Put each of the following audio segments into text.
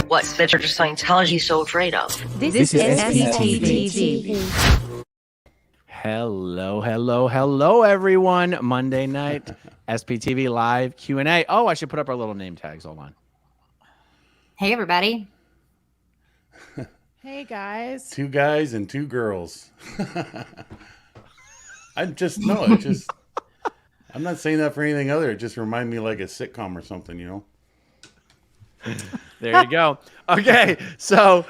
what the Church of Scientology is so afraid of. This is SPTV. Hello, everyone. Monday night, SPTV live Q&A. Oh, I should put up our little name tags. Hold on. Hey, everybody. Hey, guys. 2 guys and 2 girls. I'm not saying that for anything other. It just reminds me like a sitcom or something, you know? There you go. Okay, so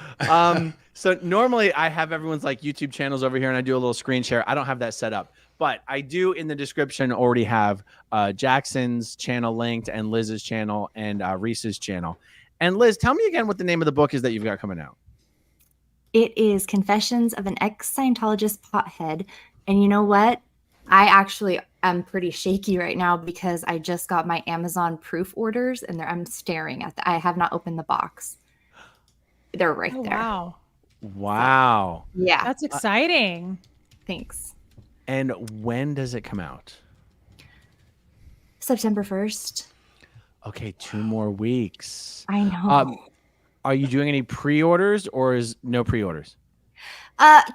normally I have everyone's like YouTube channels over here and I do a little screen share. I don't have that set up, but I do in the description already have Jackson's channel linked and Liz's channel and Reese's channel. And Liz, tell me again what the name of the book is that you've got coming out. It is Confessions of an Ex-Scientologist Pothead. And you know what? I actually am pretty shaky right now because I just got my Amazon proof orders and I'm staring at I have not opened the box. They're right there. Wow. Yeah. That's exciting. Thanks. And when does it come out? September 1st. Okay, 2 more weeks. I know. Are you doing any pre-orders or is no pre-orders?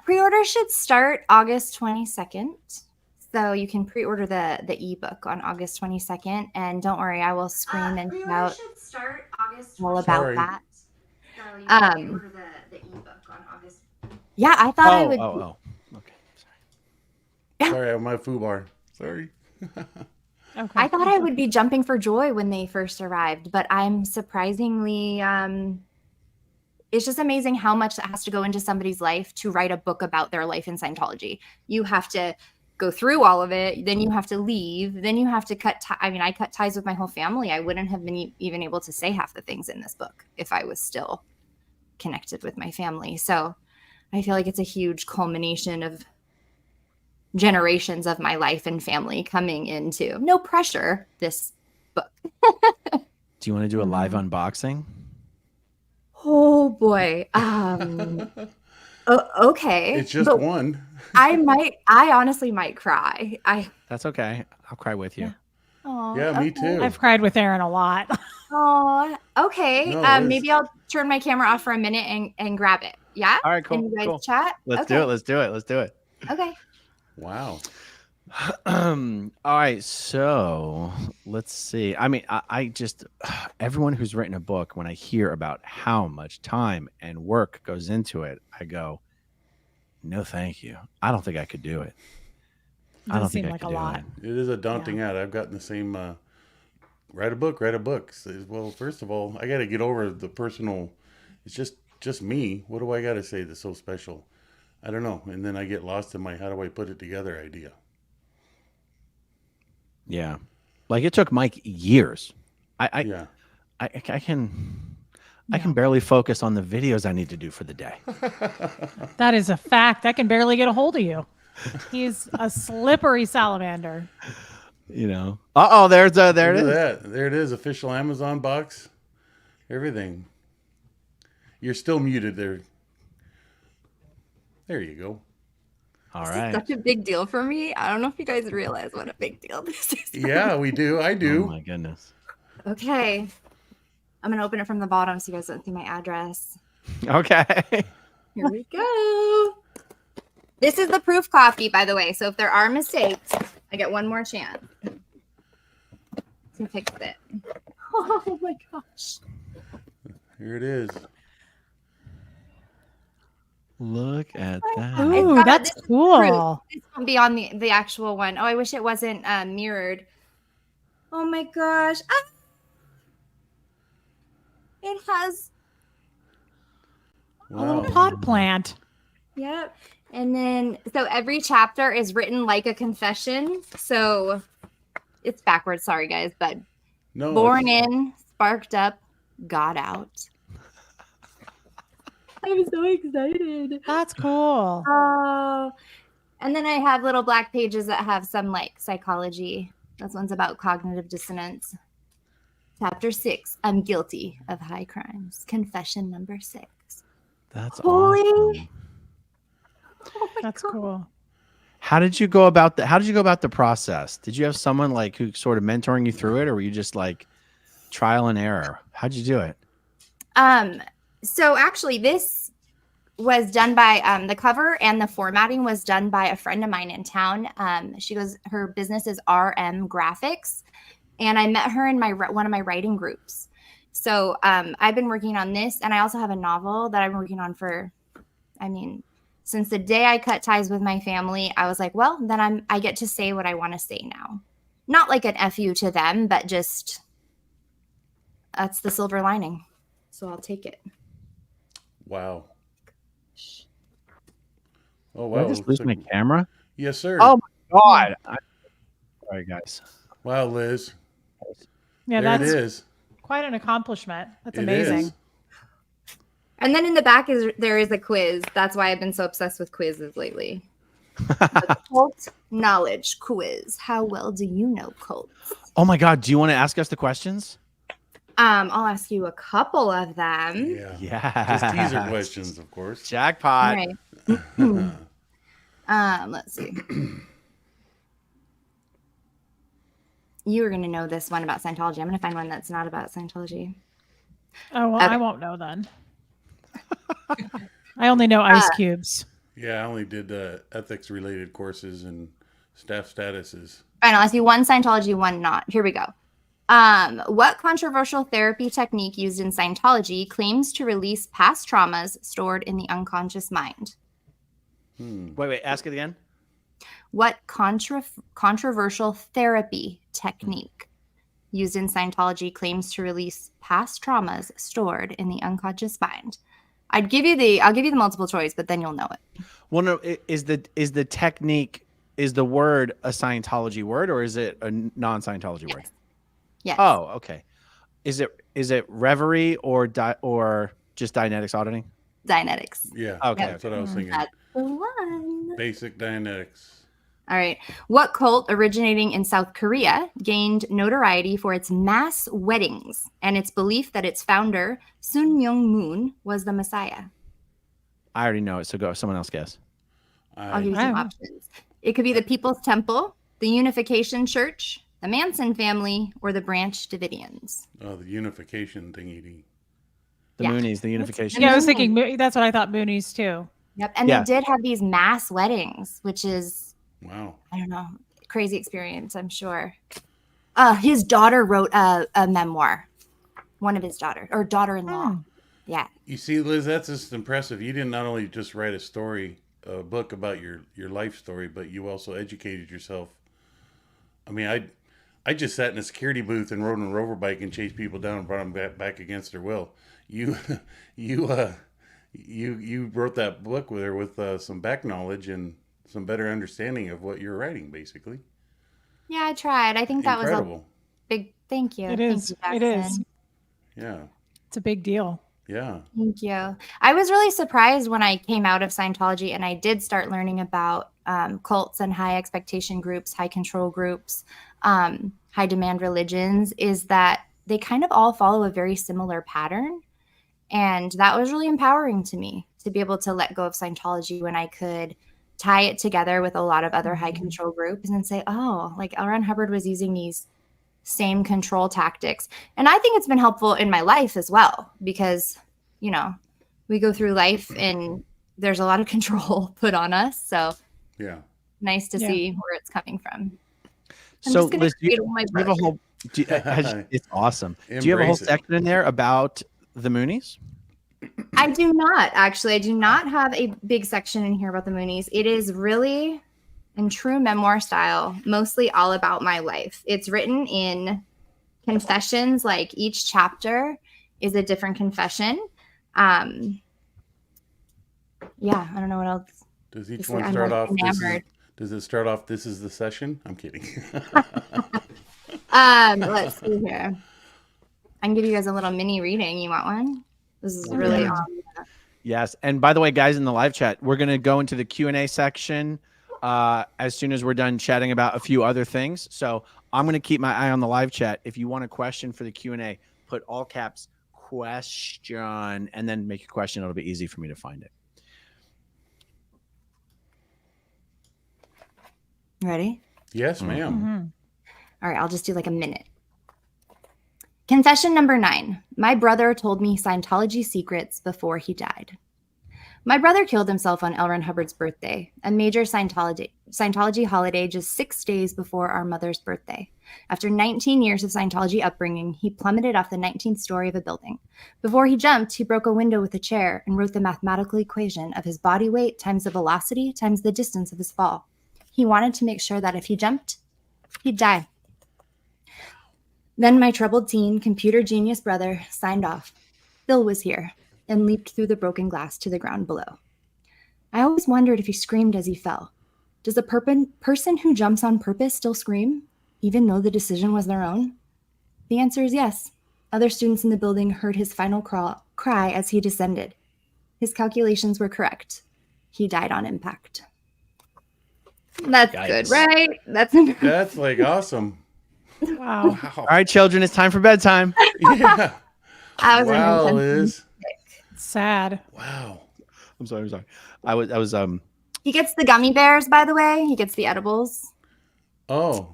Pre-order should start August 22nd. So you can pre-order the ebook on August 22nd. And don't worry, I will scream and shout should start August all about Sorry. that. So you can pre-order the ebook on August. Yeah, I thought I would. Okay, sorry. Sorry, I have my FUBAR. Sorry. Okay. I thought I would be jumping for joy when they first arrived, but I'm surprisingly, it's just amazing how much that has to go into somebody's life to write a book about their life in Scientology. You have to go through all of it, then you have to leave, then you have to cut I cut ties with my whole family. I wouldn't have been even able to say half the things in this book if I was still connected with my family. So I feel like it's a huge culmination of generations of my life and family coming into no pressure this book. Do you want to do a live unboxing? Oh boy. Okay. It's just But one. I honestly might cry. That's okay. I'll cry with you. Yeah, me too. I've cried with Aaron a lot. Oh, okay. No, Maybe I'll turn my camera off for a minute and grab it. Yeah. All right, cool. Can you guys cool. chat? Let's do it. Okay. Wow. All right, so let's see. I mean, I just everyone who's written a book, when I hear about how much time and work goes into it, I go, no, thank you. I don't think I could do it. I don't think seem I like could a do lot. it. It is a daunting ad. I've gotten the same, write a book. Says, well, first of all, I got to get over the personal, it's just me. What do I got to say that's so special? I don't know. And then I get lost in my, how do I put it together idea. Yeah, like it took Mike years. I can barely focus on the videos I need to do for the day. That is a fact. I can barely get a hold of you. He's a slippery salamander. You know. There it Look at is. that. There it is. Official Amazon box. Everything. You're still muted there. There you go. All This right. is such a big deal for me. I don't know if you guys realize what a big deal this is. Yeah, we do. I Oh do. my goodness. Okay. I'm going to open it from the bottom so you guys don't see my address. Okay. Here we go. This is the proof copy, by the way. So if there are mistakes, I get one more chance to fix it. Oh my gosh. Here it is. Look at that. Ooh, got- that's this is cool. This won't be on the actual one. Oh, I wish it wasn't mirrored. Oh my gosh. Ah! It has. A little Wow. pot plant. Yep. And then, so every chapter is written like a confession. So it's backwards. Sorry, guys. But No. born it's- in, sparked up, got out. I'm so excited. That's cool. Oh. And then I have little black pages that have some like psychology. This one's about cognitive dissonance. Chapter 6, I'm guilty of high crimes. Confession number 6. That's Holy- awesome. Oh my That's God. cool. How did you go about the process? Did you have someone like who sort of mentoring you through it, or were you just like trial and error? How'd you do it? So actually, this was done by the cover and the formatting was done by a friend of mine in town. Her business is RM Graphics, and I met her in one of my writing groups. So I've been working on this, and I also have a novel that I'm working on since the day I cut ties with my family. I was like, well, then I get to say what I want to say now. Not like an FU to them, but just that's the silver lining. So I'll take it. Wow. Oh Did I wow. just looks lose my like- camera? Yes, sir. Oh my god! Sorry, guys. Wow, Liz. Yeah, there it that's is. quite an accomplishment. That's It amazing. is. And then in the back there is a quiz. That's why I've been so obsessed with quizzes lately. The cult knowledge quiz. How well do you know cults? Oh my god! Do you want to ask us the questions? I'll ask you a couple of them. Yeah. Yeah. Just teaser questions, of course. Jackpot. Right. Let's see. You are going to know this one about Scientology. I'm going to find one that's not about Scientology. Oh, well, Okay. I won't know then. I only know ice cubes. Yeah, I only did ethics related courses and staff statuses. Fine, I'll ask you one Scientology, one not. Here we go. What controversial therapy technique used in Scientology claims to release past traumas stored in the unconscious mind? Wait. Ask it again. What controversial therapy technique used in Scientology claims to release past traumas stored in the unconscious mind? I'll give you the multiple choice, but then you'll know it. Well, no. Is the technique, is the word a Scientology word or is it a non-Scientology word? Yes. Oh, okay. Is it reverie or just Dianetics auditing? Dianetics. Yeah, Okay. that's what I was thinking. That's the one. Basic Dianetics. All right. What cult originating in South Korea gained notoriety for its mass weddings and its belief that its founder, Sun Myung Moon, was the Messiah? I already know it, so go. Someone else guess. I'll give you some Wow. options. It could be the People's Temple, the Unification Church, the Manson family, or the Branch Davidians. The unification thingy. The Yeah. Moonies, the unification. Yeah, I was thinking that's what I thought Moonies too. Yep. And Yeah. they did have these mass weddings, which is, Wow. I don't know, crazy experience, I'm sure. His daughter wrote a memoir. One of his daughter-in-law. Yeah. You see, Liz, that's just impressive. You didn't not only just write a book about your life story, but you also educated yourself. I mean, I just sat in a security booth and rode on a rover bike and chased people down and brought them back against their will. You wrote that book with her with some back knowledge and some better understanding of what you're writing, basically. Yeah, I tried. I think that was a Incredible. big thank you. It Thank is. you, It is. Jackson. Yeah. It's a big deal. Yeah. Thank you. I was really surprised when I came out of Scientology and I did start learning about cults and high expectation groups, high control groups, high demand religions, is that they kind of all follow a very similar pattern. And that was really empowering to me to be able to let go of Scientology when I could tie it together with a lot of other high control groups and say, oh, like L. Ron Hubbard was using these same control tactics. And I think it's been helpful in my life as well, because, we go through life and there's a lot of control put on us. So Yeah. nice to Yeah. see where it's coming from. I'm So, just gonna Liz, create my you have a book. whole. It's awesome. Do you have a whole Embrace it. section in there about the Moonies? I do not, actually. I do not have a big section in here about the Moonies. It is really, in true memoir style, mostly all about my life. It's written in confessions, like each chapter is a different confession. Yeah, I don't know what else. Does each Just one like I'm, start like, off? enamored. Does it start off? This is the session. I'm kidding. Let's see here. I can give you guys a little mini reading. You want one? This is really Yeah. Yes. And by the way, guys, in the live chat, we're going to go into the Q&A section as soon as we're done chatting about a few other things. So I'm going to keep my eye on the live chat. If you want a question for the Q&A, put all caps question and then make your question. It'll be easy for me to find it. Ready? Yes, ma'am. Mm-hmm. All right, I'll just do like a minute. Confession number 9. My brother told me Scientology secrets before he died. My brother killed himself on L. Ron Hubbard's birthday, a major Scientology holiday just 6 days before our mother's birthday. After 19 years of Scientology upbringing, he plummeted off the 19th story of a building. Before he jumped, he broke a window with a chair and wrote the mathematical equation of his body weight times the velocity times the distance of his fall. He wanted to make sure that if he jumped, he'd die. Then my troubled teen, computer genius brother signed off. Phil was here and leaped through the broken glass to the ground below. I always wondered if he screamed as he fell. Does a person who jumps on purpose still scream, even though the decision was their own? The answer is yes. Other students in the building heard his final cry as he descended. His calculations were correct. He died on impact. That's good, right? That's like awesome. Wow. Wow. All right, children, it's time for bedtime. Yeah. I was Wow, in Liz. Sad. Wow. I'm sorry. I was He gets the gummy bears, by the way. He gets the edibles. Oh,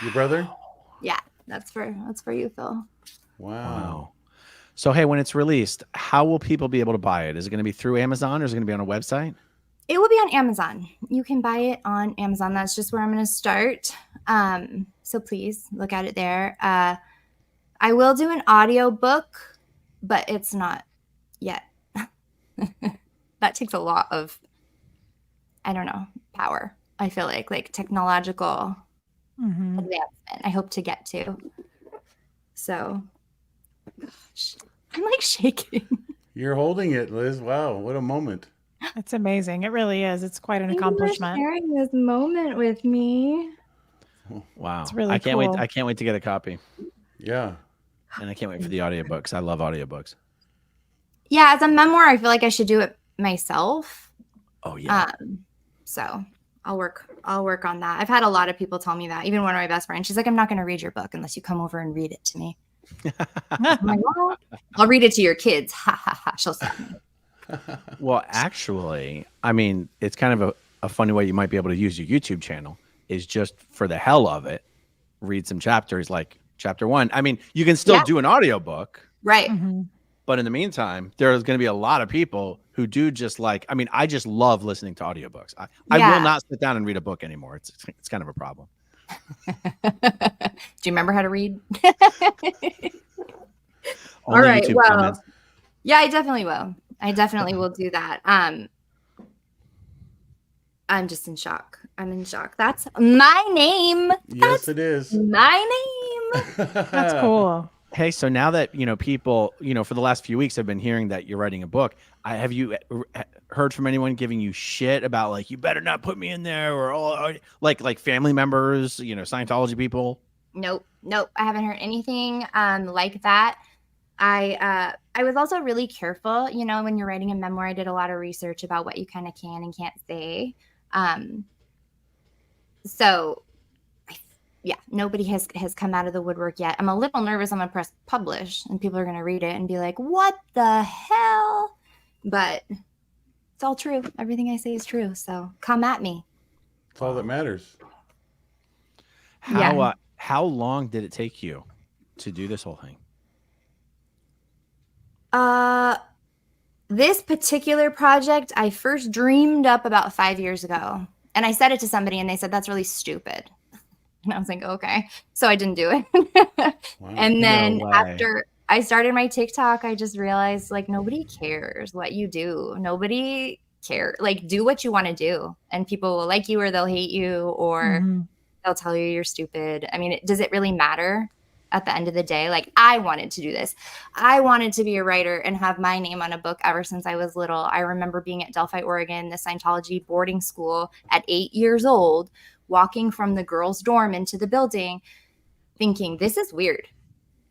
your brother? Yeah, that's for you, Phil. Wow. So hey, when it's released, how will people be able to buy it? Is it going to be through Amazon or is it going to be on a website? It will be on Amazon. You can buy it on Amazon. That's just where I'm going to start. So please look at it there. I will do an audio book, but it's not yet. That takes a lot of, I don't know, power. I feel like technological Mhm. advancement I hope to get to. So, gosh, I'm like shaking. You're holding it, Liz. Wow, what a moment. It's amazing. It really is. It's quite an Thank you for accomplishment. sharing this moment with me. Wow. It's really I can't wait. cool. I can't wait to get a copy. Yeah. And I can't wait for the audiobooks. I love audiobooks. Yeah, as a memoir, I feel like I should do it myself. Oh yeah. So I'll work on that. I've had a lot of people tell me that. Even one of my best friends, she's like, I'm not going to read your book unless you come over and read it to me. I'm like, well, I'll read it to your kids. Ha ha ha. She'll stop me. Well, actually, I mean, it's kind of a funny way you might be able to use your YouTube channel is just for the hell of it, read some chapters like chapter 1. I mean, you can still do an audiobook, Right. Mhm. but in the meantime, there's going to be a lot of people who do just like, I mean, I just love listening to audiobooks. I Yeah. will not sit down and read a book anymore. It's kind of a problem. Do you remember how to read? All Only right. YouTube Well, comments. yeah, I definitely will. I definitely will do that. I'm just in shock. I'm in shock. That's my name. Yes, it is. My name. That's cool. Hey, so now that, people, for the last few weeks have been hearing that you're writing a book, have you heard from anyone giving you shit about like, you better not put me in there or like family members, Scientology people? Nope. I haven't heard anything like that. I was also really careful, when you're writing a memoir, I did a lot of research about what you kind of can and can't say. So yeah, nobody has come out of the woodwork yet. I'm a little nervous I'm going to press publish and people are going to read it and be like, what the hell? But it's all true. Everything I say is true. So come at me. That's all that matters. How long did it take you to do this whole thing? This particular project I first dreamed up about 5 years ago. And I said it to somebody and they said, that's really stupid. And I was like, okay. So I didn't do it. Wow. And then No way. after I started my TikTok, I just realized like nobody cares what you do. Nobody cares. Like do what you want to do. And people will like you or they'll hate you or Mhm. they'll tell you you're stupid. I mean, does it really matter at the end of the day? Like I wanted to do this. I wanted to be a writer and have my name on a book ever since I was little. I remember being at Delphi, Oregon, the Scientology boarding school at 8 years old, walking from the girls' dorm into the building, thinking, this is weird.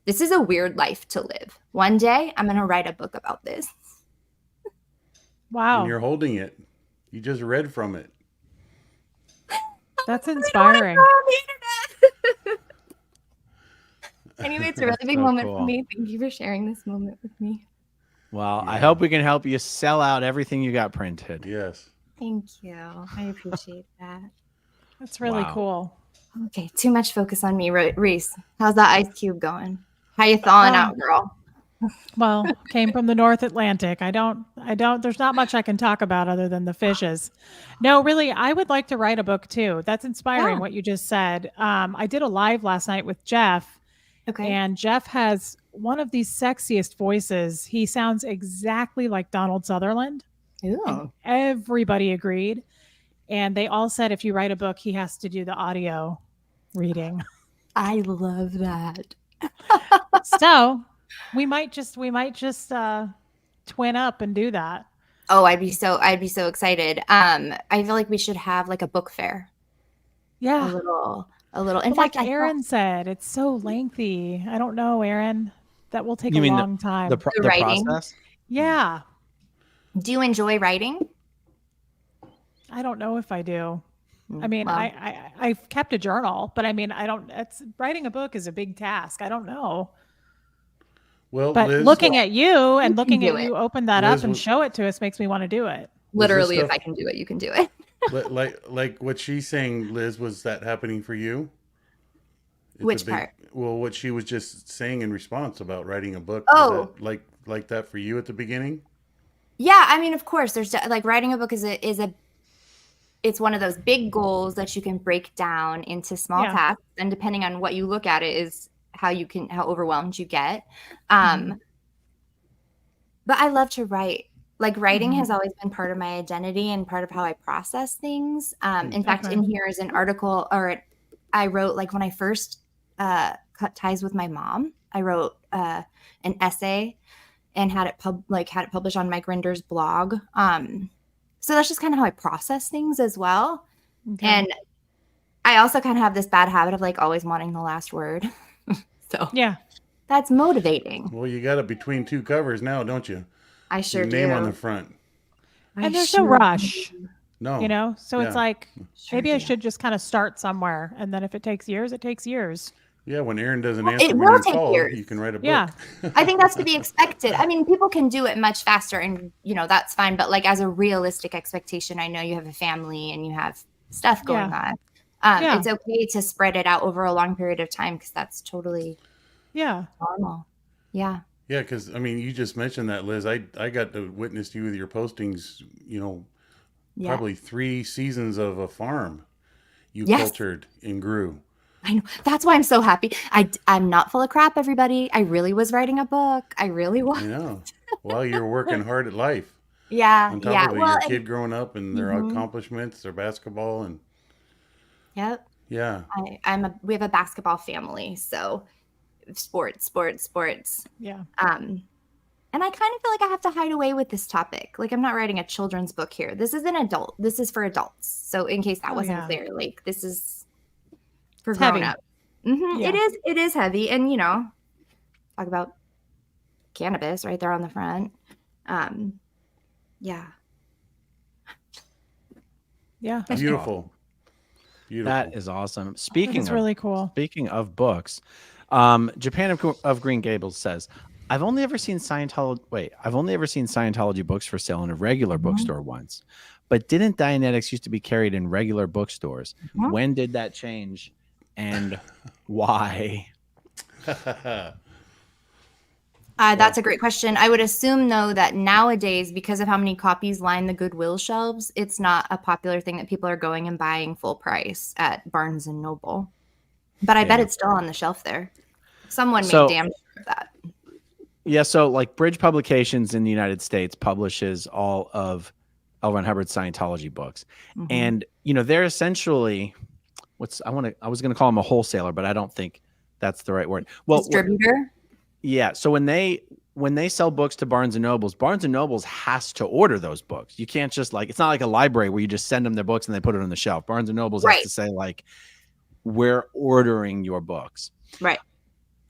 This is a weird life to live. One day I'm going to write a book about this. Wow. And you're holding it. You just read from it. That's inspiring. Anyway, it's a really big So moment cool. for me. Thank you for sharing this moment with me. Well, I Yeah. hope we can help you sell out everything you got printed. Yes. Thank you. I appreciate that. That's really Wow. cool. Okay, too much focus on me, Reese. How's that ice cube going? How you thawing out, girl? Well, came from the North Atlantic. I don't, there's not much I can talk about other than the fishes. No, really, I would like to write a book too. That's inspiring Yeah. what you just said. I did a live last night with Jeff, Okay. and Jeff has one of the sexiest voices. He sounds exactly like Donald Sutherland. Ooh. Everybody agreed. And they all said if you write a book, he has to do the audio reading. I love that. So we might just twin up and do that. Oh, I'd be so excited. I feel like we should have like a book fair. Yeah. A little. In But fact, like Aaron said, it's so lengthy. I don't know, Aaron. That will take You a mean long time. The writing? process. Yeah. do you enjoy writing? I don't know if I do. I mean, Well, I've kept a journal, but I mean, I don't. It's writing a book is a big task. I don't know. Well, But Liz, looking at you and can looking do at it. you open that Liz, up and w- show it to us makes me want to do it. literally, if stuff- I can do it, you can do it. like what she's saying, Liz, was that happening for you? It's Which a big- part? Well, what she was just saying in response about writing a book. Was Oh. that like that for you at the beginning? Yeah, I mean, of course, there's like writing a book is it's one of those big goals that you can break down into small Yeah. tasks, and depending on what you look at it is how overwhelmed you get. Mhm. But I love to write. Like writing Mhm. has always been part of my identity and part of how I process things. In fact, Okay. in here is an article, I wrote like when I first cut ties with my mom. I wrote an essay and had it published on Mike Rinder's blog. So that's just kind of how I process things as well. Okay. And I also kind of have this bad habit of like always wanting the last word. So yeah. that's motivating. Well, you got it between two covers now, don't you? I sure Your name do. on the front. I And there's sure no rush, No, you know? So it's Yeah. like, sure maybe I do. should just kind of start somewhere. And then if it takes years, it takes years. Yeah, when Aaron doesn't Well, answer it when will you take call, years. you can write a book. Yeah. I think that's to be expected. I mean, people can do it much faster and, that's fine. But like as a realistic expectation, I know you have a family and you have stuff going on. Yeah. It's okay to spread it out over a long period of time because that's totally Yeah. normal. Yeah. Yeah, because I mean, you just mentioned that, Liz. I got to witness you with your postings. Yeah. Probably 3 seasons of a farm you Yes. cultured and grew. I know. That's why I'm so happy. I'm not full of crap, everybody. I really was writing a book. I really was. I know. While you're working hard at life, Yeah. on top Yeah. of Well, your and- kid growing up and their Mhm. accomplishments, their basketball, and yep. yeah, We have a basketball family. So sports. Yeah. And I kind of feel like I have to hide away with this topic. Like I'm not writing a children's book here. This is This is for adults. So in case that Oh, wasn't yeah. clear, like this is for It's heavy. grown up. Yeah. It is heavy, and talk about cannabis right there on the front. Yeah. Yeah. That's beautiful. Beautiful. That is awesome. It's Speaking really cool. of books, Japan of Green Gables says, I've only ever seen Scientology books for sale in a regular bookstore once. But didn't Dianetics used to be carried in regular bookstores? Mhm. When did that change and why? That's a great question. I would assume, though, that nowadays, because of how many copies line the Goodwill shelves, it's not a popular thing that people are going and buying full price at Barnes and Noble. But I bet Yeah. it's still on the shelf there. Someone So- made damn sure of that. Yeah, so like Bridge Publications in the United States publishes all of L. Ron Hubbard's Scientology books. Mhm. And they're essentially I was going to call them a wholesaler, but I don't think that's the right word. Well, Distributor. yeah. So when they sell books to Barnes and Nobles has to order those books. You can't just it's not like a library where you just send them their books and they put it on the shelf. Barnes and Nobles has Right. to say we're ordering your books. Right.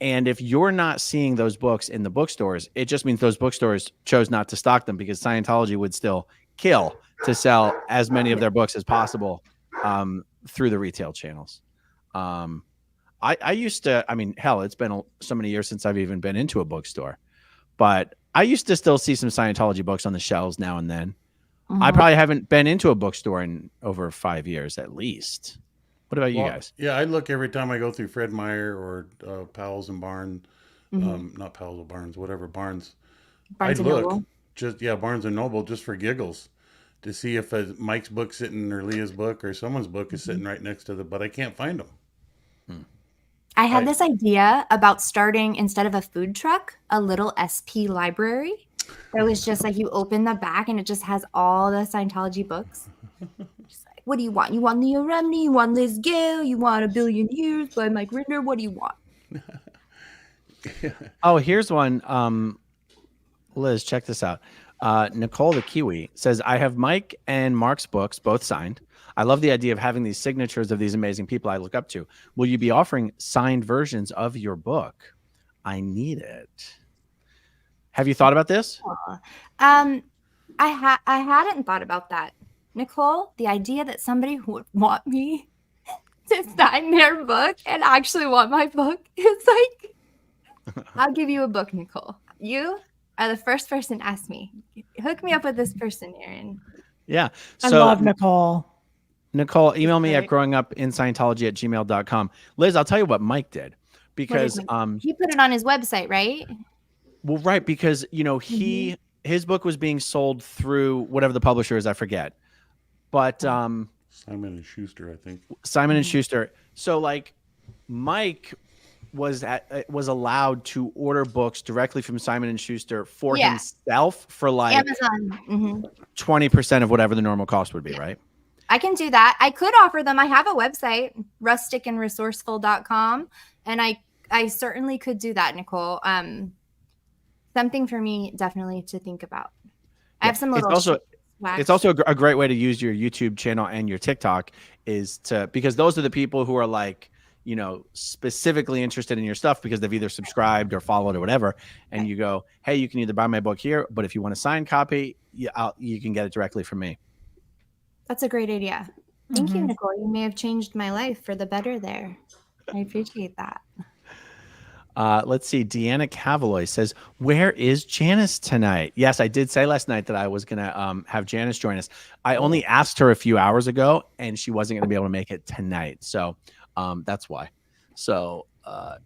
And if you're not seeing those books in the bookstores, it just means those bookstores chose not to stock them because Scientology would still kill to sell as many of their books as possible through the retail channels. I used to, hell, it's been so many years since I've even been into a bookstore, but I used to still see some Scientology books on the shelves now and then. I Mhm. probably haven't been into a bookstore in over 5 years at least. What about you Well, guys? Yeah, I look every time I go through Fred Meyer or Powell's and Barn. Not Powell's or Barnes, whatever Barnes. Barnes I'd and look Noble. just Barnes and Noble just for giggles to see if Mike's book sitting or Leah's book or someone's book is sitting right next to but I can't find them. I had I- this idea about starting, instead of a food truck, a little SP library. It was just like you open the back and it just has all the Scientology books. Just like, what do you want? You want Leo Remini? You want Liz Gale? You want A Billion Years by Mike Rinder? What do you want? Oh, here's one. Liz, check this out. Nicole the Kiwi says, I have Mike and Mark's books, both signed. I love the idea of having these signatures of these amazing people I look up to. Will you be offering signed versions of your book? I need it. Have you thought about this? I hadn't thought about that. Nicole, the idea that somebody would want me to sign their book and actually want my book is like, I'll give you a book, Nicole. You are the first person to ask me. Hook me up with this person, Aaron. Yeah. I love Nicole. Nicole, email me at Great. growingupinscientology@gmail.com. Liz, I'll tell you what Mike did. Because He put it on his website, right? well, right, because his book was being sold through whatever the publisher is, I forget. But Simon and Schuster, I think. Simon and Schuster. So like Mike was allowed to order books directly from Simon and Schuster for himself for like Amazon. 20% of whatever the normal cost would be, right? I can do that. I could offer them. I have a website, rusticandresourceful.com, and I certainly could do that, Nicole. Something for me definitely to think about. I have some little It's also a great way to use your YouTube channel and your TikTok because those are the people who are like, specifically interested in your stuff because they've either subscribed or followed or whatever. And you go, hey, you can either buy my book here, but if you want a signed copy, you can get it directly from me. That's a great idea. Thank you, Nicole. You may have changed my life for the better there. I appreciate that. Let's see. Deanna Cavaloy says, where is Janice tonight? Yes, I did say last night that I was going to have Janice join us. I only asked her a few hours ago and she wasn't going to be able to make it tonight. So that's why. So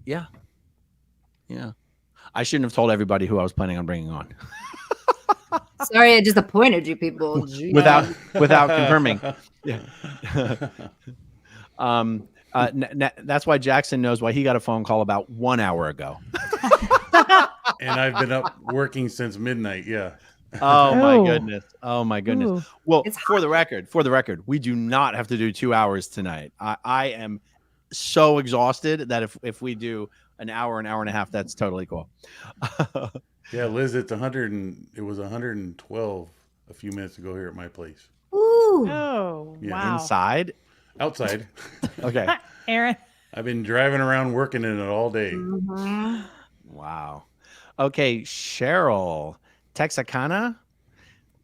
yeah. I shouldn't have told everybody who I was planning on bringing on. Sorry, I disappointed you people. without confirming. Yeah. That's why Jackson knows why he got a phone call about 1 hour ago. And I've been up working since midnight. Yeah. Oh my Ooh. goodness. Oh my goodness. Ooh. Well, It's for the record, we do not have to do 2 hours tonight. I am so exhausted that if we do an hour and a half, that's totally cool. Yeah, Liz, it was 112 a few minutes ago here at my place. Ooh. Oh, Yeah. wow. Inside. Outside. Okay. Aaron. I've been driving around working in it all day. Mhm. Wow. Okay, Cheryl Texarkana.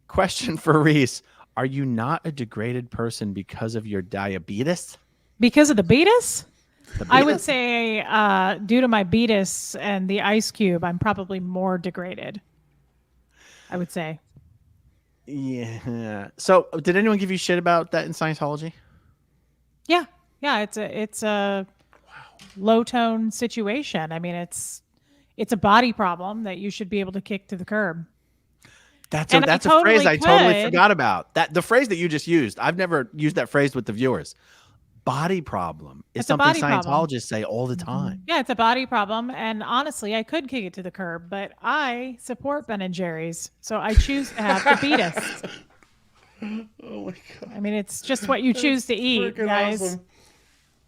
Question for Reese: are you not a degraded person because of your diabetes? Because of the beatus? The I would beatus? say due to my beatus and the ice cube, I'm probably more degraded. I would say. Yeah. So, did anyone give you shit about that in Scientology? Yeah. Yeah, it's a low tone situation. I mean, it's a body problem that you should be able to kick to the curb. That's And I a phrase totally I totally could. forgot about. That the phrase that you just used. I've never used that phrase with the viewers. Body problem is It's a something body problem. Scientologists say all the time. Yeah, it's a body problem, and honestly, I could kick it to the curb, but I support Ben and Jerry's, so I choose to have the beatus. Oh my God. I mean, it's just what you choose to eat, Freaking guys. awesome.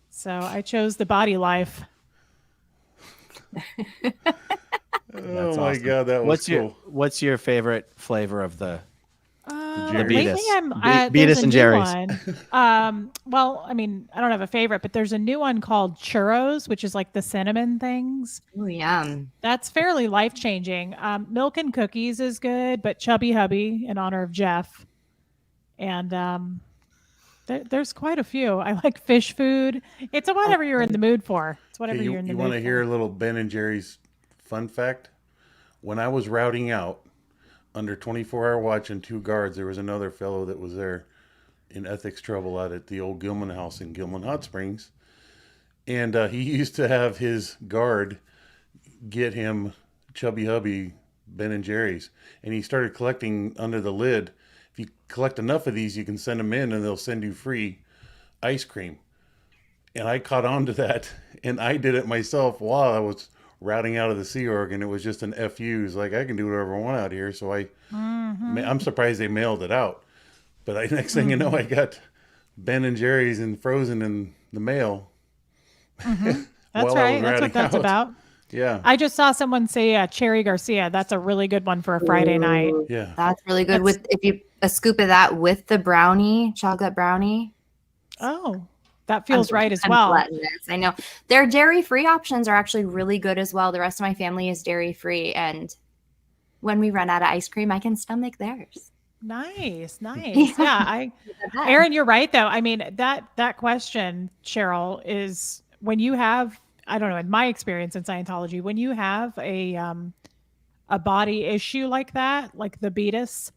So I chose the body life. Oh my awesome. God, that was cool. What's your favorite flavor of the Jerry's. Lately, Beatus? I'm Beatus there's a and new Jerry's. one. Well, I mean, I don't have a favorite, but there's a new one called churros, which is like the cinnamon things. Ooh, yum. That's fairly life changing. Milk and cookies is good, but Chubby Hubby in honor of Jeff. And there's quite a few. I like fish food. It's whatever you're in the mood for. It's whatever Okay, you're in the you mood want to for. hear a little Ben and Jerry's fun fact? When I was routing out under 24-hour watch and 2 guards, there was another fellow that was there in ethics trouble out at the old Gilman house in Gilman Hot Springs. And he used to have his guard get him Chubby Hubby Ben and Jerry's, and he started collecting under the lid. If you collect enough of these, you can send them in, and they'll send you free ice cream. And I caught on to that, and I did it myself while I was routing out of the Sea Org, and it was just an FU. It's like, I can do whatever I want out here. So I'm surprised they mailed it out. But next thing you know, I got Ben and Jerry's and Frozen in the mail. That's while I right. was That's what routing that's out. about. Yeah. I just saw someone say Cherry Garcia. That's a really good one for a Friday night. Ooh, Yeah. That's really good. With if you a scoop of that with the brownie, chocolate brownie. Oh, that feels right as I'm well. gluttonous. I know their dairy-free options are actually really good as well. The rest of my family is dairy-free, and when we run out of ice cream, I can stomach theirs. Nice. Yeah, Aaron, you're right though. I mean, that question, Cheryl, is when you have, I don't know, in my experience in Scientology, when you have a body issue like that, like the beatus,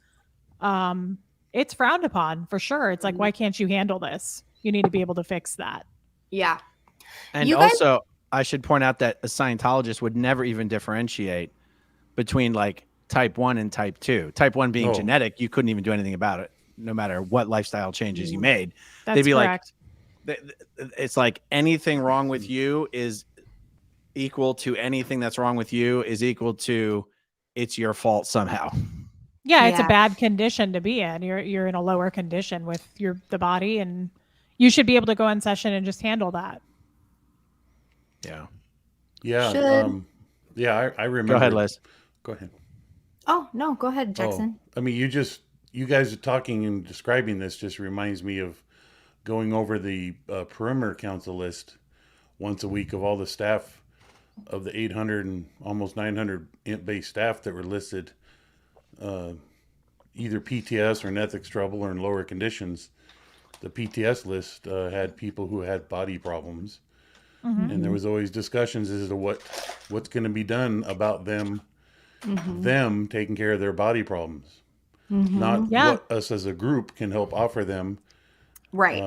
it's frowned upon for sure. It's like, why can't you handle this? You need to be able to fix that. Yeah. And You guys- also, I should point out that a Scientologist would never even differentiate between like type 1 and type 2. Type 1 being No. genetic, you couldn't even do anything about it, no matter what lifestyle changes you made. That's They'd be correct. It's like anything wrong with you is equal to anything that's wrong with you is equal to it's your fault somehow. Yeah, it's a Yeah. bad condition to be in. You're in a lower condition with the body, and you should be able to go in session and just handle that. Yeah. Yeah. Should- Yeah. I remember. Go ahead, Liz. Go ahead. Oh no, go ahead, Jackson. I mean, you guys are talking and describing this just reminds me of going over the perimeter council list once a week of all the staff of the 800 and almost 900 base staff that were listed, either PTS or in ethics trouble or in lower conditions. The PTS list had people who had body problems, and there was always discussions as to what's going to be done about them taking care of their body problems, not Yeah. what us as a group can help offer them. Right.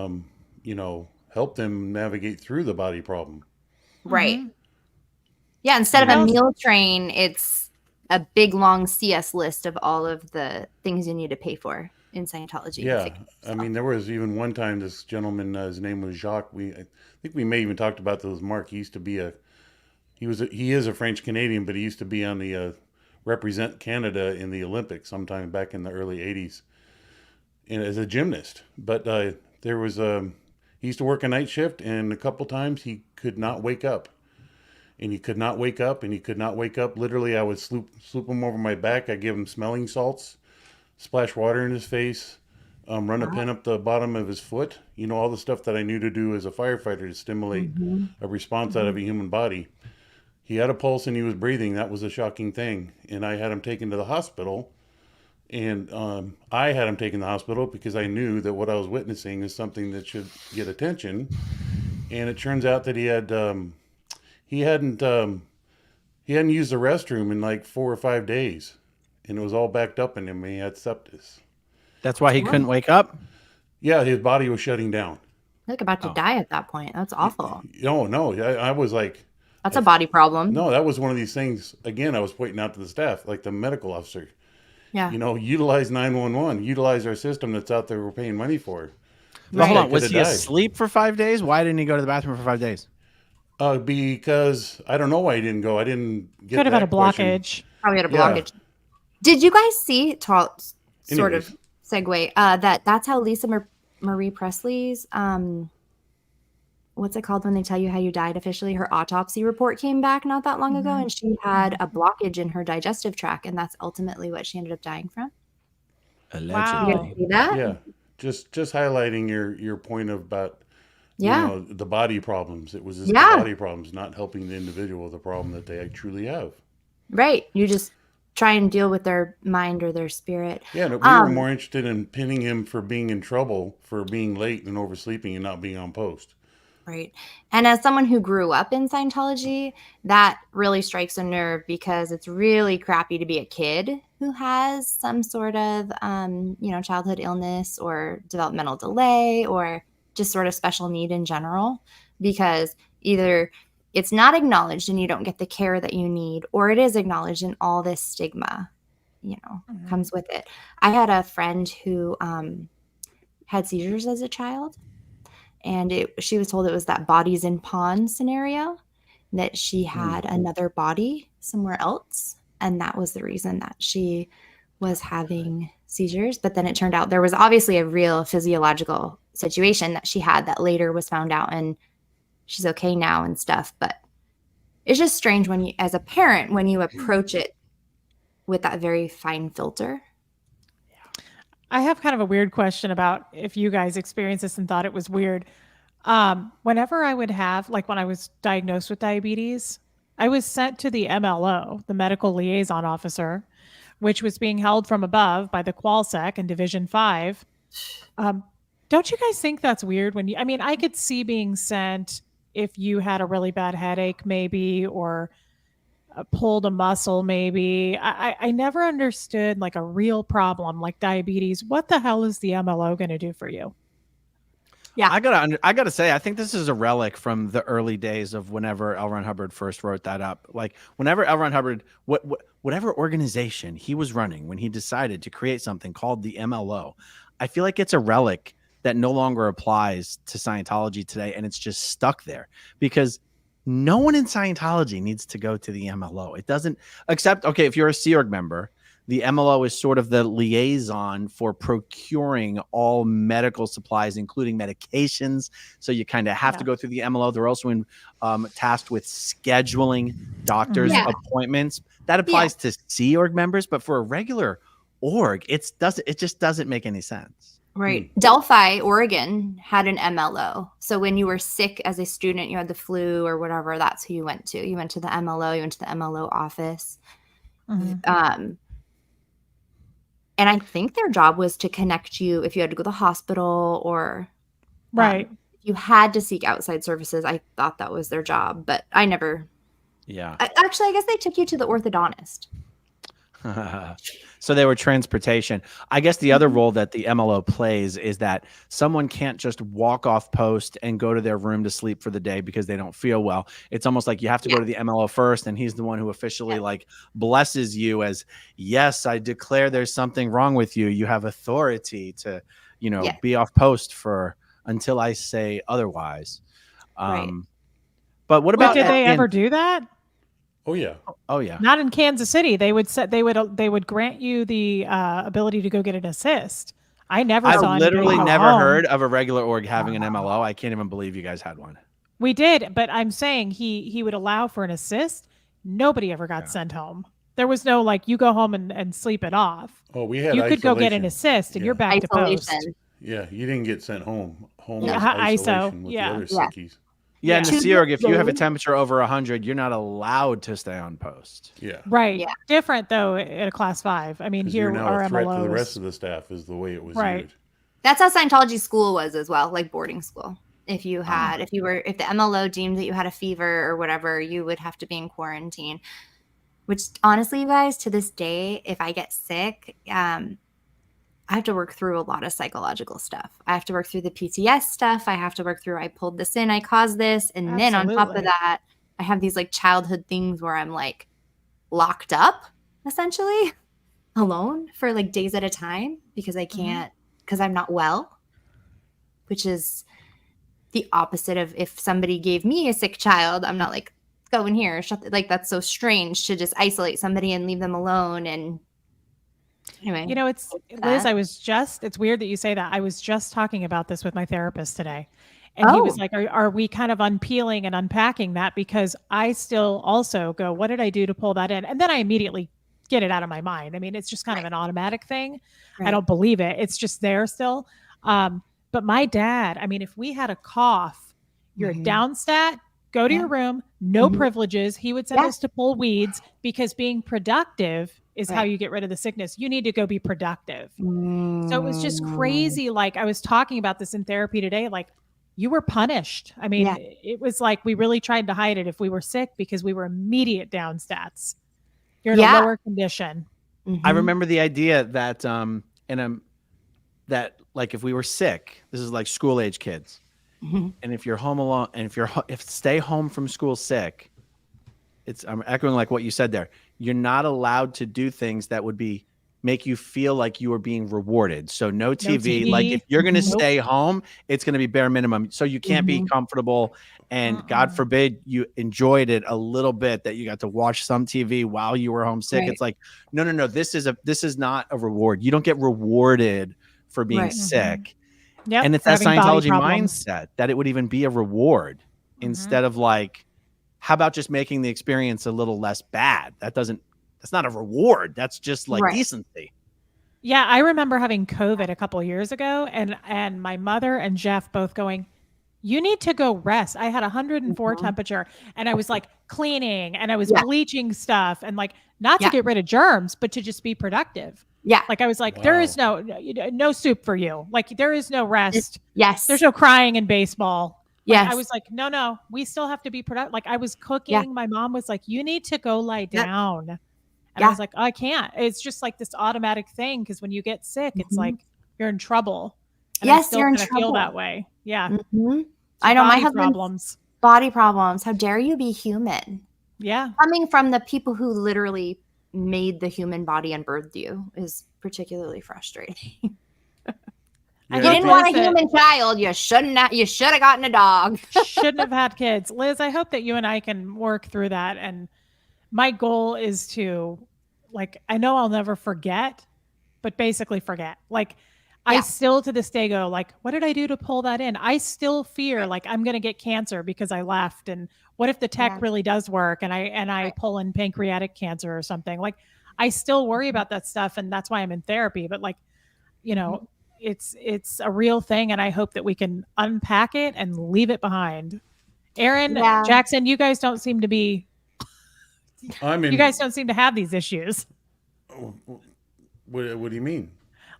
Help them navigate through the body problem. Right. Yeah, instead of Yeah. a meal train, it's a big long CS list of all of the things you need to pay for in Scientology. Yeah, I mean, there was even one time this gentleman, his name was Jacques. I think we may even talked about those. Mark, he used to be he is a French Canadian, but he used to be on the represent Canada in the Olympics sometime back in the early '80s, and as a gymnast. But there was he used to work a night shift, and a couple times he could not wake up. And he could not wake up, and he could not wake up. Literally, I would sloop him over my back. I'd give him smelling salts, splash water in his face, run a pin up the bottom of his foot. All the stuff that I knew to do as a firefighter to stimulate a response out of a human body. He had a pulse and he was breathing. That was a shocking thing. And I had him taken to the hospital. And I had him taken to the hospital because I knew that what I was witnessing is something that should get attention. And it turns out that he hadn't used the restroom in like 4 or 5 days, and it was all backed up in him. He had sepsis. That's why he couldn't wake up. Yeah, his body was shutting down. Like about to die at that point. That's awful. No, I was like, That's a body problem. no, that was one of these things. Again, I was pointing out to the staff, like the medical officer. Yeah. Utilize 911, utilize our system that's out there we're paying money for. But hold Right. on, was Could've he died. asleep for 5 days? Why didn't he go to the bathroom for 5 days? Because I don't know why he didn't go. I didn't get Could have had a that question. blockage. Probably had a Yeah. blockage. Did you guys see, sort Anyways. of segue, that's how Lisa Marie Presley's, what's it called when they tell you how you died officially? Her autopsy report came back not that long ago, and she had a blockage in her digestive tract, and that's ultimately what she ended up dying from. Wow. You guys see that? Yeah, just highlighting your point about Yeah. the body problems. It was just Yeah. the body problems, not helping the individual with the problem that they truly have. Right. You just try and deal with their mind or their spirit. Yeah, and we were more interested in pinning him for being in trouble for being late and oversleeping and not being on post. Right. And as someone who grew up in Scientology, that really strikes a nerve because it's really crappy to be a kid who has some sort of, childhood illness or developmental delay or just sort of special need in general, because either it's not acknowledged and you don't get the care that you need, or it is acknowledged and all this stigma, comes with it. I had a friend who had seizures as a child, and she was told it was that bodies in pawns scenario, that she had another body somewhere else, and that was the reason that she was having seizures. But then it turned out there was obviously a real physiological situation that she had that later was found out, and she's okay now and stuff. But it's just strange when you, as a parent, when you approach it with that very fine filter. I have kind of a weird question about if you guys experienced this and thought it was weird. Whenever I would have, like when I was diagnosed with diabetes, I was sent to the MLO, the medical liaison officer, which was being held from above by the QualSec in Division 5. Don't you guys think that's weird? I could see being sent if you had a really bad headache, maybe, or pulled a muscle, maybe. I never understood like a real problem like diabetes. What the hell is the MLO going to do for you? Yeah. I gotta say, I think this is a relic from the early days of whenever L. Ron Hubbard first wrote that up. Like whenever L. Ron Hubbard, whatever organization he was running, when he decided to create something called the MLO, I feel like it's a relic that no longer applies to Scientology today, and it's just stuck there because no one in Scientology needs to go to the MLO. It doesn't, except, okay, if you're a Sea Org member, the MLO is sort of the liaison for procuring all medical supplies, including medications. So you kind of have to go through the MLO. They're also tasked with scheduling doctors' appointments. That applies to Sea Org members, but for a regular org, it just doesn't make any sense. Right. Delphi, Oregon had an MLO. So when you were sick as a student, you had the flu or whatever, that's who you went to. You went to the MLO, you went to the MLO office. And I think their job was to connect you if you had to go to the hospital or Right. you had to seek outside services. I thought that was their job, but I never. Yeah. Actually, I guess they took you to the orthodontist. So they were transportation. I guess the other role that the MLO plays is that someone can't just walk off post and go to their room to sleep for the day because they don't feel well. It's almost like you have to go to the MLO first, and he's the one who officially like blesses you as, yes, I declare there's something wrong with you. You have authority to, be off post for until I say otherwise. Right. But what about did they ever do that? Oh yeah. Oh yeah. Not in Kansas City. They would grant you the ability to go get an assist. I never saw I've anybody literally go never home. heard of a regular org having an MLO. I can't even believe you guys had one. We did, but I'm saying he would allow for an assist. Nobody ever got sent home. There was no like you go home and sleep it off. Oh, we had You could go get an isolation. assist and you're back to post. Isolation. Yeah, you didn't get sent home. Home Yeah, was ISO, isolation with yeah. the other Yeah. sickies. Yeah, in Yeah. the Sea Org, if you have a temperature over 100, you're not allowed to stay on post. Yeah. Right. Yeah. Different though at a class 5. I mean, 'Cause here you're now our a threat to the MLOs. rest of the staff is the way it was Right. viewed. That's how Scientology school was as well, like boarding school. If the MLO deemed that you had a fever or whatever, you would have to be in quarantine. Which honestly, you guys, to this day, if I get sick, I have to work through a lot of psychological stuff. I have to work through the PTS stuff. I have to work through I pulled this in, I caused this. And then on top of Absolutely. that, I have these like childhood things where I'm like locked up essentially alone for like days at a time because I can't, because I'm not well, which is the opposite of if somebody gave me a sick child. I'm not like, go in here, like that's so strange to just isolate somebody and leave them alone. And anyway, It's Liz, it's weird that you say that. I was just talking about this with my therapist today. And he was like, are we kind of unpeeling and unpacking that? Because I still also go, what did I do to pull that in? And then I immediately get it out of my mind. I mean, it's just kind of an automatic thing. I don't believe it. It's just there still. But my dad, I mean, if we had a cough, you're a downstat, go to your room, no privileges. He would send us to pull weeds because being productive is how you get rid of the sickness. You need to go be productive. So it was just crazy. Like I was talking about this in therapy today, like you were punished. I mean, it was like we really tried to hide it if we were sick because we were immediate down stats. You're in a lower condition. I remember the idea that that like if we were sick, this is like school age kids, Mhm. And if you're home alone, and if stay home from school sick, I'm echoing like what you said there. You're not allowed to do things that would make you feel like you are being rewarded. So no TV. Like if TV. you're going to Nope. stay home, it's going to be bare minimum. So you can't be Mhm. comfortable. And God Mm-mm. forbid you enjoyed it a little bit that you got to watch some TV while you were homesick. Right. It's like, no. This is not a reward. You don't get rewarded for being Right. sick. Yep. And it's for that having body Scientology problems. mindset that it would even be a reward instead of like, how about just making the experience a little less bad? That's not a reward. That's just like Right. decency. Yeah, I remember having COVID a couple of years ago, and my mother and Jeff both going, "You need to go rest." I had 104 Mhm. temperature, and I was like cleaning, and I was Yeah. bleaching stuff, and like not to Yeah. get rid of germs, but to just be productive. Yeah. Like I was like, there is Wow. no soup for you. Like there is no rest. Yes. There's no crying in baseball. Like, Yes. I was like, no, we still have to be productive. Like I was cooking. My mom was like, you need to go lie Yep. down. And Yeah. I was like, oh, I can't. It's just like this automatic thing. Cause when you get sick, it's Mhm. like you're in trouble. And I Yes, still you're in kinda feel trouble. that way. Yeah. Mhm. I know my Body husband's problems. body problems. How dare you be human? Yeah. Coming from the people who literally made the human body and birthed you is particularly frustrating. I You hope didn't want a that- human child. You should have gotten a dog. Shouldn't have had kids. Liz, I hope that you and I can work through that. And my goal is to, like, I know I'll never forget, but basically forget. Like, I Yeah. still to this day go, like, what did I do to pull that in? I still fear like I'm going to get cancer because I left. And what if the tech Yeah. really does work and I Right. pull in pancreatic cancer or something? Like, I still worry about that stuff. And that's why I'm in therapy. But like, you know, it's a real thing. And I hope that we can unpack it and leave it behind. Aaron, Yeah. Jackson, you guys don't seem to be, I'm in. you guys don't seem to have these issues. What do you mean?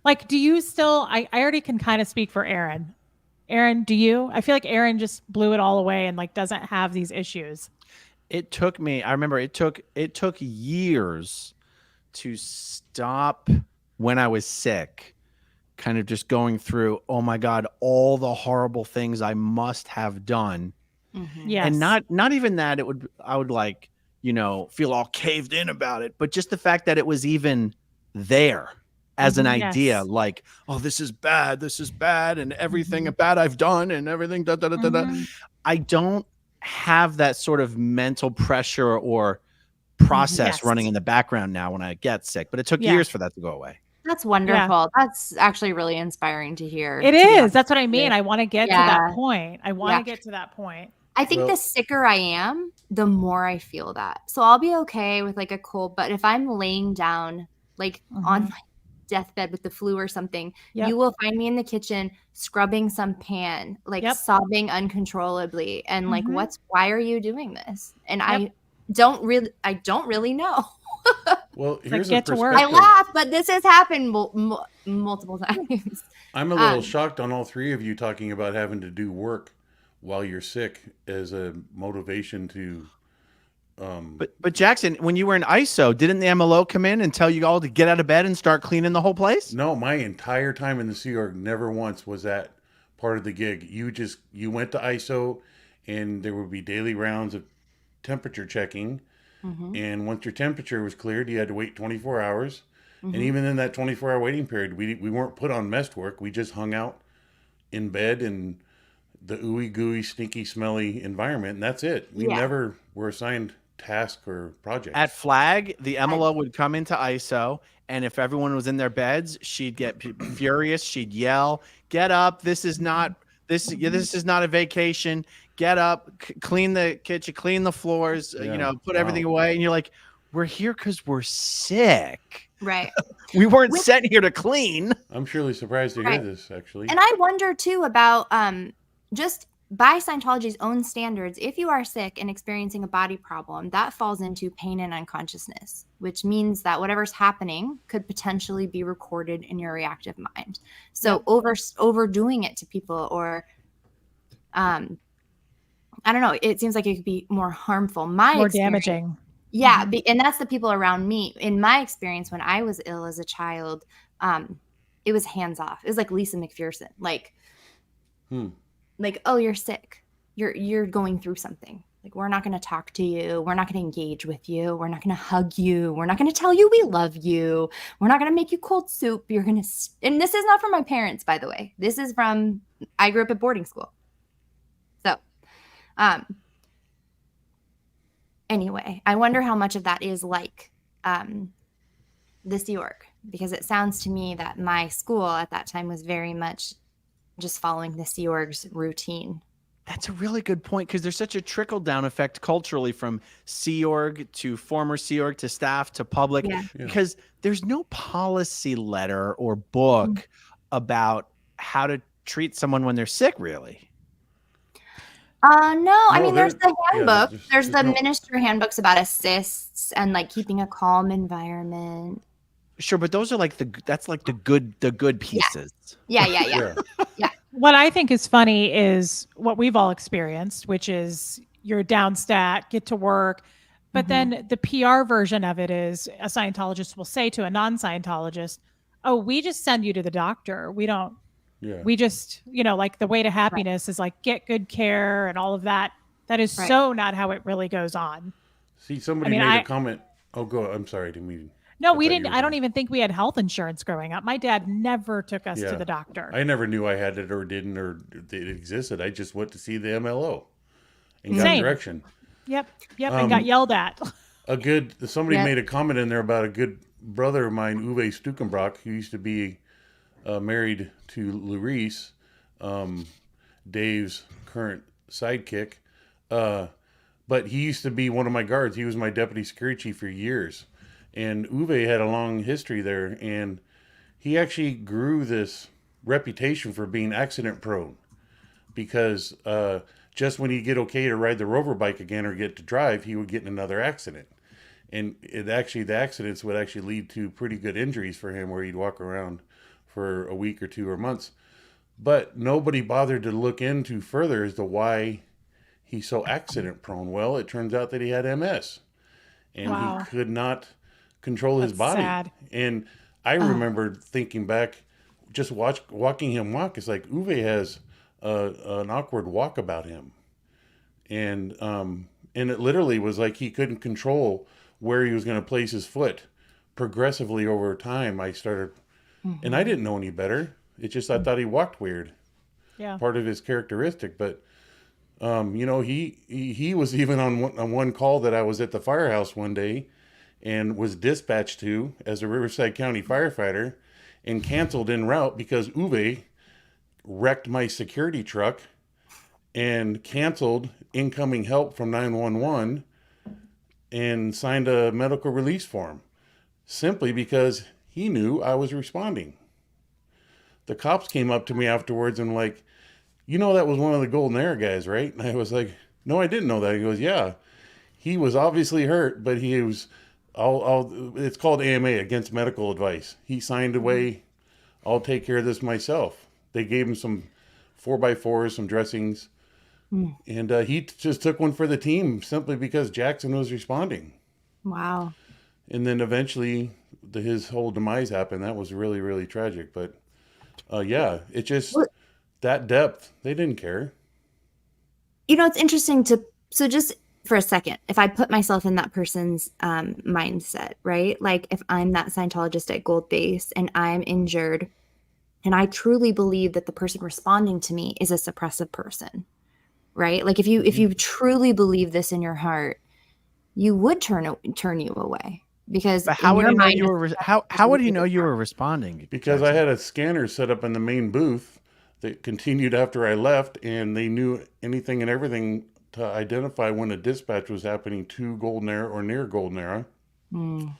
Like, do you still, I already can kind of speak for Aaron. Aaron, do you? I feel like Aaron just blew it all away and like doesn't have these issues. It took me, I remember it took years to stop when I was sick, kind of just going through, oh my God, all the horrible things I must have done. Mhm. Yes. And not even that I would like, feel all caved in about it, but just the fact that it was even there as an Mhm. idea, Yes. like, oh, this is bad, and everything bad I've done and everything, da, da, da, da, da. Mhm. I don't have that sort of mental pressure or process Yes. running in the background now when I get sick, but it took Yeah. years for that to go away. That's wonderful. That's actually really inspiring to hear. It to be is. honest. That's what I mean. I want to get to that Yeah. point. I want Yeah. to get to that point. I think Well- the sicker I am, the more I feel that. So I'll be okay with like a cold, but if I'm laying down like on Mhm. my deathbed with the flu or something, Yep. you will find me in the kitchen scrubbing some pan, like Yep. sobbing uncontrollably and like Mhm. why are you doing this? And Yep. I don't really know. Well, like, here's get a to work. I perspective. laugh, but this has happened multiple times. I'm a little Um, shocked on all three of you talking about having to do work while you're sick as a motivation to. But Jackson, when you were in ISO, didn't the MLO come in and tell you all to get out of bed and start cleaning the whole place? No, my entire time in the Sea Org, never once was that part of the gig. You went to ISO, and there would be daily rounds of temperature checking. Mhm. And once your temperature was cleared, you had to wait 24 hours. Mhm. And even in that 24-hour waiting period, we weren't put on messed work. We just hung out in bed in the ooey gooey, stinky, smelly environment, and that's it. We Yeah. never were assigned task or projects. At Flag, the MLO would come into ISO, and if everyone was in their beds, she'd get furious. She'd yell, "Get up! This is not a vacation. Get up! Clean the kitchen, clean the floors. Yeah. Put Wow. everything away." And you're like, "We're here because we're sick. Right. We weren't With- sent here to clean." I'm surely surprised to hear Right. this, actually. And I wonder too about just by Scientology's own standards, if you are sick and experiencing a body problem, that falls into pain and unconsciousness, which means that whatever's happening could potentially be recorded in your reactive mind. So overdoing it to people or I don't know, it seems like it could be more harmful. More Experience- damaging. Yeah, and that's the people around me. In my experience, when I was ill as a child, it was hands off. It was like Lisa McPherson. Like, Hmm. like, oh, you're sick. You're going through something. Like, we're not going to talk to you. We're not going to engage with you. We're not going to hug you. We're not going to tell you we love you. We're not going to make you cold soup. You're going to, and this is not from my parents, by the way. This is from, I grew up at boarding school. So, anyway, I wonder how much of that is like the Sea Org, because it sounds to me that my school at that time was very much just following the Sea Org's routine. That's a really good point, because there's such a trickle down effect culturally from Sea Org to former Sea Org to staff to public, Yeah. because there's no policy letter or book about how to treat someone when they're sick, really. No, I mean, there's there- the yeah, handbook. there's- There's the there's no- minister handbooks about assists and like keeping a calm environment. Sure, but those are like that's like the good pieces. Yeah. What I think is funny is what we've all experienced, which is you're down stat, get to work. But then the PR version of it is a Scientologist will say to a non-Scientologist, oh, we just send you to the doctor. We don't, Yeah. we just, like the way to happiness is like get good care and all of that. That is Right. so not how it really goes on. See, somebody I mean, made a comment. Oh, go. I'm sorry, I didn't mean. No, I we thought you didn't. were I don't done. even think we had health insurance growing up. My dad never took us Yeah. to the doctor. I never knew I had it or didn't or it existed. I just went to see the MLO and got Same. direction. Yep. And got yelled at. Somebody Yeah. made a comment in there about a good brother of mine, Uwe Stukenbrock, who used to be married to Larice, Dave's current sidekick. But he used to be one of my guards. He was my deputy security chief for years. And Uwe had a long history there. And he actually grew this reputation for being accident prone. Because just when he'd get okay to ride the rover bike again or get to drive, he would get in another accident. And the accidents would actually lead to pretty good injuries for him, where he'd walk around for a week or two or months. But nobody bothered to look into further as to why he's so accident prone. Well, it turns out that he had MS, and Wow. he could not control his That's body. sad. And I remember thinking back, just walking him walk. It's like Uwe has an awkward walk about him, and it literally was like he couldn't control where he was going to place his foot. Progressively over time, I started, and I didn't know any better. It just I thought he walked weird, Yeah. part of his characteristic. But he was even on one call that I was at the firehouse one day, and was dispatched to as a Riverside County firefighter, and canceled en route because Uwe wrecked my security truck and canceled incoming help from 911 and signed a medical release form simply because he knew I was responding. The cops came up to me afterwards and like, that was one of the Golden Era guys, right? And I was like, no, I didn't know that. He goes, yeah, he was obviously hurt, but he was, it's called AMA, against medical advice. He signed away, I'll take care of this myself. They gave him some 4x4s, some dressings, and he just took one for the team simply because Jackson was responding. Wow. And then eventually his whole demise happened. That was really, really tragic. But it just, that depth, they didn't care. It's interesting so just for a second, if I put myself in that person's mindset, right? Like if I'm that Scientologist at Gold Base and I'm injured and I truly believe that the person responding to me is a suppressive person, right? Like if you truly believe this in your heart, you would turn you away, because But how in would your he know mind, you were? How would he know you were responding? Because I had a scanner set up in the main booth that continued after I left, and they knew anything and everything to identify when a dispatch was happening to Golden Era or near Golden Era. And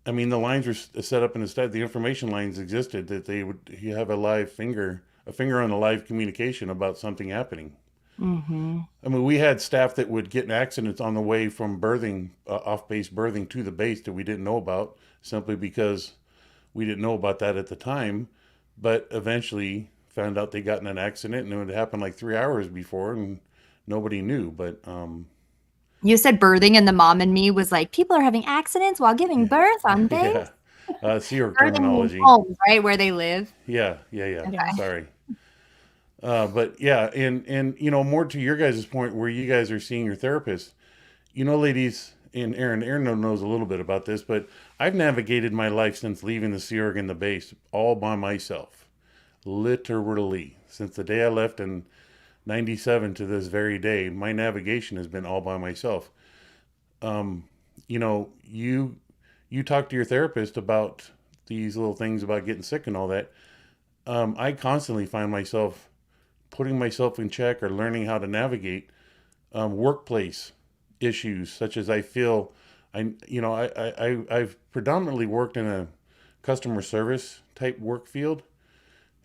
the lines were set up in the information lines existed, that you have a finger on the live communication about something happening. We had staff that would get in accidents on the way from birthing, off-base birthing to the base that we didn't know about, simply because we didn't know about that at the time. But eventually found out they got in an accident, and it would happen like 3 hours before, and nobody knew. But you said birthing, and the mom in me was like, people are having accidents while giving birth on base. yeah. Sea Org Or they mean terminology. homes, right, where they live. Yeah. Okay. Sorry. But yeah, and you know, more to your guys' point where you guys are seeing your therapist, you know, ladies, and Aaron knows a little bit about this, but I've navigated my life since leaving the Sea Org and the base all by myself. Literally. Since the day I left in 97 to this very day, my navigation has been all by myself. You know, you talk to your therapist about these little things about getting sick and all that. I constantly find myself putting myself in check or learning how to navigate workplace issues, such as I feel I've predominantly worked in a customer service type work field,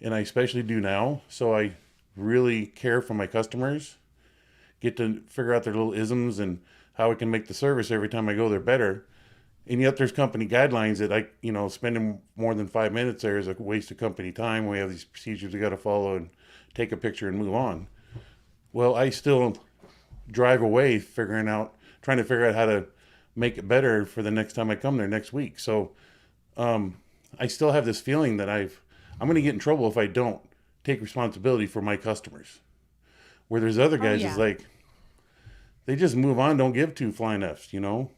and I especially do now. So I really care for my customers, get to figure out their little isms and how I can make the service every time I go there better. And yet there's company guidelines that spending more than 5 minutes there is a waste of company time. We have these procedures we got to follow and take a picture and move on. Well, I still drive away trying to figure out how to make it better for the next time I come there next week. So I still have this feeling that I'm going to get in trouble if I don't take responsibility for my customers. Where there's other guys, yeah. it's like, they just move on, don't give two flying Fs, you know?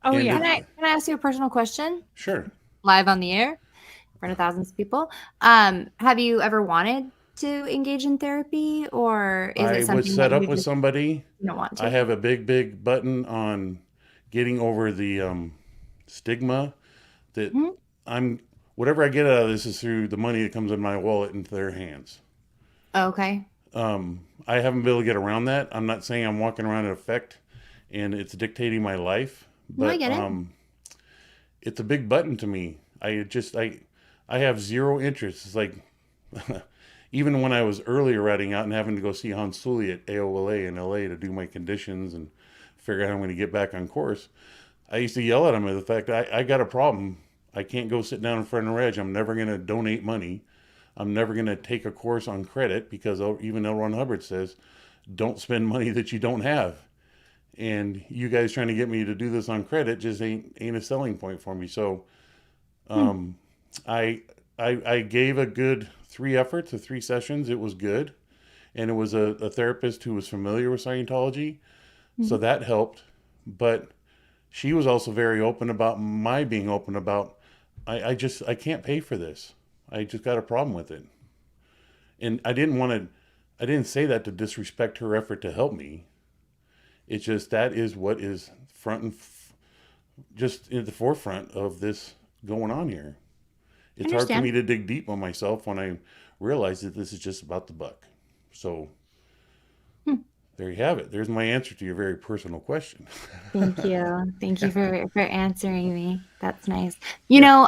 Oh And yeah. Can I ask you a personal question? Sure. Live on the air in front of thousands of people. Have you ever wanted to engage in therapy, or is it I something was set that up you with just somebody. don't want to? I have a big button on getting over the stigma that whatever I get out of this is through the money that comes in my wallet into their hands. Okay. I haven't been able to get around that. I'm not saying I'm walking around in effect and it's dictating my life, No, I but get it. it's a big button to me. I have zero interest. It's like even when I was earlier writing out and having to go see Hans Sully at AOLA in LA to do my conditions and figure out how I'm going to get back on course, I used to yell at him at the fact I got a problem. I can't go sit down in front of Reg. I'm never going to donate money. I'm never going to take a course on credit because even L. Ron Hubbard says, don't spend money that you don't have. And you guys trying to get me to do this on credit just ain't a selling point for me. So I gave a good 3 efforts of 3 sessions. It was good. And it was a therapist who was familiar with Scientology. So that helped. But she was also very open about my being open about, I can't pay for this. I just got a problem with it. And I didn't say that to disrespect her effort to help me. It's just that is what is just in the forefront of this going on here. It's hard for me to dig deep on myself when I realize that this is just about the buck. So there you have it. There's my answer to your very personal question. Thank you. Thank you for answering me. That's nice. You know,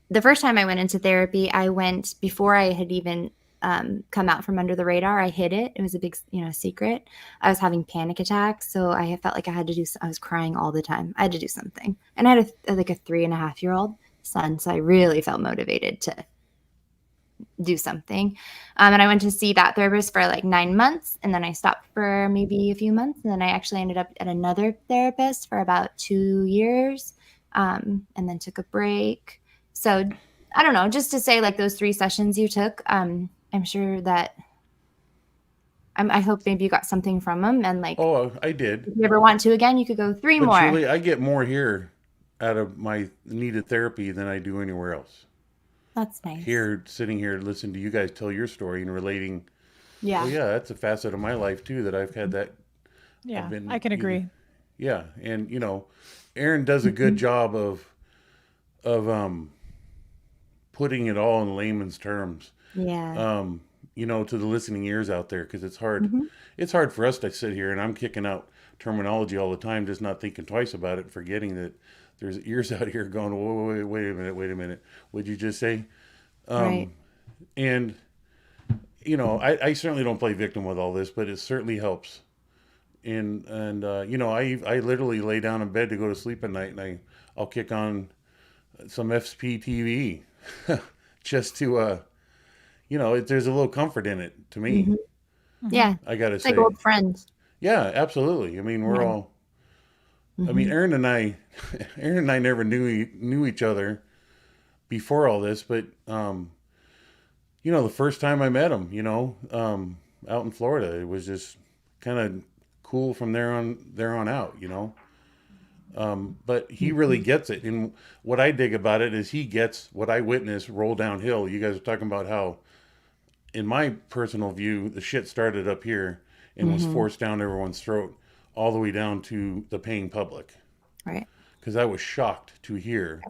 the first time I went into therapy, I went before I had even come out from under the radar. I hid it. It was a big, secret. I was having panic attacks. So I felt like I was crying all the time. I had to do something. And I had a 3.5-year-old son. So I really felt motivated to do something. And I went to see that therapist for like 9 months. And then I stopped for maybe a few months. And then I actually ended up at another therapist for about 2 years. And then took a break. So I don't know, just to say like those 3 sessions you took, I'm sure that I hope maybe you got something from them. And like, Oh, I did. if you ever want to again, you could go 3 But more. Julie, I get more here out of my needed therapy than I do anywhere else. That's nice. Here, sitting here, listening to you guys tell your story and relating. Yeah. Well, yeah, that's a facet of my life too that I've had that. Yeah, I've been I can agree. Yeah, and Aaron does a good job of putting it all in layman's terms. Yeah. To the listening ears out there, because it's hard. It's hard for us to sit here and I'm kicking out terminology all the time, just not thinking twice about it, forgetting that there's ears out here going, whoa, wait a minute. What'd you just say? Right. And, I certainly don't play victim with all this, but it certainly helps. And I literally lay down in bed to go to sleep at night and I'll kick on some FPTV just to, there's a little comfort in it to me. Yeah. I got to It's say. like old friends. Yeah, absolutely. I mean, we're Yeah. all, I mean, Aaron and I, Aaron and I never knew each other before all this, but you know, the first time I met him, you know, out in Florida, it was just kind of cool from there on out, you know. But he really gets it, and what I dig about it is he gets what I witnessed roll downhill. You guys are talking about how, in my personal view, the shit started up here and was forced down everyone's throat, all the way down to the paying public. Right. Because I was shocked to hear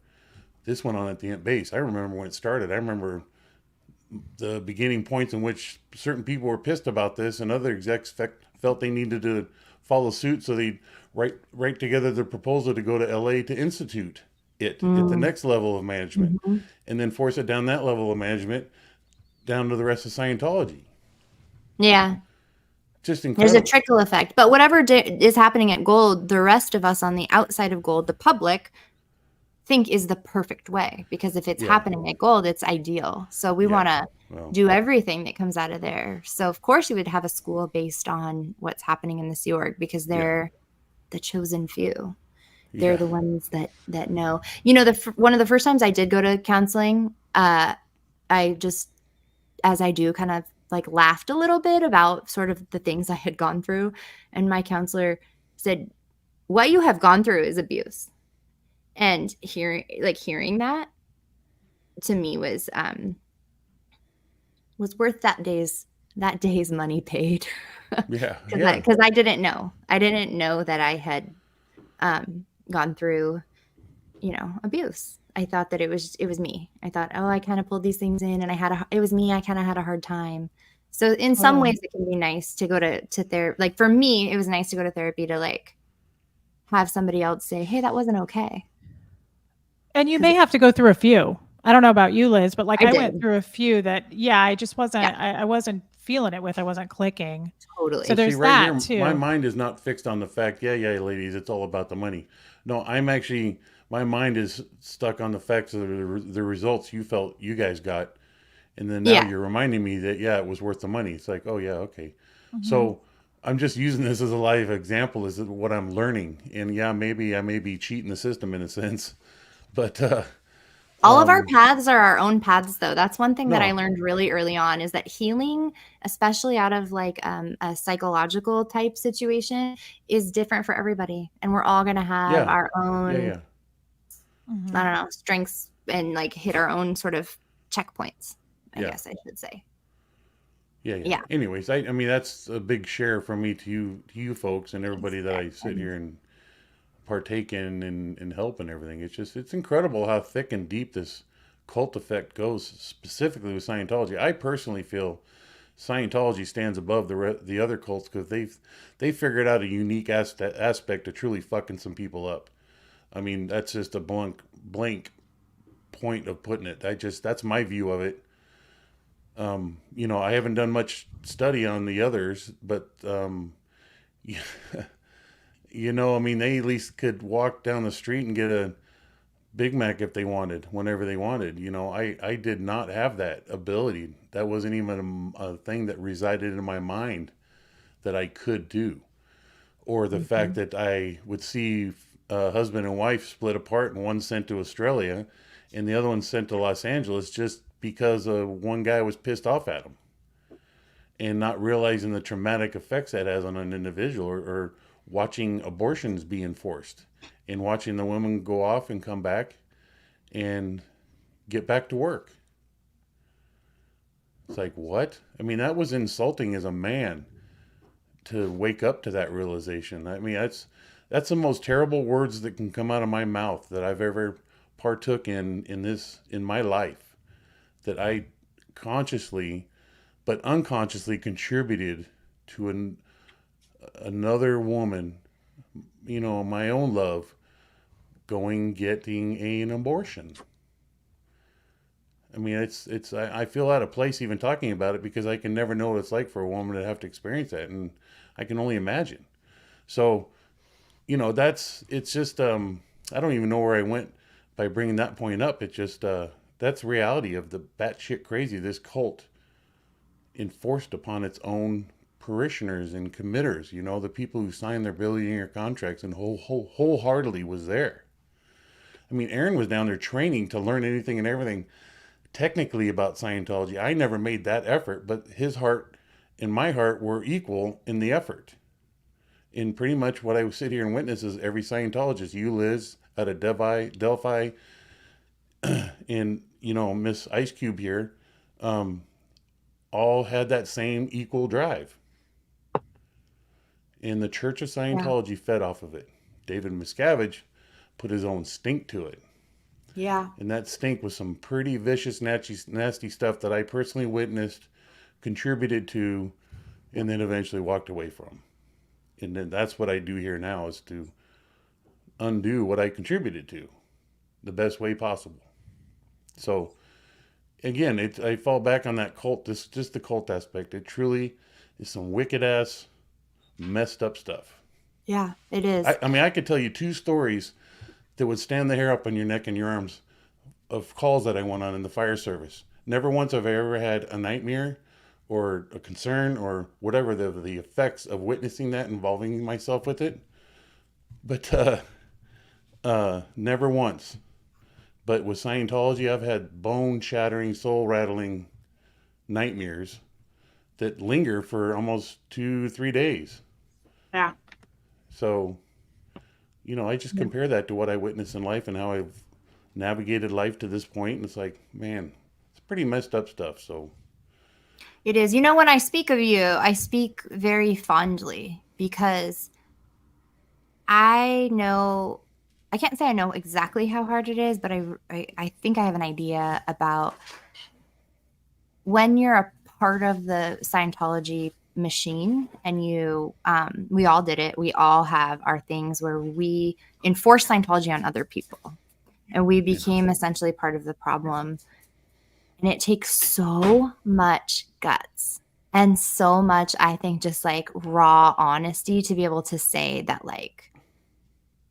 this went on at the base. I remember when it started. I remember the beginning points in which certain people were pissed about this, and other execs felt they needed to follow suit, so they'd write together the proposal to go to LA to institute it at the next level of management, and then force it down that level of management down to the rest of Scientology. Yeah. Just incredible. There's a trickle effect. But whatever is happening at Gold, the rest of us on the outside of Gold, the public, think is the perfect way, because if it's happening at Gold, it's ideal. So we want to do everything that comes out of there. So of course you would have a school based on what's happening in the Sea Org, because they're the chosen few. They're the ones that know. You know, one of the first times I did go to counseling, I just, as I do, kind of like laughed a little bit about sort of the things I had gone through. And my counselor said, what you have gone through is abuse. And hearing that to me was worth that day's money paid. Because I didn't know that I had gone through, you know, abuse. I thought that it was me. I thought, oh, I kind of pulled these things in, and it was me. I kind of had a hard time. So in some ways, it can be nice to go to therapy. Like for me, it was nice to go to therapy to like have somebody else say, hey, that wasn't okay. And you may have to go through a few. I don't know about you, Liz, but like I went through a few that, I just wasn't, I wasn't feeling it with. I wasn't clicking. Totally. So there's that too. My mind is not fixed on the fact, ladies, it's all about the money. No, my mind is stuck on the facts of the results you felt you guys got. And then now you're reminding me that, it was worth the money. It's like, oh yeah, okay. So I'm just using this as a live example as what I'm learning. And maybe I may be cheating the system in a sense, but all of our paths are our own paths, though. That's one thing that I learned really early on, is that healing, especially out of like a psychological type situation, is different for everybody. And we're all going to have our own, I don't know, strengths, and like hit our own sort of checkpoints, I guess I should say. Yeah. Anyways, I mean, that's a big share from me to you folks and everybody that I sit here and partake in and help and everything. It's incredible how thick and deep this cult effect goes, specifically with Scientology. I personally feel Scientology stands above the other cults, because they figured out a unique aspect of truly fucking some people up. I mean, that's just a blank point of putting it. That's my view of it. You know, I haven't done much study on the others, but you know, I mean, they at least could walk down the street and get a Big Mac if they wanted, whenever they wanted. You know, I did not have that ability. That wasn't even a thing that resided in my mind that I could do. Or the fact that I would see a husband and wife split apart, and one sent to Australia and the other one sent to Los Angeles, just because one guy was pissed off at him, and not realizing the traumatic effects that has on an individual, or watching abortions be enforced, and watching the women go off and come back and get back to work. It's like, what? I mean, that was insulting as a man to wake up to that realization. I mean, that's the most terrible words that can come out of my mouth that I've ever partook in my life, that I consciously but unconsciously contributed to another woman, you know, my own love, getting an abortion. I mean, I feel out of place even talking about it, because I can never know what it's like for a woman to have to experience that, and I can only imagine. So, you know, it's just I don't even know where I went by bringing that point up. It just that's reality of the batshit crazy this cult enforced upon its own parishioners and committers, you know, the people who signed their billion-year contracts and wholeheartedly was there. I mean, Aaron was down there training to learn anything and everything technically about Scientology. I never made that effort, but his heart and my heart were equal in the effort. In pretty much what I would sit here and witness is every Scientologist, you, Liz, out of Delphi, and, you know, Miss Ice Cube here, all had that same equal drive. And the Church of Scientology fed off of it. David Miscavige put his own stink to it. Yeah. And that stink was some pretty vicious, nasty stuff that I personally witnessed, contributed to, and then eventually walked away from. And then that's what I do here now, is to undo what I contributed to the best way possible. So again, I fall back on that cult, just the cult aspect. It truly is some wicked ass, messed up stuff. Yeah, it is. I mean, I could tell you 2 stories that would stand the hair up on your neck and your arms of calls that I went on in the fire service. Never once have I ever had a nightmare or a concern or whatever the effects of witnessing that, involving myself with it. But never once. But with Scientology, I've had bone-shattering, soul-rattling nightmares that linger for almost 2-3 days. Yeah. So, you know, I just compare that to what I witnessed in life and how I've navigated life to this point. And it's like, man, it's pretty messed up stuff. So It is. You know, when I speak of you, I speak very fondly because I can't say I know exactly how hard it is, but I think I have an idea about when you're a part of the Scientology machine and we all did it. We all have our things where we enforce Scientology on other people, and we became essentially part of the problem. And it takes so much guts and so much, I think, just like raw honesty to be able to say that, like,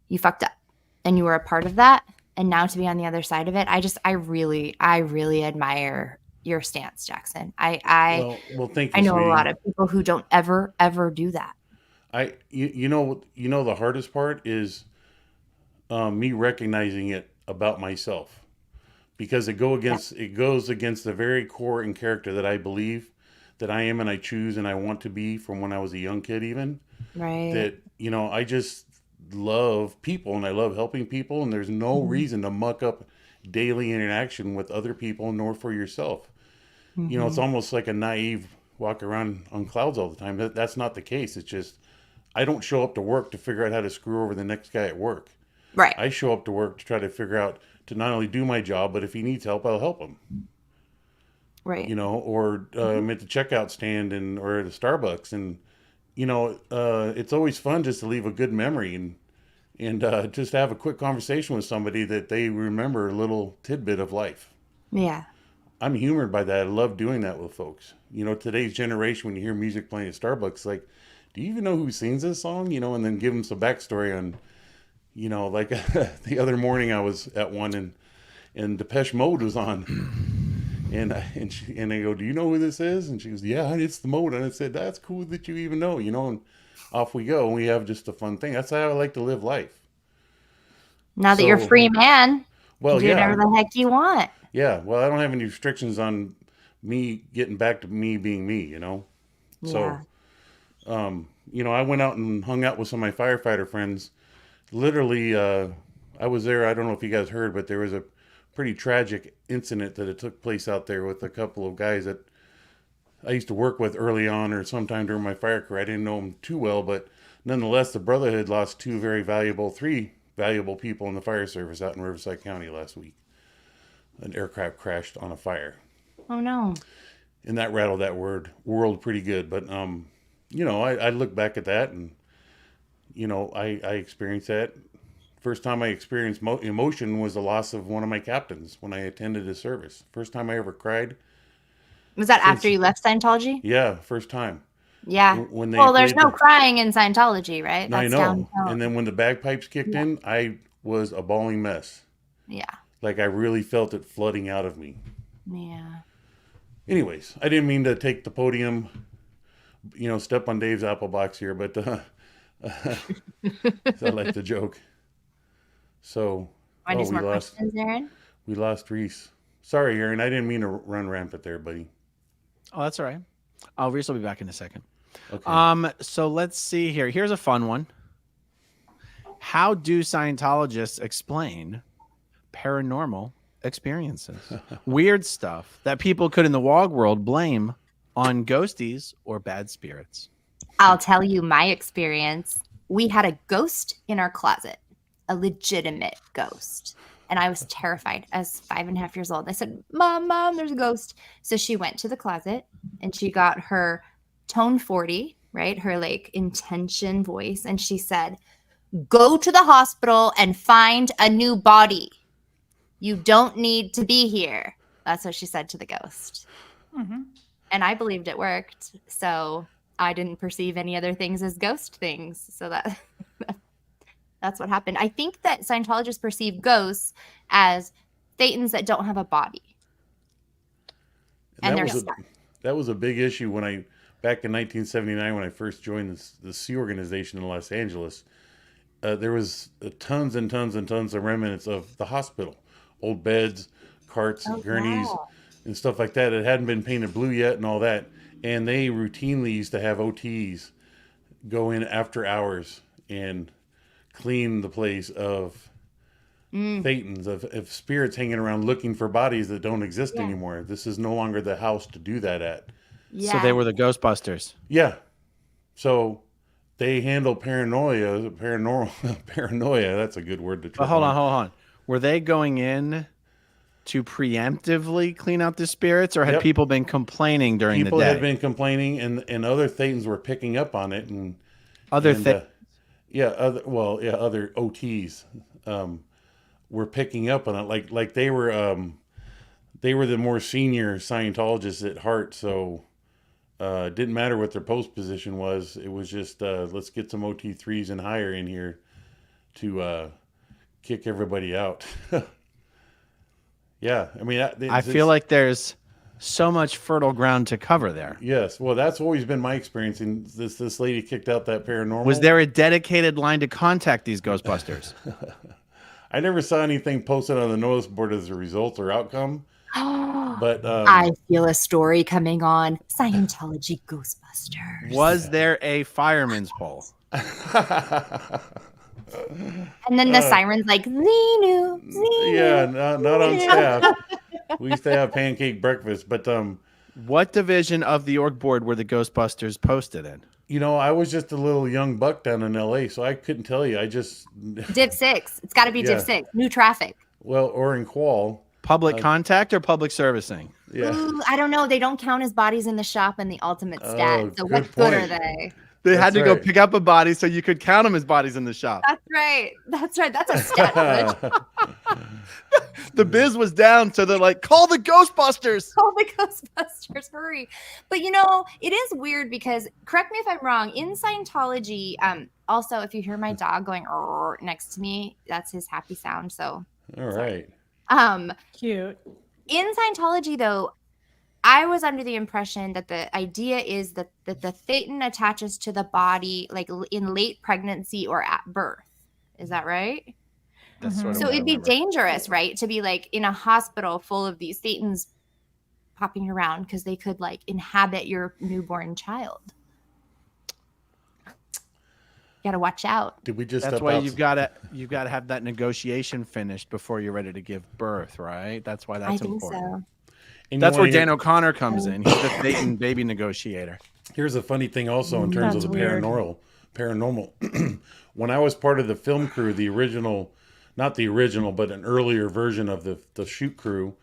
you fucked up and you were a part of that. And now to be on the other side of it, I really admire your stance, Jackson. well, thank you. I know sweetie. a lot of people who don't ever do that. You know, the hardest part is me recognizing it about myself, because it goes against the very core and character that I believe that I am and I choose and I want to be from when I was a young kid, even. Right. That, you know, I just love people and I love helping people, and there's no reason to muck up daily interaction with other people, nor for yourself. You know, it's almost like a naive walk around on clouds all the time. That's not the case. It's just, I don't show up to work to figure out how to screw over the next guy at work. Right. I show up to work to try to figure out to not only do my job, but if he needs help, I'll help him. Right. You know, or I'm at the checkout stand or at a Starbucks, and you know, it's always fun just to leave a good memory and just have a quick conversation with somebody that they remember a little tidbit of life. Yeah. I'm humored by that. I love doing that with folks. You know, today's generation, when you hear music playing at Starbucks, like, do you even know who sings this song? You know, and then give them some backstory on, you know, like the other morning I was at one and Depeche Mode was on. And I go, do you know who this is? And she goes, yeah, it's the Mode. And I said, that's cool that you even know, you know, and off we go. And we have just a fun thing. That's how I like to live life. Now that you're a free man, Well, you do whatever the heck you want. Yeah. Well, I don't have any restrictions on me getting back to me being me, you know? Yeah. So, you know, I went out and hung out with some of my firefighter friends. Literally, I was there. I don't know if you guys heard, but there was a pretty tragic incident that it took place out there with a couple of guys that I used to work with early on or sometime during my fire career. I didn't know them too well, but nonetheless, the Brotherhood lost three valuable people in the fire service out in Riverside County last week. An aircraft crashed on a fire. Oh no. And that rattled that world pretty good. But, you know, I look back at that and, you know, I experienced that. First time I experienced emotion was the loss of one of my captains when I attended his service. First time I ever cried. Was that after you left Scientology? Yeah, first time. Yeah. When they Well, there's played no crying in Scientology, right? I That's know. downtown. And then when the bagpipes kicked in, I was a bawling mess. Yeah. Like I really felt it flooding out of me. Yeah. Anyways, I didn't mean to take the podium, step on Dave's apple box here, but so I like the joke. So, Want to do some we more lost questions, Aaron? we lost Reese. Sorry, Aaron. I didn't mean to run rampant there, buddy. Oh, that's all right. Reese will be back in a second. Okay. So let's see here. Here's a fun one. How do Scientologists explain paranormal experiences? Weird stuff that people could in the WOG world blame on ghosties or bad spirits. I'll tell you my experience. We had a ghost in our closet, a legitimate ghost. And I was terrified. I was 5.5 years old. I said, Mom, there's a ghost. So she went to the closet and she got her tone 40, right? Her like intention voice. And she said, go to the hospital and find a new body. You don't need to be here. That's what she said to the ghost. Mm-hmm. And I believed it worked. So I didn't perceive any other things as ghost things. So that's what happened. I think that Scientologists perceive ghosts as thetans that don't have a body. And they're stuck. That was a big issue back in 1979 when I first joined the Sea organization in Los Angeles. There was tons and tons and tons of remnants of the hospital, old beds, carts, gurneys, and stuff like that. It hadn't been painted blue yet and all that. And they routinely used to have OTs go in after hours and clean the place of thetans, of spirits hanging around looking for bodies that don't exist anymore. This is no longer the house to do that at. Yeah. So they were the Ghostbusters. Yeah. So they handle paranoia. That's a good word to try. But hold on. Were they going in to preemptively clean out the spirits, or had people been complaining during the day? People had been complaining, and other thetans were picking up on it, and other OTs were picking up on it, like they were the more senior Scientologists at heart. So it didn't matter what their post position was. It was just let's get some OT3s and higher in here to kick everybody out. Yeah, I mean, I feel like there's so much fertile ground to cover there. Yes, well, that's always been my experience. And this lady kicked out that paranormal. Was there a dedicated line to contact these Ghostbusters? I never saw anything posted on the notice board as a result or outcome. But I feel a story coming on Scientology Ghostbusters. Was there a fireman's pole? And then the siren's like, Xenu. Yeah, not on staff. We used to have pancake breakfast, but what division of the org board were the Ghostbusters posted in? I was just a little young buck down in LA, so I couldn't tell you. I just Div 6. It's got to be Div 6. New traffic. Well, or in Qual. Public contact or public servicing? Yeah. Ooh, I don't know. They don't count as bodies in the shop in the ultimate stat. Oh, So good what good are point. they? They had That's to go right. pick up a body so you could count them as bodies in the shop. That's right. That's right. That's a stat. Glitch. The biz was down, so they're like, call the Ghostbusters. Call the Ghostbusters, hurry. But it is weird because, correct me if I'm wrong, in Scientology, also, if you hear my dog going "Arr" next to me, that's his happy sound. So All right. Cute. in Scientology, though, I was under the impression that the idea is that the thetan attaches to the body like in late pregnancy or at birth. Is that right? That's Mhm. sort of So what I it'd be remember. dangerous, right? To be like in a hospital full of these thetans popping around because they could like inhabit your newborn child. You gotta watch out. Did we just That's step why out? you've got to have that negotiation finished before you're ready to give birth, right? That's why that's I think important. so. And you That's where wanna hear- Dan O'Connor comes in. He's the Thetan baby negotiator. Here's a funny thing also in terms That's of the weird. paranormal. When I was part of the film crew, the original, not the original, but an earlier version of the shoot crew,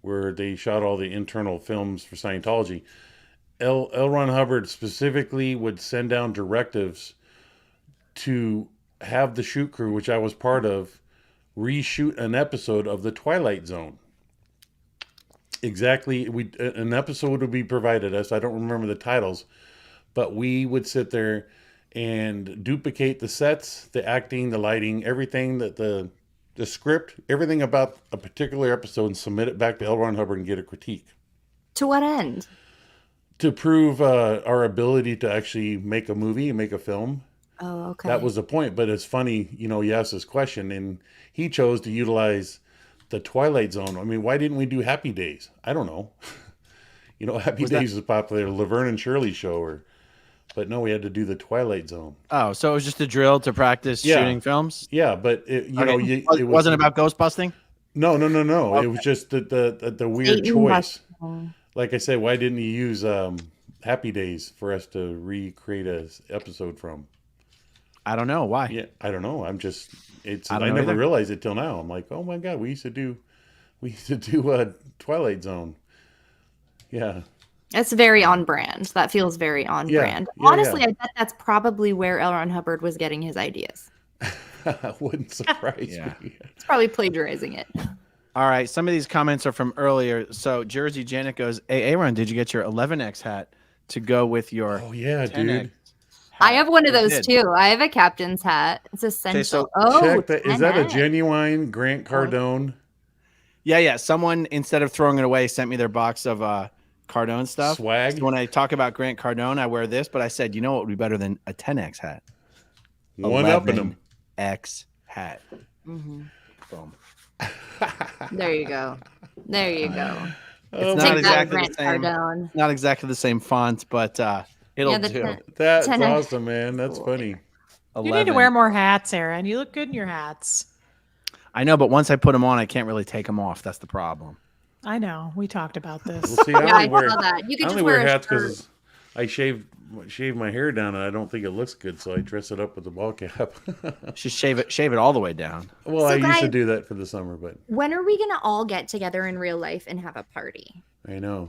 where they shot all the internal films for Scientology, L. Ron Hubbard specifically would send down directives to have the shoot crew, which I was part of, reshoot an episode of The Twilight Zone. Exactly. An episode would be provided us. I don't remember the titles, but we would sit there and duplicate the sets, the acting, the lighting, everything that the script, everything about a particular episode, and submit it back to L. Ron Hubbard and get a critique. To what end? to prove our ability to actually make a movie, make a film. Oh, okay. That was the point. But it's funny, you asked this question, and he chose to utilize the Twilight Zone. I mean, why didn't we do Happy Days? I don't know. Happy Was that- Days is popular, Laverne and Shirley show, but no, we had to do the Twilight Zone. Oh, so it was just a drill to practice Yeah. shooting films? Yeah, but it Wasn't about ghost busting? No. Okay. It was just the weird Satan choice. busting. Like I said, why didn't you use Happy Days for us to recreate a episode from? I don't know. Why? Yeah, I don't know. I don't I know never either. realized it till now. I'm like, oh my god, we used to do Twilight Zone. Yeah, That's very on brand. That feels very on Yeah, brand. yeah, Honestly, yeah. I bet that's probably where L. Ron Hubbard was getting his ideas. wouldn't surprise Yeah. me. He's probably plagiarizing it. All right. Some of these comments are from earlier. So Jersey Janet goes, hey, Aaron, did you get your 11X hat to go with your Oh yeah, 10X dude. I have one of I those did. too. I have a captain's hat. It's essential. so Check that. Is that a 10X. genuine Grant Cardone? Yeah. Someone, instead of throwing it away, sent me their box of Cardone stuff. Swag? So when I talk about Grant Cardone, I wear this, but I said, you know what would be better than a 10X hat? One up in them. 11X hat. Mhm. Boom. There you go. There you go. It's Take not that, exactly Grant the same. Cardone. Not exactly the same font, but it'll Yeah, the do. 10 That's 10X. awesome, man. That's funny. You need to 11. wear more hats, Aaron. You look good in your hats. I know, but once I put them on, I can't really take them off. That's the problem. I know. We talked about this. Well, see, I Yeah, I only wear saw that. You could I just only wear wear a hats shirt. because I shave my hair down, and I don't think it looks good, so I dress it up with a ball cap. Just shave it all the way down. Well, So I used to guys- do that for the summer, but When are we gonna all get together in real life and have a party? I know.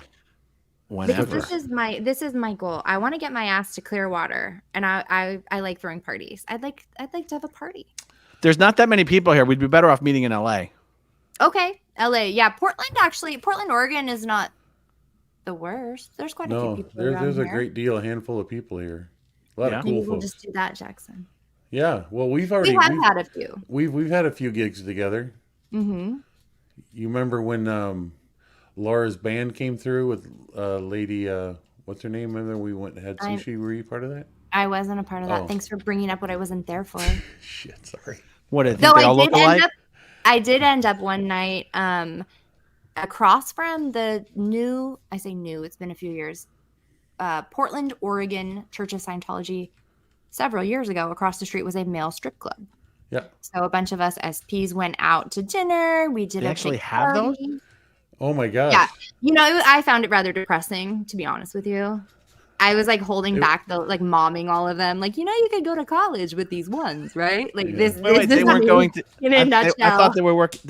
Because Whenever. this is my goal. I want to get my ass to Clearwater, and I like throwing parties. I'd like to have a party. There's not that many people here. We'd be better off meeting in LA. Okay, LA. Yeah, Portland, Oregon is not the worst. There's quite a No, few people around there's a here. handful of people here. A lot Yeah. of Maybe cool we'll folks. just do that, Jackson. Yeah. Well, we've We already have had a few. we've had a few gigs together. Mm-hmm. You remember when Laura's band came through with lady what's her name? Remember we went and had I- sushi? Were you part of that? I wasn't a part of that. Oh. Thanks for bringing up what I wasn't there for. Shit, sorry. What did Though they all look alike? I did end up one night across from the new, I say new, it's been a few years, Portland, Oregon Church of Scientology. Several years ago, across the street was a male strip club. Yeah. So a bunch of us SPs went out to dinner. We did They a actually big have those? party. Oh my gosh. Yeah. You know, I found it rather depressing, to be honest with you. I was like holding It- back the like momming all of them. Like, you could go to college with these ones, right? Like Yeah. this. Wait, this they is weren't me going to. in a I nutshell. thought they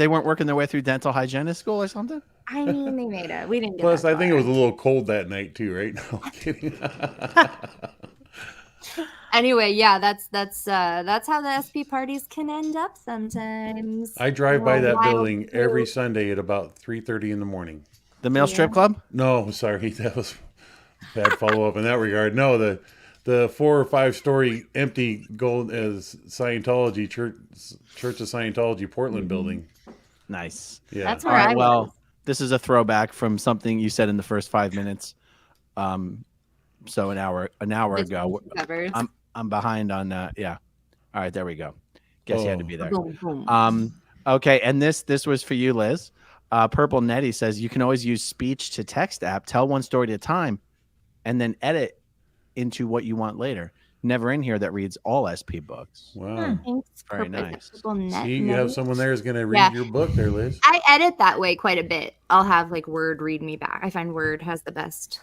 weren't working their way through dental hygienist school or something. I mean, they made it. We didn't get Plus, that I think it far. was a little cold that night too, right? No, I'm kidding. Anyway, yeah, that's how the SP parties can end up sometimes. I drive by that Wild building every food. Sunday at about 3:30 in the morning. The male strip club. No, sorry, that was bad follow up in that regard. No, the 4 or 5 story empty gold as Scientology Church of Scientology Portland building. Nice. Yeah, That's All where right. I Well, was. this is a throwback from something you said in the first 5 minutes. So an hour ago. Covered. I'm behind on yeah. All right, there we go. Guess you had to be there. Boom, boom. Okay, and this was for you, Liz. Purple Nettie says you can always use speech to text app, tell one story at a time, and then edit into what you want later. Never in here that reads all SP books. wow. Thanks, Very Purple- nice. Purple Net- See, you have Nettie. someone there who's going to read Yeah. your book there, Liz. I edit that way quite a bit. I'll have like Word read me back. I find Word has the best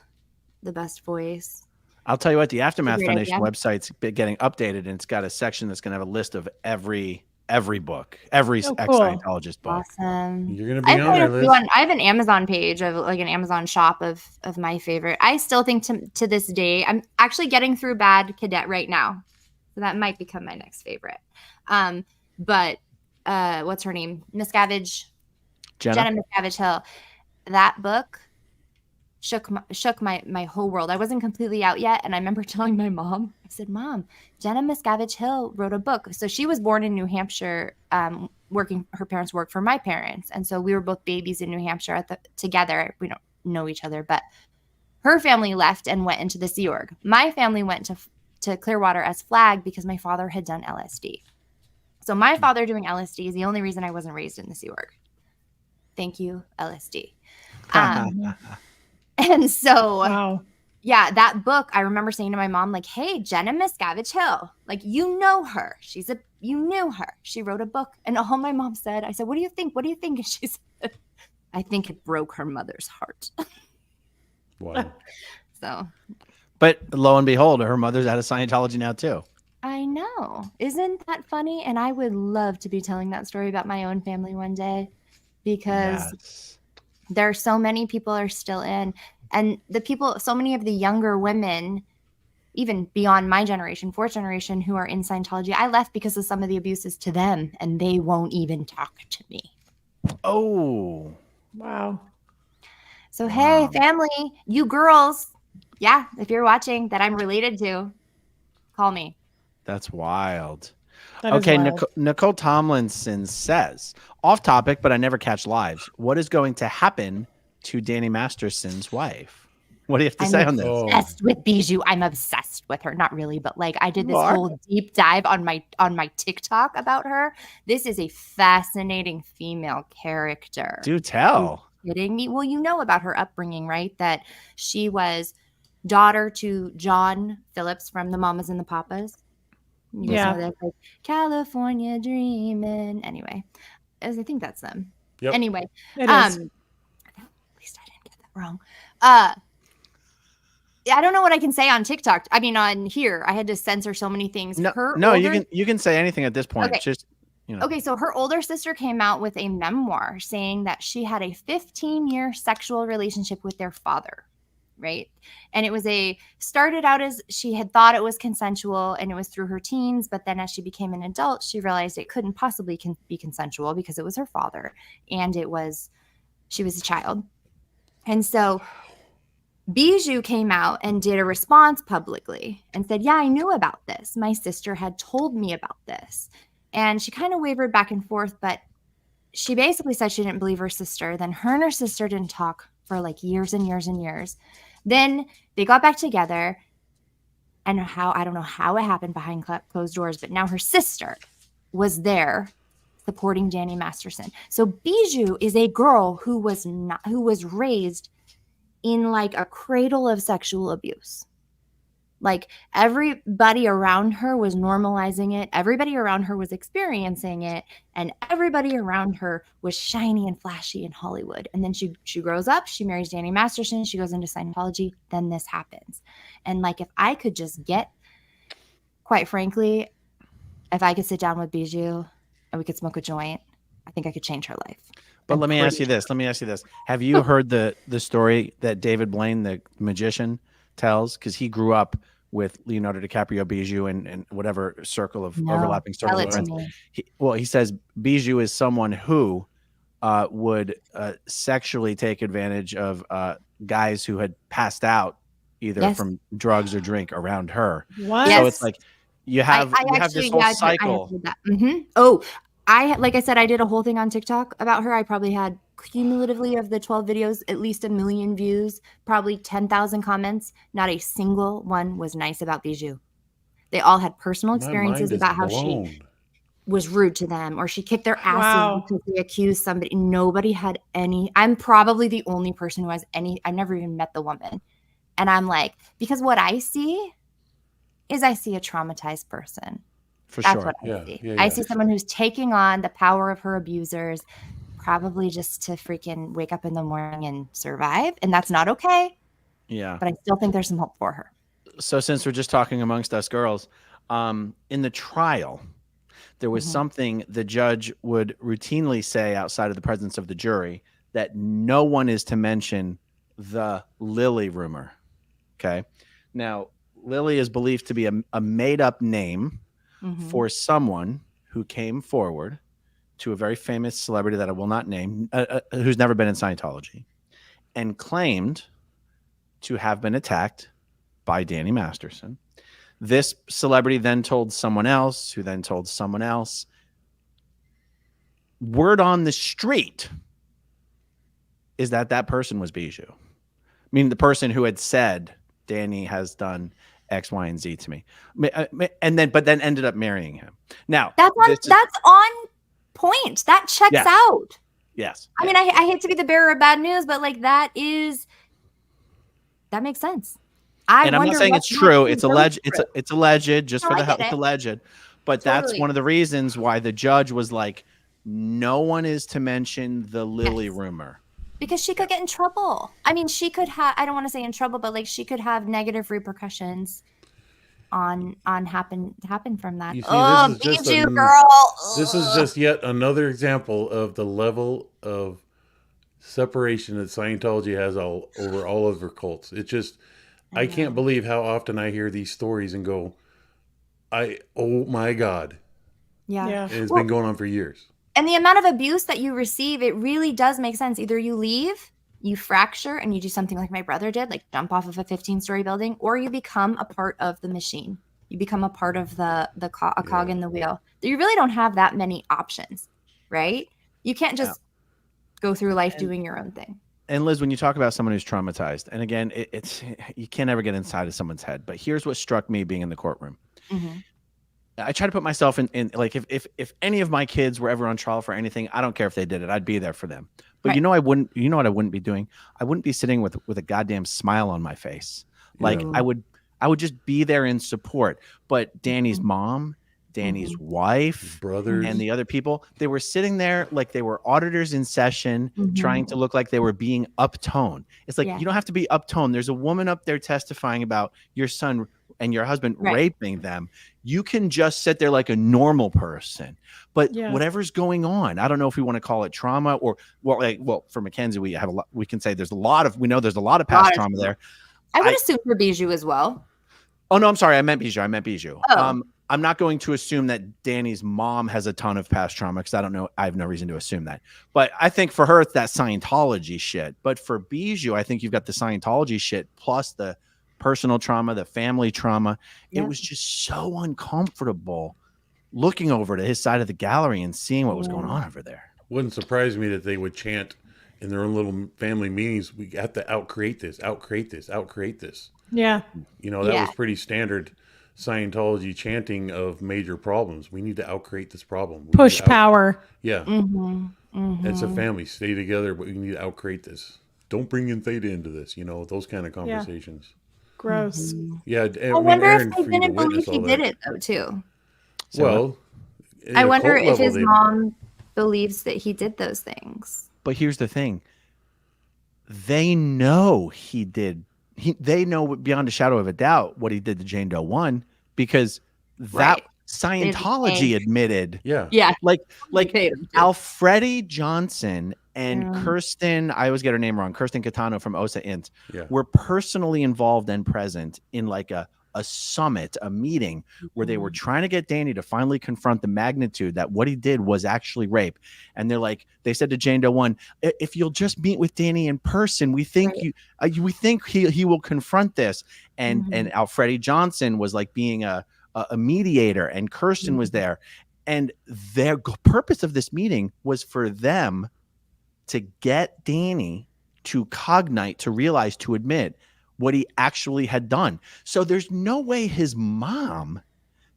voice. I'll tell you what, the Aftermath Great Foundation idea. website's getting updated, and it's got a section that's going to have a list of every book, every Oh, cool. ex-Scientologist book. Awesome. You're going to I be have, on quite there, a few Liz. I have an Amazon page of like an Amazon shop of my favorite. I still think to this day, I'm actually getting through Bad Cadet right now. So that might become my next favorite. But what's her name? Miscavige, Jenna Miscavige Hill. That book shook my whole world. I wasn't completely out yet. And I remember telling my mom, I said, Mom, Jenna Miscavige Hill wrote a book. So she was born in New Hampshire, her parents worked for my parents. And so we were both babies in New Hampshire together. We don't know each other, but Her family left and went into the Sea Org. My family went to Clearwater as Flag because my father had done LSD. So my father doing LSD is the only reason I wasn't raised in the Sea Org. Thank you, LSD. And so, Wow. yeah, that book, I remember saying to my mom, like, hey, Jenna Miscavige Hill, like, you know her. You knew her. She wrote a book. And all my mom said, I said, what do you think? What do you think? And she said, I think it broke her mother's heart. Wow. So But lo and behold, her mother's out of Scientology now too. I know. Isn't that funny? And I would love to be telling that story about my own family one day, because Yes. there are so many people are still in, and so many of the younger women, even beyond my generation, fourth generation, who are in Scientology, I left because of some of the abuses to them, and they won't even talk to me. Oh. Wow. So, hey, Wow. family, you girls, yeah, if you're watching that I'm related to, call me. That's wild. That is Okay, wild. Nicole Tomlinson says, off topic, but I never catch lives. What is going to happen to Danny Masterson's wife? What do you have to I'm say on this? Oh. obsessed with Bijou. I'm obsessed with her. Not really, but like I did You this are? whole deep dive on my TikTok about her. This is a fascinating female character. Do tell. Kidding me? Well, you know about her upbringing, right? That she was daughter to John Phillips from the Mamas and the Papas. You guys Yeah. know that, like, California Dreamin'. Anyway, I think that's them. Yep. Anyway, It is. at least I didn't get that wrong. I don't know what I can say on TikTok. I mean, on here, I had to censor so many things. No, Her no, older- you can say anything at this point. Okay. Just Okay, so her older sister came out with a memoir saying that she had a 15-year sexual relationship with their father, right? And it started out as she had thought it was consensual, and it was through her teens, but then as she became an adult, she realized it couldn't possibly be consensual because it was her father, and she was a child. And so Bijou came out and did a response publicly and said, yeah, I knew about this. My sister had told me about this. And she kind of wavered back and forth, but she basically said she didn't believe her sister. Then her and her sister didn't talk for like years and years and years. Then they got back together, and I don't know how it happened behind closed doors, but now her sister was there supporting Danny Masterson. So Bijou is a girl who was raised in like a cradle of sexual abuse. Like everybody around her was normalizing it. Everybody around her was experiencing it. And everybody around her was shiny and flashy in Hollywood. And then she grows up, she marries Danny Masterson, she goes into Scientology, then this happens. And like, if I could just quite frankly, if I could sit down with Bijou and we could smoke a joint, I think I could change her life. But I'm let me ask pretty you this. Have you heard the story that David Blaine, the magician, tells? Because he grew up with Leonardo DiCaprio, Bijou, and whatever circle of overlapping Tell circle it of to friends. me. He says Bijou is someone who would sexually take advantage of guys who had passed out either Yes. from drugs or drink around her. What? So Yes. it's like you have this whole cycle. Oh, like I said, I did a whole thing on TikTok about her. I probably had cumulatively of the 12 videos, at least 1 million views, probably 10,000 comments. Not a single one was nice about Bijou. They all had personal experiences My mind is about how she blown. was rude to them or she kicked their asses Wow. because they accused somebody. Nobody had any. I'm probably the only person who has any. I've never even met the woman. And I'm like, because what I see is I see a traumatized person. For That's sure. what I Yeah, see. yeah, I yeah. see someone who's taking on the power of her abusers, probably just to freaking wake up in the morning and survive. And that's not okay. Yeah. But I still think there's some hope for her. So since we're just talking amongst us girls, in the trial, there was Mhm. something the judge would routinely say outside of the presence of the jury, that no one is to mention the Lily rumor. Okay. Now, Lily is believed to be a made-up name Mhm. for someone who came forward to a very famous celebrity that I will not name, who's never been in Scientology, and claimed to have been attacked by Danny Masterson. This celebrity then told someone else, who then told someone else. Word on the street is that person was Bijou. mean, the person who had said Danny has done X, Y, and Z to me, and then ended up marrying him. Now That's on point. That checks Yes. out. yes. I mean, I hate to be the bearer of bad news, but like that makes sense. And I'm not wonder saying what it's true. Matthew It's goes alleged. through. It's alleged. Just No, for I the get it's it. alleged. But that's Totally. one of the reasons why the judge was like, no one is to mention the Lily Yes. rumor. Because she could get in trouble. I mean, she could have, I don't want to say in trouble, but like she could have negative repercussions on happen from that. You see, Oh, this is just Bijou an- girl. This is just yet another example of the level of separation that Scientology has over all other cults. It just, I can't believe how often I hear these stories and go, oh my God. Yeah. Yeah. And it's Well, been going on for years. And the amount of abuse that you receive, it really does make sense. Either you leave, you fracture, and you do something like my brother did, like jump off of a 15-story building, or you become a part of the machine. You become a part of a cog in the wheel. You really don't have that many options, right? You can't just go through life doing your own thing. And Liz, when you talk about someone who's traumatized, and again, it's you can't ever get inside of someone's head. But here's what struck me being in the courtroom. Mm-hmm. I try to put myself in like if any of my kids were ever on trial for anything, I don't care if they did it. I'd be there for them. But Right. you know what I wouldn't be doing? I wouldn't be sitting with a goddamn smile on my face. Like Yeah. I would just be there in support. But Danny's mom, Danny's wife, Brothers. and the other people, they were sitting there like they were auditors in session, trying to look like they were being uptone. It's like, Yeah. you don't have to be uptone. There's a woman up there testifying about your son and your husband Right. raping them. You can just sit there like a normal person. But Yeah. whatever's going on, I don't know if we want to call it trauma or well, for Mackenzie, we have a lot, we can say there's a lot of past of trauma there. I would I- assume for Bijou as well. Oh no, I'm sorry. I meant Bijou. Oh. I'm not going to assume that Danny's mom has a ton of past trauma because I don't know. I have no reason to assume that. But I think for her, it's that Scientology shit. But for Bijou, I think you've got the Scientology shit plus the personal trauma, the family trauma. Yeah. It was just so uncomfortable looking over to his side of the gallery and seeing what was going on over there. Wouldn't surprise me that they would chant in their own little family meetings, we have to outcreate this, outcreate this, outcreate this. Yeah. You know, that Yeah. was pretty standard Scientology chanting of major problems. We need to outcreate this problem. We need Push to out- power. Yeah. Mm-hmm. It's a family. Stay together, but we need to outcreate this. Don't bring in Theta into this, you know, those kind of conversations. Gross. Yeah. I wonder Aaron, if they for you to didn't believe witness he all did that. it though too. Well, at I a wonder cult if level, his they- mom believes that he did those things. But here's the thing. They know he did. They know beyond a shadow of a doubt what he did to Jane Doe 1 because that Right. Scientology admitted. Yeah. Yeah. Like paid him to. Alfredi Johnson and Yeah. Kirsten, I always get her name wrong, Kirsten Catano from Osa Int, Yeah. were personally involved and present in like a summit, a meeting where they were trying to get Danny to finally confront the magnitude that what he did was actually rape. And they're like, they said to Jane Doe 1, if you'll just meet with Danny in person, we think we think he will confront this. And Alfredi Johnson was like being a mediator, and Kirsten was there. And their purpose of this meeting was for them to get Danny to cognite, to realize, to admit what he actually had done. So there's no way his mom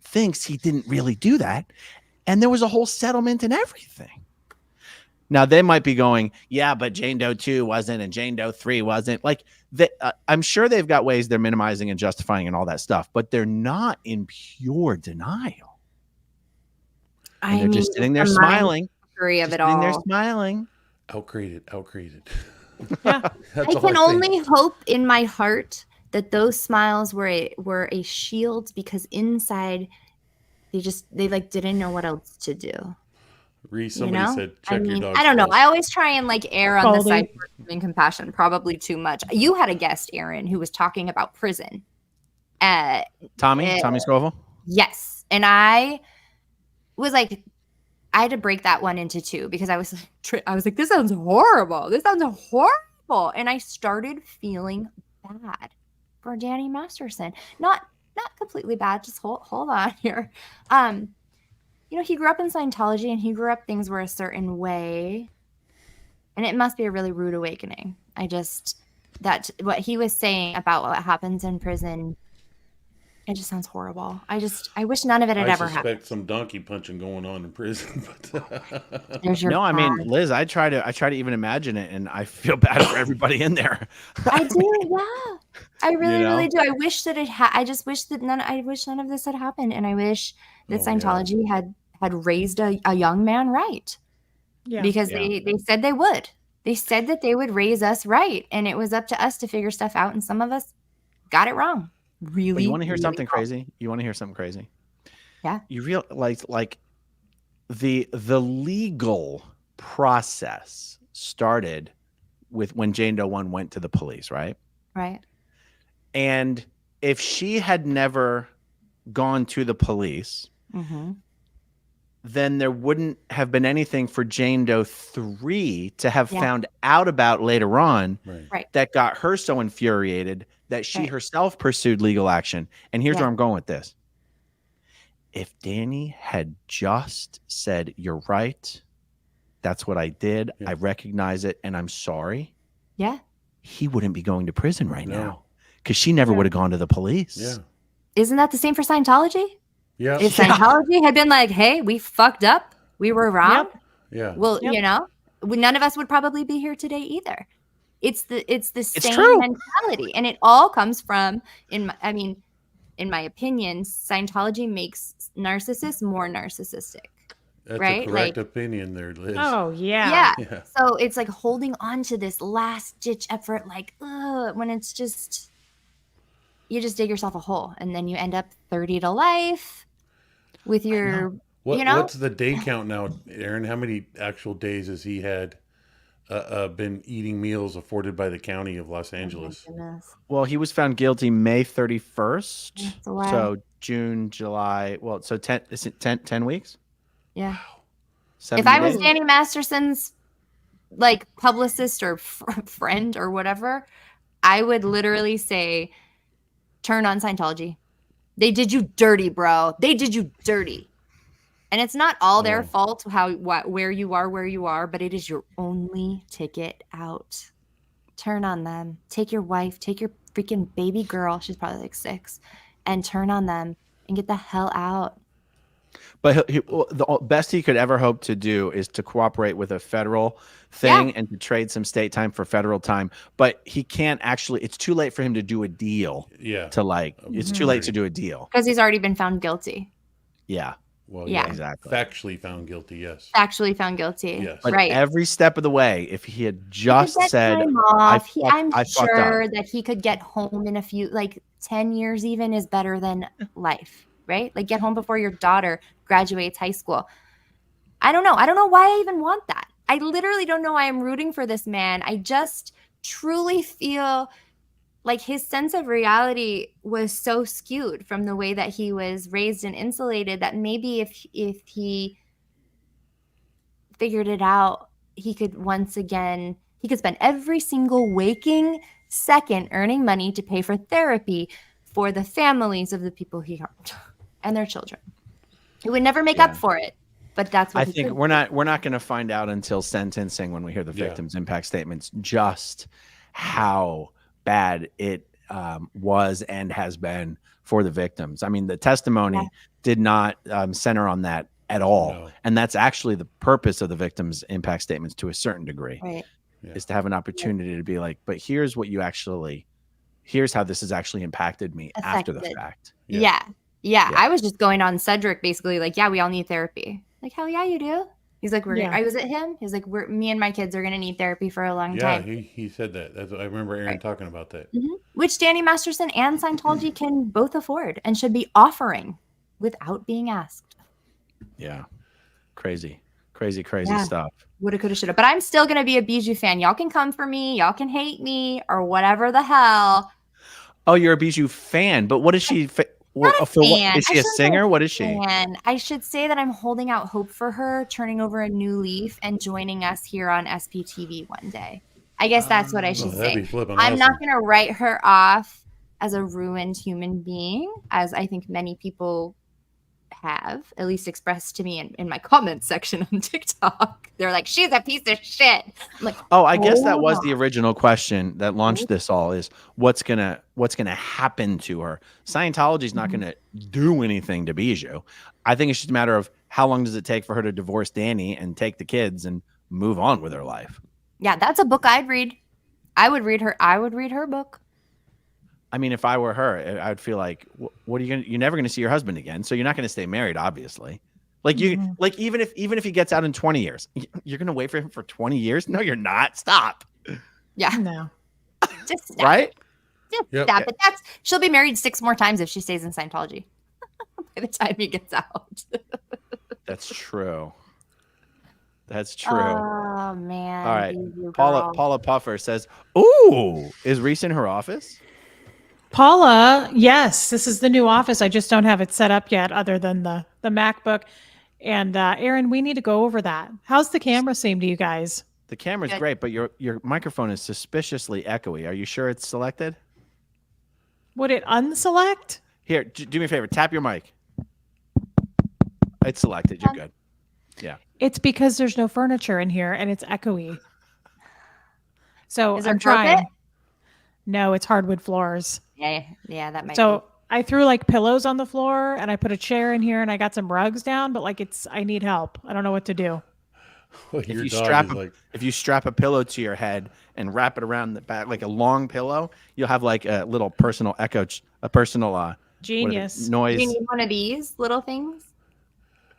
thinks he didn't really do that. And there was a whole settlement and everything. Now they might be going, yeah, but Jane Doe 2 wasn't and Jane Doe 3 wasn't. Like, I'm sure they've got ways they're minimizing and justifying and all that stuff, but they're not in pure denial. And they're just sitting there smiling. Of Just it sitting there all. smiling. Outcreate it. Outcreate it. Yeah. That's I all can think. only hope in my heart that those smiles were a shield because inside they like didn't know what else to do. Somebody know? said, check your dog's I don't know. pulse. I always try and like err on the Baldy. side of human compassion, probably too much. You had a guest, Aaron, who was talking about prison. Tommy Scoville. Yes. And I was like, I had to break that one into two because I was like, this sounds horrible. This sounds horrible. And I started feeling bad for Danny Masterson. Not completely bad. Just hold on here. You know, he grew up in Scientology and he grew up things were a certain way. And it must be a really rude awakening. that what he was saying about what happens in prison, it just sounds horrible. I wish none of it had I ever happened. suspect some donkey punching going on in prison. But There's your No, I mean, bad. Liz, I try to even imagine it, and I feel bad for everybody in there. I do, yeah. I really, know? really do. I wish that I just wish that I wish none of this had happened, and I wish that Oh, yeah. Scientology had raised a young man right, Yeah. because Yeah. they said they would. They said that they would raise us right, and it was up to us to figure stuff out, and some of us got it wrong. Really, But you want to hear really something wrong. crazy? You want to hear something crazy? Yeah. You realize like the legal process started with when Jane Doe 1 went to the police, right? Right. And if she had never gone to the police, Mm-hmm. then there wouldn't have been anything for Jane Doe 3 to have Yeah. found out about later on right. that got her so infuriated that she Right. herself pursued legal action. And here's Yeah. where I'm going with this. If Danny had just said, "You're right. That's what I did. Yeah. I recognize it and I'm sorry," Yeah. he wouldn't be going to prison right No. now, because she never Yeah. would have gone to the police. Yeah. Isn't that the same for Scientology? Yeah. If Yeah. Scientology had been like, "Hey, we fucked up. We were wrong." Yep. Yeah. Well, Yep. you know, none of us would probably be here today either. It's the same true. mentality, and it all comes from in my opinion, Scientology makes narcissists more narcissistic. That's right? a correct Like- opinion there, Liz. Oh yeah. Yeah. Yeah. So it's like holding on to this last ditch effort, like when it's just you just dig yourself a hole, and then you end up 30 to life with your What, you know? What's the day count now, Aaron? How many actual days has he had been eating meals afforded by the county of Los Angeles? Oh my goodness. Well, he was found guilty May 31st. That's a while. So June, July. Well, so 10, is it 10 weeks? Yeah. 70 If I was days? Danny Masterson's like publicist or friend or whatever, I would literally say, turn on Scientology. They did you dirty, bro. They did you dirty. And it's not all their Oh. fault where you are, but it is your only ticket out. Turn on them. Take your wife, take your freaking baby girl, she's probably like 6, and turn on them and get the hell out. But the best he could ever hope to do is to cooperate with a federal thing and to trade some state time for federal time. But he can't actually, it's too late for him to do a deal Yeah. to like, it's too late to do a deal. Because he's already been found guilty. Yeah, Well, Yeah. exactly. Factually found guilty, yes. Actually found guilty. Yes. But Right. every step of the way, if he had He could just get said, time off. I'm I fucked sure that he could get home in a few, like 10 years even is better than life, right? Like get home before your daughter graduates high school. I don't know. I don't know why I even want that. I literally don't know why I'm rooting for this man. I just truly feel like his sense of reality was so skewed from the way that he was raised and insulated that maybe if he figured it out, he could spend every single waking second earning money to pay for therapy for the families of the people he harmed and their children. He would never make Yeah. up for it, but that's what I he think could. we're not going to find out until sentencing when we hear the Yeah. victims' impact statements just how bad it was and has been for the victims. I mean, the testimony Yeah. did not center on that at all, No. and that's actually the purpose of the victims' impact statements to a certain degree, Right. is to have an opportunity to be like, but here's how this has actually impacted me after the Affected. fact. Yeah. Yeah. Yeah. Yeah. I was just going on Cedric basically like, yeah, we all need therapy. Like, hell yeah, you do. He's like, Yeah. I was at him. He's like, me and my kids are going to need therapy for a long Yeah, time. he said that. I remember Aaron Right. talking about that. Which Danny Masterson and Scientology can both afford and should be offering without being asked. Yeah, crazy Yeah. stuff. Woulda, coulda, shoulda. But I'm still going to be a Bijou fan. Y'all can come for me. Y'all can hate me or whatever the hell. Oh, you're a Bijou fan, but what is she? Not a For what, fan. is I she a shouldn't singer? What is she? And I should say that I'm holding out hope for her turning over a new leaf and joining us here on SPTV one day. I guess that's what I Oh, should that'd say. be flipping I'm awesome. not going to write her off as a ruined human being, as I think many people have, at least expressed to me in my comments section on TikTok. They're like, she's a piece of shit. I'm like, Oh, I guess that was hold the on. original question that launched this all is what's gonna happen to her. Scientology's not gonna do anything to Bijou. I think it's just a matter of how long does it take for her to divorce Danny and take the kids and move on with her life. Yeah, that's a book I'd read. I would read her book. I mean, if I were her, I would feel like, what are you gonna? You're never gonna see your husband again, so you're not gonna stay married, obviously. Like like even if he gets out in 20 years, you're gonna wait for him for 20 years? No, you're not. Stop. Yeah, No. just stop. Right? Just Yep. stop it. She'll be married 6 more times if she stays in Scientology by the time he gets out. That's true. That's true. Oh man. All right. Bijou Paula girl. Puffer says, "Ooh, is Reese in her office?" Paula, yes, this is the new office. I just don't have it set up yet, other than the MacBook. And Aaron, we need to go over that. How's the camera seem to you guys? The camera's Good. great, but your microphone is suspiciously echoey. Are you sure it's selected? Would it unselect? Here, do me a favor. Tap your mic. It's selected. You're good. Yeah. It's because there's no furniture in here and it's echoey. So Is there I'm trying. carpet? No, it's hardwood floors. Yeah, that might So be. I threw like pillows on the floor and I put a chair in here and I got some rugs down, but like I need help. I don't know what to do. Well, If your you dog strap is a, like, if you strap a pillow to your head and wrap it around the back like a long pillow, you'll have like a little personal echo, a personal Genius. noise. Do you need one of these little things? Is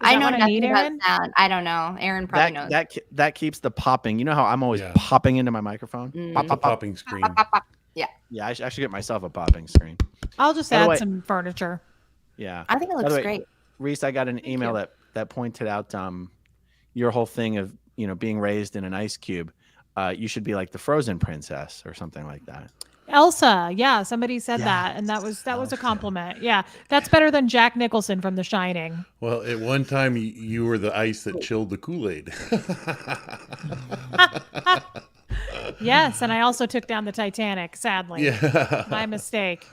I that know what I nothing need, about Aaron? sound. I don't know. Aaron probably knows. That keeps the popping. You know how I'm always Yeah. popping into my microphone? Mm. Pop, a pop, pop. popping screen. Pop, pop, pop. Yeah, I should get myself a popping screen. I'll just By the add way- some furniture. Yeah. I think it By the looks way, great. Reese, I got an email that pointed out your whole thing of being raised in an ice cube. You should be like the Frozen princess or something like that. Elsa, yeah, somebody said that, and that was a Elsa. compliment. Yeah, that's better than Jack Nicholson from The Shining. Well, at one time you were the ice that chilled the Kool-Aid. Yes, and I also took down the Titanic. Sadly, Yeah. my mistake.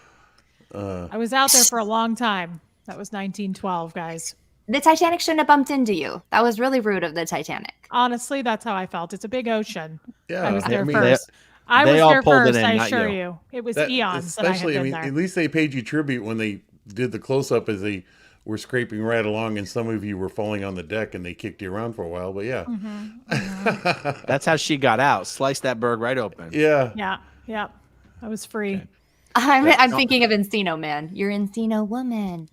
I was out there for a long time. That was 1912, guys. The Titanic shouldn't have bumped into you. That was really rude of the Titanic. Honestly, that's how I felt. It's a big ocean. Yeah. I was there I mean, first. I they was all there pulled it first. in, I not assure you. you, it was that- eons that I had especially, been I mean, there. at least they paid you tribute when they did the close-up as they were scraping right along, and some of you were falling on the deck, and they kicked you around for a while. But yeah, That's how she got out. Sliced that burg right open. yeah. Yeah. I was free. Okay. I'm thinking of Encino Man. You're Encino Woman.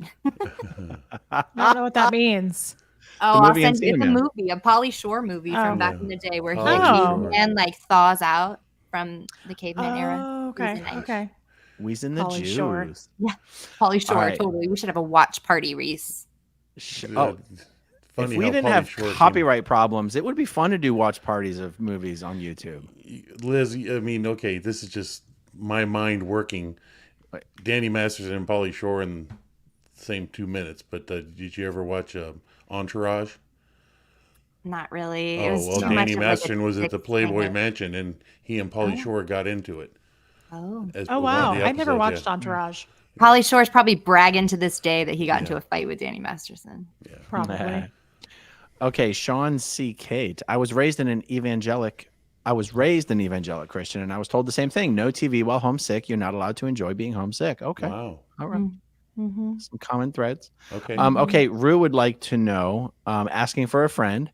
I don't know what that means. Oh, The I'll movie send you. Encino It's a Man. movie, a Pauly Shore movie Oh. from back in the day where he Pauly the Shore. caveman like thaws out from the caveman era. Oh, okay. He's in it. Okay. We's in the Pauly Jews. Shore. Pauly Shore, right. totally. We should have a watch party, Reese. Oh, Funny if we how didn't Pauly have Shore came- copyright problems, it would be fun to do watch parties of movies on YouTube. Liz, I mean, okay, this is just my mind working. Right. Danny Masterson and Pauly Shore in the same 2 minutes, but did you ever watch Entourage? Not really. It Oh, was well, too much Danny of, like, a Masterson was at the dick Playboy kind of- Mansion, and he and Pauly Shore got into it. Oh. as Oh one of wow, the I never episodes, watched yeah. Entourage. Pauly Shore's probably bragging to this day that he got into a fight with Danny Masterson. Probably. Okay, Sean C. Kate. I was raised an evangelic Christian, and I was told the same thing. No TV while homesick. You're not allowed to enjoy being homesick. Okay. Wow. All right. Mm-hmm. Some common threads. Okay. Okay, Rue would like to know, asking for a friend,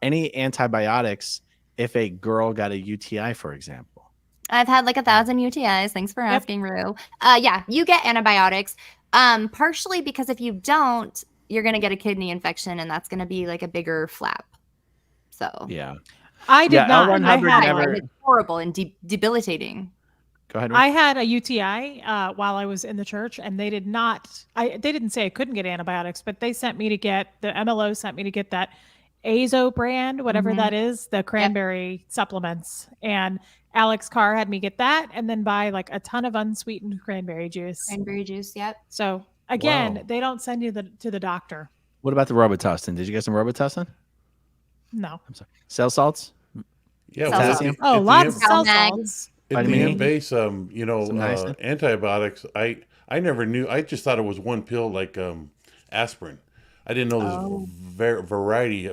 any antibiotics if a girl got a UTI, for example. I've had like 1,000 UTIs. Thanks for asking, Rue. Yeah, you get antibiotics. Partially because if you don't, you're gonna get a kidney infection, and that's gonna be like a bigger flap. So Yeah. I did Yeah, not. L100 I had, never- and it's horrible and debilitating. Go ahead. Rue. I had a UTI while I was in the church, and they did not. They didn't say I couldn't get antibiotics, but they sent me to get the MLO sent me to get that Azo brand, whatever Mhm. that is, the cranberry supplements. And Alex Carr had me get that, and then buy like a ton of unsweetened cranberry juice. Cranberry juice, yep. So again, Wow. they don't send you to the doctor. What about the Robitussin? Did you get some Robitussin? No. I'm sorry. Cell salts? Yeah. Cell well, salts. at Oh, the lots end- of cell Mags. salts. At Vitamin the E? end base, you know, Some niacin? antibiotics. I never knew. I just thought it was one pill, like aspirin. I didn't know Oh. there's variety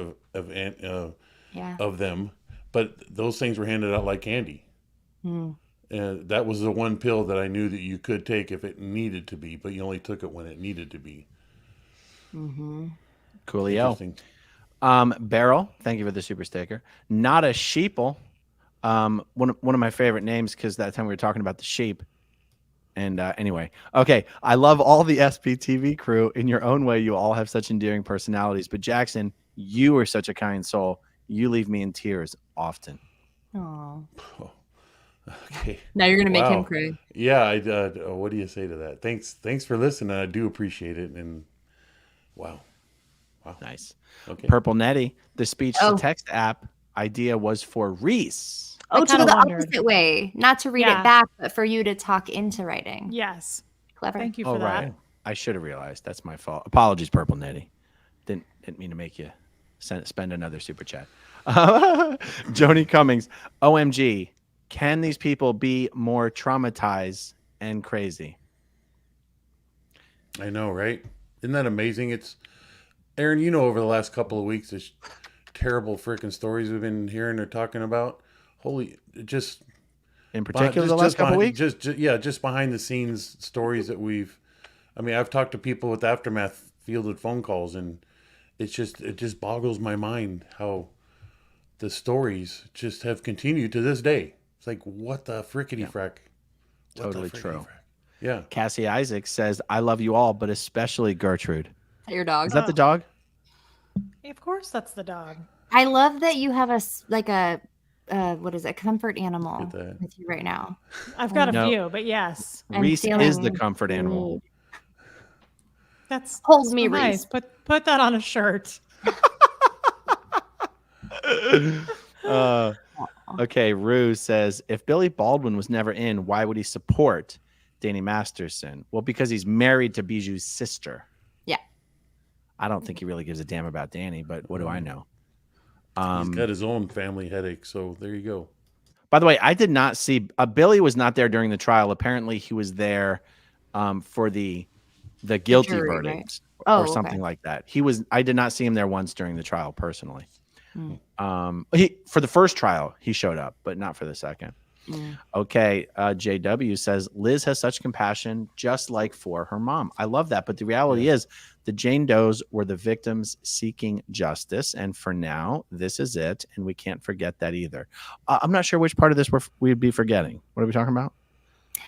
Yeah. of them, but those things were handed out like candy. Hmm. And that was the one pill that I knew that you could take if it needed to be, but you only took it when it needed to be. Mm-hmm. Coolio. Interesting. Beryl, thank you for the super sticker. Not a sheeple. One of my favorite names because that time we were talking about the sheep. And anyway, okay. I love all the SPTV crew. In your own way, you all have such endearing personalities. But Jackson, you are such a kind soul. You leave me in tears often. Oh. Okay. Now you're gonna make him Wow. cry. Yeah. What do you say to that? Thanks for listening. I do appreciate it. And wow. Nice. Okay. Purple Netty, the speech to Oh. text app idea was for Reese. Oh, I to kinda the wondered. opposite way. Not to read Yeah. it back, but for you to talk into writing. Yes. Clever. Thank you Oh, for that. right. I should have realized. That's my fault. Apologies, Purple Netty. Didn't mean to make you spend another super chat. Joni Cummings, OMG, can these people be more traumatized and crazy? I know, right? Isn't that amazing? It's Aaron, over the last couple of weeks, this terrible freaking stories we've been hearing or talking about. Holy, just In particular, the last couple weeks? just behind the scenes stories that I've talked to people with Aftermath fielded phone calls, and it just boggles my mind how the stories just have continued to this day. It's like, what the frickety frack? What the Totally frickety true. frack? Yeah. Cassie Isaac says, I love you all, but especially Gertrude. Your dog. Is that the dog? Of course, that's the dog. I love that you have what is it? Comfort animal Get that. with you right now. I've got a No. few, but yes, I'm Reese is feeling the comfort animal. that's Hold so me, nice. Reese. Put that on a shirt. Okay, Rue says, if Billy Baldwin was never in, why would he support Danny Masterson? Well, because he's married to Bijou's sister. Yeah. I don't think he really gives a damn about Danny, but what do I know? He's got his own family headache, so there you go. By the way, I did not see Billy was not there during the trial. Apparently, he was there for the guilty jury, verdict right? Oh, or something okay. like that. I did not see him there once during the trial personally. Hmm. For the first trial, he showed up, but not for the second. Mm. Okay, JW says Liz has such compassion, just like for her mom. I love that, but the reality is, the Jane Does were the victims seeking justice, and for now, this is it, and we can't forget that either. I'm not sure which part of this we'd be forgetting. What are we talking about?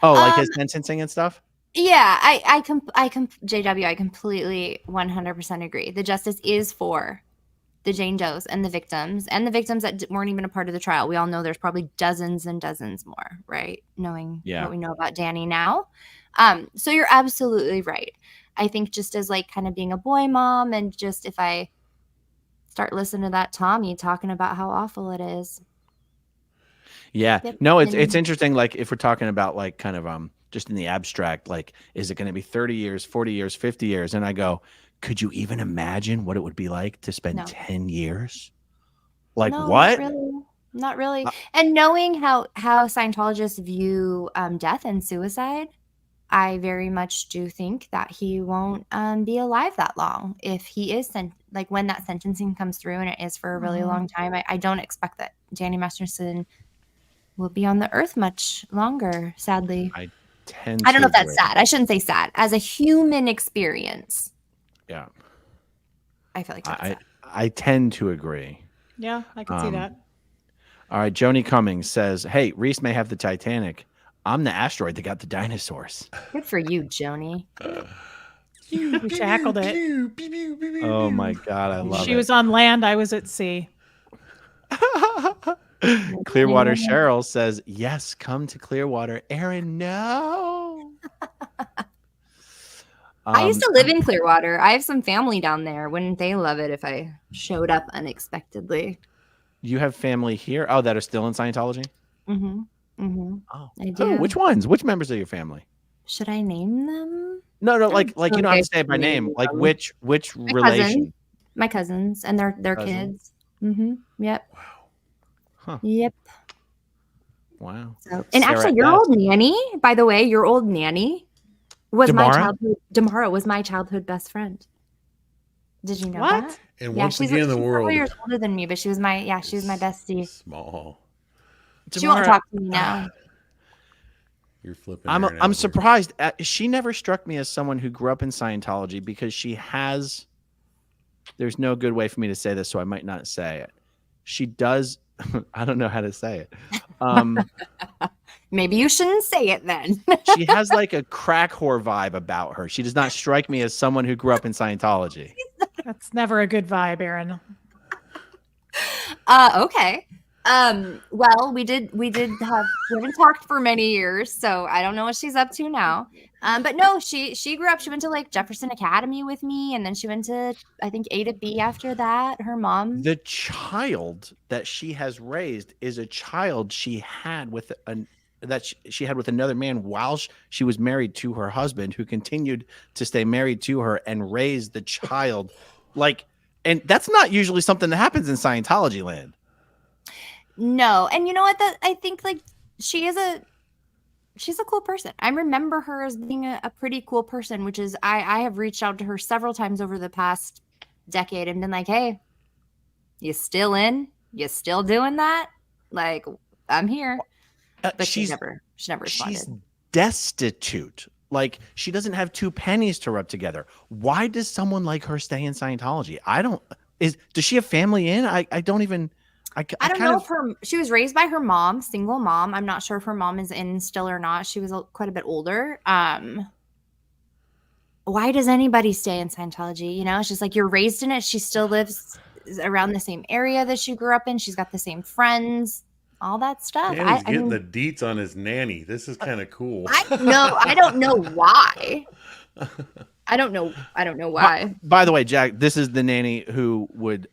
Oh, like his sentencing and stuff. Yeah, JW, I completely 100% agree. The justice is for the Jane Does and the victims that weren't even a part of the trial. We all know there's probably dozens and dozens more, right? Knowing Yeah. what we know about Danny now. So you're absolutely right. I think just as like kind of being a boy mom, and just if I start listening to that Tommy talking about how awful it is. Yeah. Yep. No, it's And- interesting. Like if we're talking about like kind of just in the abstract, like is it going to be 30 years, 40 years, 50 years? And I go, could you even imagine what it would be like to spend No. 10 years? Like No, what? Not really. And knowing how Scientologists view death and suicide, I very much do think that he won't be alive that long if he is when that sentencing comes through, and it is for a really long time. I don't expect that Danny Masterson will be on the earth much longer, sadly. I I don't know if that's sad. I shouldn't say sad. As a human experience, Yeah. I feel like that's sad. I tend to agree. Yeah, I can see that. All right. Joni Cummings says, hey, Reese may have the Titanic. I'm the asteroid that got the dinosaurs. Good for you, Joni. We tackled it. Oh my God. I love She it. was on land. I was at sea. Clearwater Cheryl says, yes, come to Clearwater. Aaron, no. I used to live in Clearwater. I have some family down there. Wouldn't they love it if I showed up unexpectedly? You have family here? Oh, that are still in Scientology? Mm-hmm. Mm-hmm. Oh, I do. Who? Which ones? Which members of your family? Should I name them? No, like you don't have to say it by Okay. name. Like which My relation? cousin. My cousins and their Cousin? kids. Mm-hmm. Yep. Wow. Huh. Yep. Wow. So, and Sarah actually, your S. old nanny, by the way, your old nanny was my Damara? childhood. Damara was my childhood best friend. Did you know What? that? And Yeah, once she's again, the several world years older than me, but she was my bestie. small. She won't Tamara, talk to me now. You're flipping. I'm Aaron out I'm here. surprised. She never struck me as someone who grew up in Scientology because she has. There's no good way for me to say this, so I might not say it. She does. I don't know how to say it. Maybe you shouldn't say it then. She has like a crack whore vibe about her. She does not strike me as someone who grew up in Scientology. That's never a good vibe, Aaron. Okay. Well, we haven't talked for many years, so I don't know what she's up to now. But no, she grew up, she went to like Jefferson Academy with me, and then she went to, I think, A to B after that. Her mom. The child that she has raised is a child she had with she had with another man while she was married to her husband, who continued to stay married to her and raise the child. Like, and that's not usually something that happens in Scientology land. No, and you know what? That I think like she's a cool person. I remember her as being a pretty cool person, which is I have reached out to her several times over the past decade and been like, hey, you still in? You still doing that? Like, I'm here. But she never responded. She's destitute. Like, she doesn't have 2 pennies to rub together. Why does someone like her stay in Scientology? Does she have family in? I don't even. I don't know if she was raised by her mom, single mom. I'm not sure if her mom is in still or not. She was quite a bit older. Why does anybody stay in Scientology? You know, it's just like you're raised in it. She still lives around the same area that she grew up in. She's got the same friends, all that stuff. Danny's getting the deets on his nanny. This is kind of cool. I don't know why. I don't know why. By the way, Jack, this is the nanny who would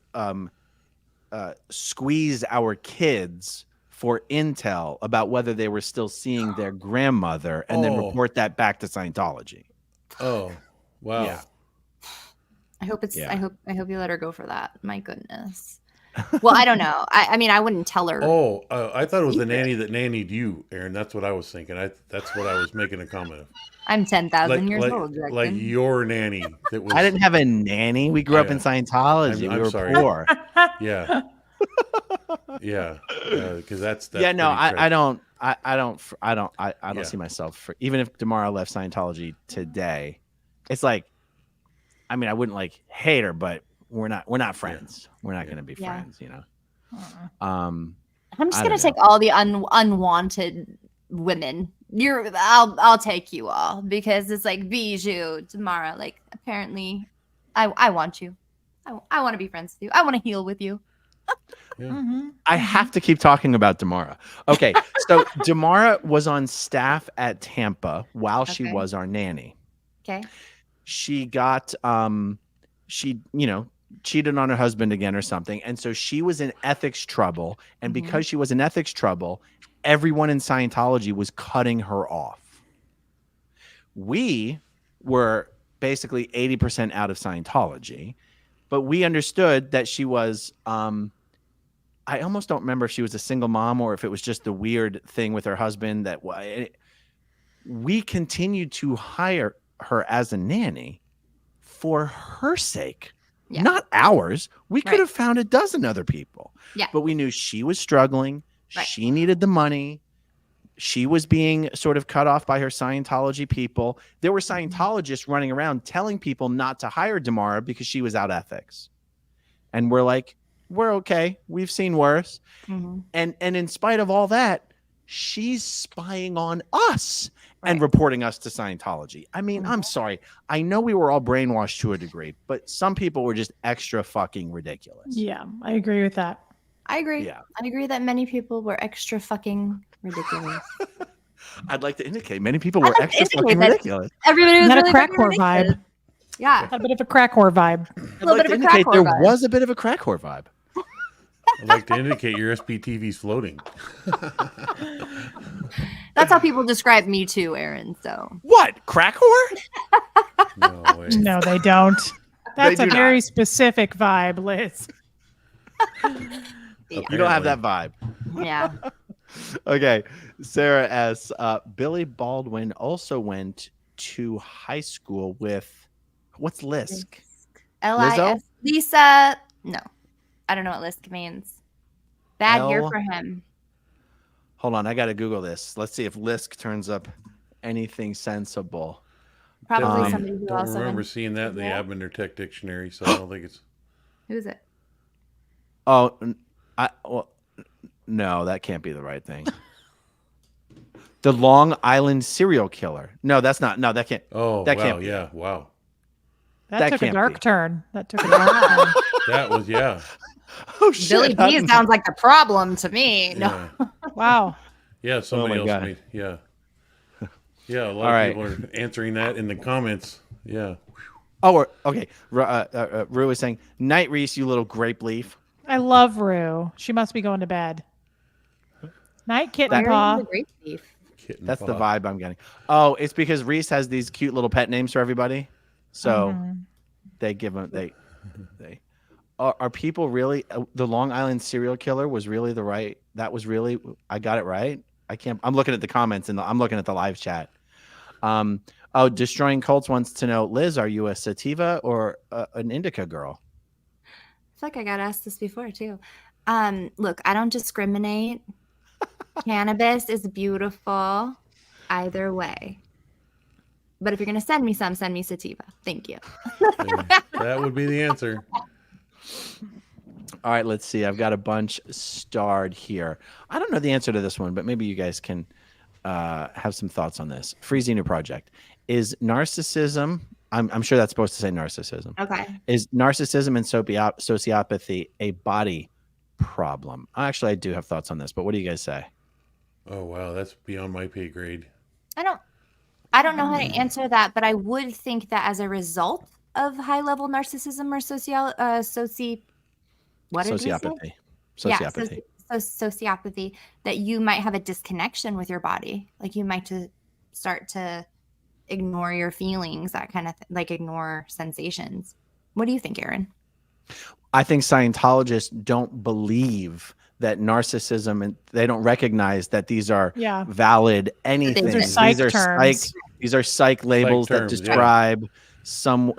squeeze our kids for intel about whether they were still seeing their grandmother and then report that back to Scientology. Oh, wow. Yeah. I hope you let her go for that. My goodness. Well, I don't know. I mean, I wouldn't tell her. Oh, I thought it was the nanny that nannied you, Aaron. That's what I was thinking. That's what I was making a comment of. I'm 10,000 years old. Jackson. Like your nanny. That was. I didn't have a nanny. We grew up in Scientology. I'm we were sorry. poor. Yeah. Yeah. Because that's yeah. No, I don't Yeah. see myself for, even if Damara left Scientology today. It's like, I mean, I wouldn't like hate her, but we're not friends. Yeah. We're not going to be friends, you know. I'm just going to take all the unwanted women. I'll take you all because it's like Bijou, Tamara. Like apparently, I want you. I want to be friends with you. I want to heal with you. Yeah. I have to keep talking about Damara. Okay, so Damara was on staff at Tampa while she was our nanny. Okay. She got she cheated on her husband again or something, and so she was in ethics trouble. And because she was in ethics trouble, everyone in Scientology was cutting her off. We were basically 80% out of Scientology, but we understood that she was I almost don't remember if she was a single mom or if it was just the weird thing with her husband that we continued to hire her as a nanny for her sake, not ours. We could have found a dozen other people, but we knew she was struggling. Right. She needed the money. She was being sort of cut off by her Scientology people. There were Scientologists running around telling people not to hire Damara because she was out ethics. And we're like, we're okay. We've seen worse. And in spite of all that, she's spying on us and reporting us to Scientology. I mean, I'm sorry. I know we were all brainwashed to a degree, but some people were just extra fucking ridiculous. Yeah, I agree with that. I agree. Yeah. I agree that many people were extra fucking ridiculous. I'd like to indicate many people were extra fucking ridiculous. Everybody was Not really a crack whore vibe. Yeah. A bit of a crack whore vibe. I'd like to indicate there was a bit of a crack whore vibe. I'd like to indicate your SPTV's floating. That's how people describe me too, Aaron. So what? Crack whore? No way. No, they don't. That's They a do very not. specific vibe, Liz. You don't have that vibe. Yeah. Okay. Sarah S. Billy Baldwin also went to high school with what's Lisk? L-I-S. Lisa. No, I don't know what Lisk means. Bad year L- for him. Hold on, I got to Google this. Let's see if Lisk turns up anything sensible. Probably Um, somebody who Don't also remember went. seeing that in the Yeah. Abender Tech Dictionary, so I don't think it's. Who is it? Oh, no, that can't be the right thing. The Long Island serial killer. No, that's not. No, that can't. Oh, That wow. can't be. Yeah. Wow. That That took a can't dark be. turn. That took a dark turn. That was, yeah. Oh shit! Billy I D didn't- sounds like the problem to me. No. Yeah. Wow. Yeah. Somebody my else God. made. Yeah. Yeah. A lot All of right. people are answering that in the comments. Yeah. Oh, okay. Rue is saying, "Night Reese, you little grape leaf." I love Rue. She must be going to bed. Night, kitten Why are paw. you the great thief? Kitten That's the paw. vibe I'm getting. Oh, it's because Reese has these cute little pet names for everybody, so Mhm. they give them they. Are people really the Long Island serial killer was really the right? That was really I got it right. I can't. I'm looking at the comments and I'm looking at the live chat. Destroying Cults wants to know, Liz, are you a sativa or an indica girl? I feel like I got asked this before too. Look, I don't discriminate. Cannabis is beautiful either way. But if you're gonna send me some, send me sativa. Thank you. Yeah, that would be the answer. All right, let's see. I've got a bunch starred here. I don't know the answer to this one, but maybe you guys can have some thoughts on this. Freezing New Project. Is narcissism, I'm sure that's supposed to say narcissism. Okay. Is narcissism and sociopathy a body problem? Actually, I do have thoughts on this, but what do you guys say? Oh, wow. That's beyond my pay grade. I don't know how to answer that, but I would think that as a result of high level narcissism or what did we say? Sociopathy. Yeah, Sociopathy. sociopathy, that you might have a disconnection with your body. Like you might start to ignore your feelings, that kind of like ignore sensations. What do you think, Aaron? I think Scientologists don't believe that narcissism and they don't recognize that these are Yeah. valid anything. These are psych terms. These are psych labels that terms, yeah. describe some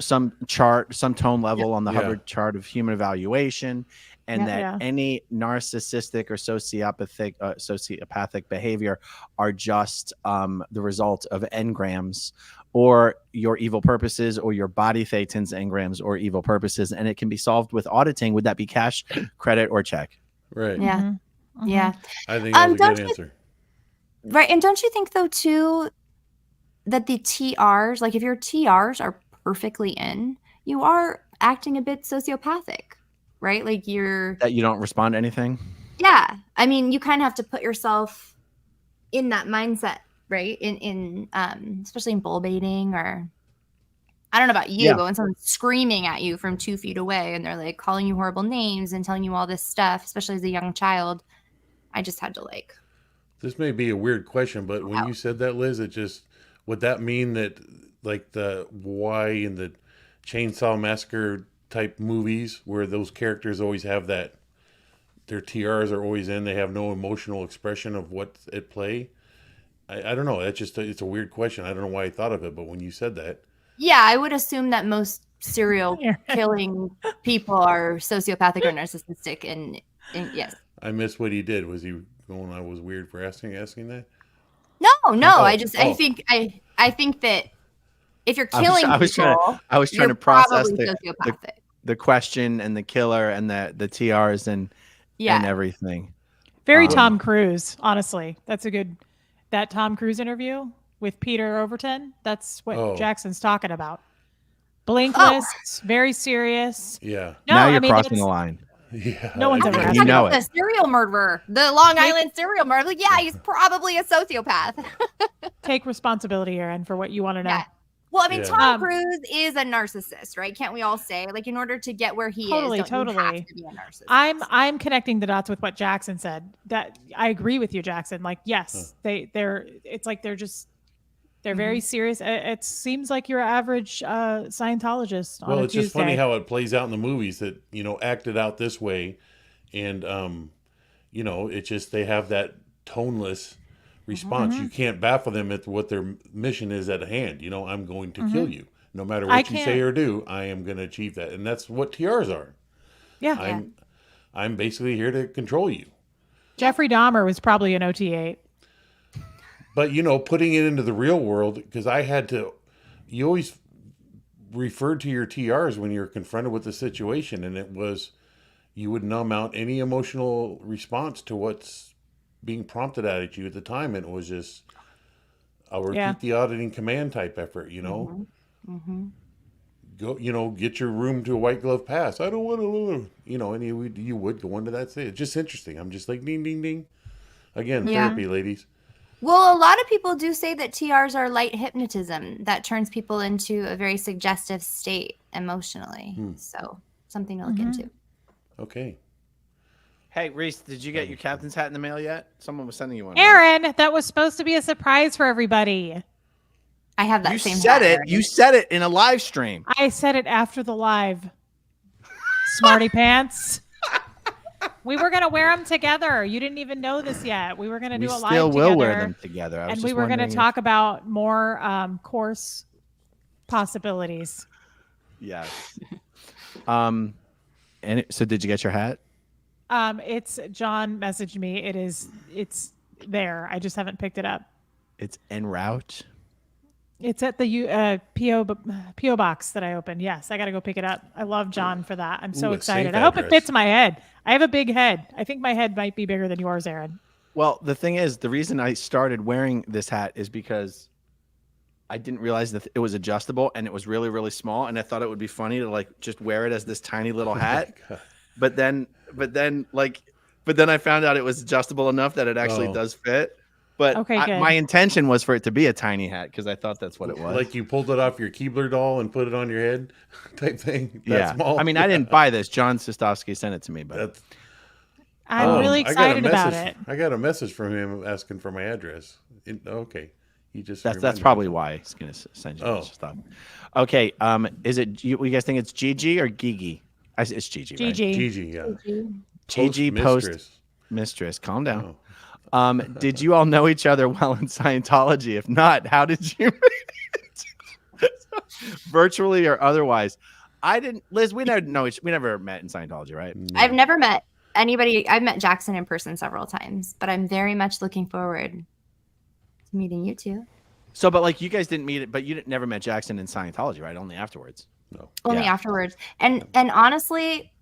chart, some tone level on the Yeah. Hubbard chart of human evaluation, and Yeah. that Yeah. any narcissistic or sociopathic behavior are just the result of engrams or your evil purposes or your body thetans engrams or evil purposes, and it can be solved with auditing. Would that be cash, credit, or check? Right. Yeah. Mhm. Mhm. Yeah. I think that's a don't good you- answer. Right. And don't you think though too that the TRs, like if your TRs are perfectly in, you are acting a bit sociopathic, right? Like That you don't respond to anything? yeah. I mean, you kind of have to put yourself in that mindset, right? In especially in bull baiting, or I don't know about you, Yeah. but when someone's screaming at you from 2 feet away and they're like calling you horrible names and telling you all this stuff, especially as a young child, I just had to like, This may be a weird question, but when you said that, Liz, would that mean that like the why in the Chainsaw Massacre type movies where those characters always have that, their TRs are always in, they have no emotional expression of what's at play? I don't know. That's just, it's a weird question. I don't know why I thought of it, but when you said that, yeah, I would assume that most serial Yeah. killing people are sociopathic or narcissistic, and yes. I missed what he did. Was he going, I was weird for asking that? No, Oh, I oh. think that if you're I was- killing I was trying to- people, I was trying you're to process probably the sociopathic. question and the killer and the TRs and Yeah. everything. Very Um, Tom Cruise, honestly. That's a good that Tom Cruise interview with Peter Overton. That's what Oh. Jackson's talking about. Blink Oh. lists, very serious. Yeah. No, now you're I mean, crossing that's- the line. Yeah. No one's I ever think asked you're You talking know about it. the serial murderer, the Long Island serial murderer. Like, yeah, he's probably a sociopath. Take responsibility, Aaron, for what you want to know. Yeah. Well, I mean, Yeah. Tom Cruise is a narcissist, right? Can't we all say, like, in order to get where he Totally, is, don't you have totally. to be a narcissist? I'm connecting the dots with what Jackson said. That I agree with you, Jackson. Like, yes, they're it's like they're very serious. It seems like your average Scientologist on Well, a it's just funny Tuesday. how it plays out in the movies that, acted out this way. And, it's just, they have that toneless response. Mm-hmm. You can't baffle them at what their mission is at hand. I'm going to kill you. No matter I what you say can't- or do, I am going to achieve that. And that's what TRs are. Yeah. I'm basically here to control you. Jeffrey Dahmer was probably an OT8. But, putting it into the real world, because you always referred to your TRs when you're confronted with the situation, and it was, you would numb out any emotional response to what's being prompted at you at the time. And it was just a repeat the auditing command type effort, Go, get your room to a white glove pass. I don't want to, and you would go into that state. It's just interesting. I'm just like, ding, ding, ding. Again, Yeah. therapy, ladies. Well, a lot of people do say that TRs are light hypnotism that turns people into a very suggestive state emotionally. So something to look into. Okay. Hey, Reese, did you get your captain's hat in the mail yet? Someone was sending you one. right? Aaron, that was supposed to be a surprise for everybody. I have that You same said hat it. already. You said it in a live stream. I said it after the live. Smarty pants. We were going to wear them together. You didn't even know this yet. We were going to We do a live still together. will wear them together. I was And just we were going to wondering talk about more course possibilities. Yes. So did you get your hat? It's John messaged me. It's there. I just haven't picked it up. It's en route. It's at the PO box that I opened. Yes, I got to go pick it up. I love John for that. I'm so Ooh, a excited. safe I hope it address. fits my head. I have a big head. I think my head might be bigger than yours, Aaron. Well, the thing is, the reason I started wearing this hat is because I didn't realize that it was adjustable and it was really, really small. And I thought it would be funny to like just wear it as this tiny little hat. But then I found out it was adjustable enough that it actually Oh. does fit. But Okay, good. my intention was for it to be a tiny hat because I thought that's what it was. Like you pulled it off your Keebler doll and put it on your head type thing. That small. I mean, I didn't buy this. John Sostovsky sent it to me, but That's, I'm really I got a excited about message- it. I got a message from him asking for my address. Okay. He just that's reminded probably me. why he's gonna send you Oh. stuff. Okay. Is it you guys think it's Gigi or Gigi? It's Gigi. Right? GG. Gigi, yeah. Gigi Postmistress. Mistress. Calm down. Oh. Did you all know each other well in Scientology? If not, how did you meet? Virtually or otherwise? I didn't. Liz, we never met in Scientology, right? No. I've never met anybody. I've met Jackson in person several times, but I'm very much looking forward to meeting you two. So, but like you guys didn't meet it, but you never met Jackson in Scientology, right? Only afterwards. No. Only Yeah. afterwards. And honestly,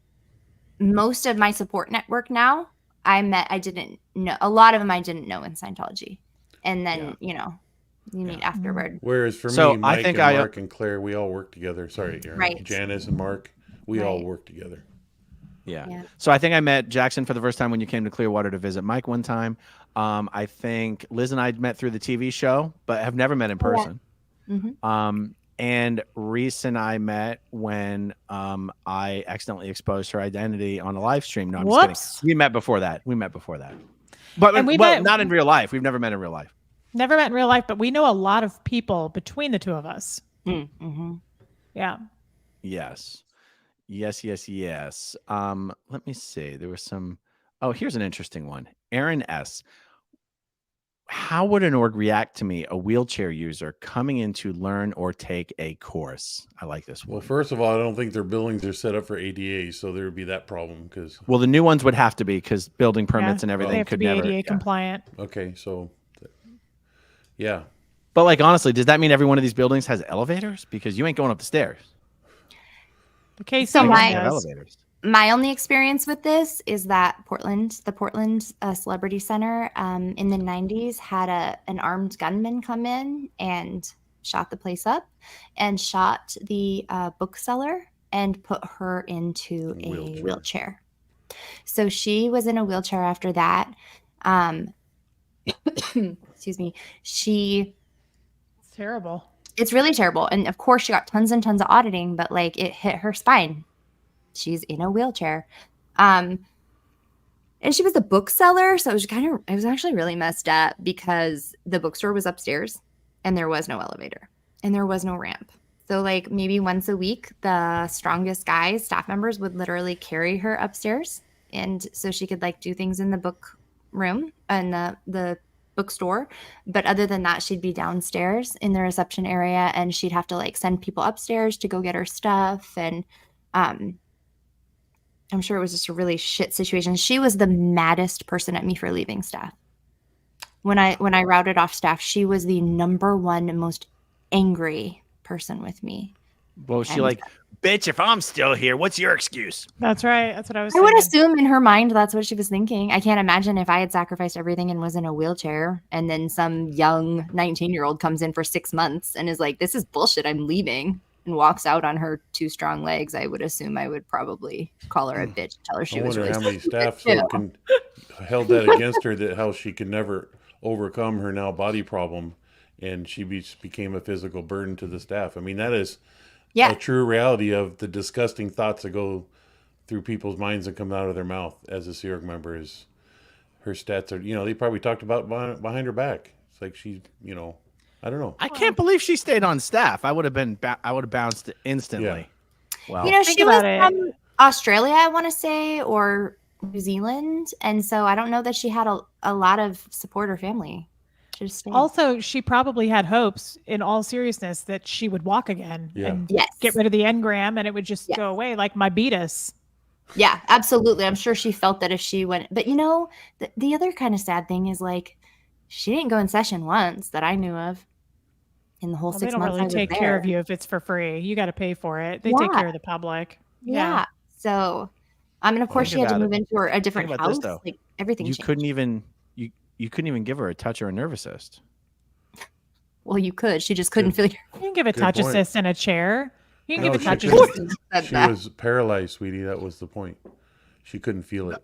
most of my support network now, I didn't know. A lot of them I didn't know in Scientology. And then, you meet afterward. Whereas for So, me, I Mike think and I- Mark and Claire, we all work together. Sorry, Aaron. Right. Janice and Mark, we all Right. work together. Yeah. Yeah. So I think I met Jackson for the first time when you came to Clearwater to visit Mike one time. I think Liz and I met through the TV show, but have never met in Oh, yeah. person. Mhm. And Reese and I met when I accidentally exposed her identity on a live stream. No, I'm just Whoops. kidding. We met before that. But And we well, met- not in real life. We've never met in real life. Never met in real life, but we know a lot of people between the two of us. Mm-hmm. Yeah. Yes. Let me see. There was some. Oh, here's an interesting one. Aaron S. How would an org react to me, a wheelchair user, coming in to learn or take a course? I like this one. Well, first of all, I don't think their buildings are set up for ADA, so there would be that problem. Because Well, the new ones would have to be because building permits and They everything have to could be never. ADA yeah. compliant. okay, so yeah, But like honestly, does that mean every one of these buildings has elevators? Because you ain't going up the stairs. The case So They my- have elevators. My only experience with this is that the Portland Celebrity Center in the 90s had an armed gunman come in and shot the place up and shot the bookseller and put her into a Wheelchair. wheelchair. So she was in a wheelchair after that. Excuse me. It's terrible. It's really terrible. And of course, she got tons and tons of auditing, but like it hit her spine. She's in a wheelchair. And she was a bookseller. So it was actually really messed up because the bookstore was upstairs and there was no elevator and there was no ramp. So like maybe once a week, the strongest guys, staff members would literally carry her upstairs. And so she could like do things in the book room and the bookstore. But other than that, she'd be downstairs in the reception area, and she'd have to like send people upstairs to go get her stuff. And I'm sure it was just a really shit situation. She was the maddest person at me for leaving staff. When I routed off staff, she was the number one most angry person with me. Well, she And- like, bitch, if I'm still here, what's your excuse? That's right. That's what I was I would thinking. assume in her mind that's what she was thinking. I can't imagine if I had sacrificed everything and was in a wheelchair, and then some young 19-year-old comes in for 6 months and is like, this is bullshit, I'm leaving, and walks out on her 2 strong legs. I would assume I would probably call her a bitch, tell her she I was wonder really how many stupid, staff too. held that against her, that how she could never overcome her now body problem, and she became a physical burden to the staff. I mean, that is Yeah. a true reality of the disgusting thoughts that go through people's minds and come out of their mouth as a Sea Org member. Is her stats are, they probably talked about behind her back. It's like she, I don't know. I can't believe she stayed on staff. I would have been, I would have bounced instantly. Well, Think She was about it. from Australia, I want to say, or New Zealand. And so I don't know that she had a lot of support or family. She just stayed. Also, she probably had hopes, in all seriousness, that she would walk again Yeah. and Yes. get rid of the engram, and it would just Yes. go away, like my beatus. Yeah, absolutely. I'm sure she felt that if she went, but the other kind of sad thing is like, she didn't go in session once that I knew of in the whole Well, 6 they don't months I really was take there. care of you if it's for free. You got to pay for it. They take Yeah. care of the public. Yeah. So, of course, Think she had to about move into a different about this, house. though. Like everything you changed. couldn't even, you couldn't even give her a touch or a nerve assist. Well, you could. She just couldn't feel your. You can give a Good touch point. assist in a chair. You can No, give a she touch couldn't. assist. She was paralyzed, sweetie. That was the point. She couldn't feel it.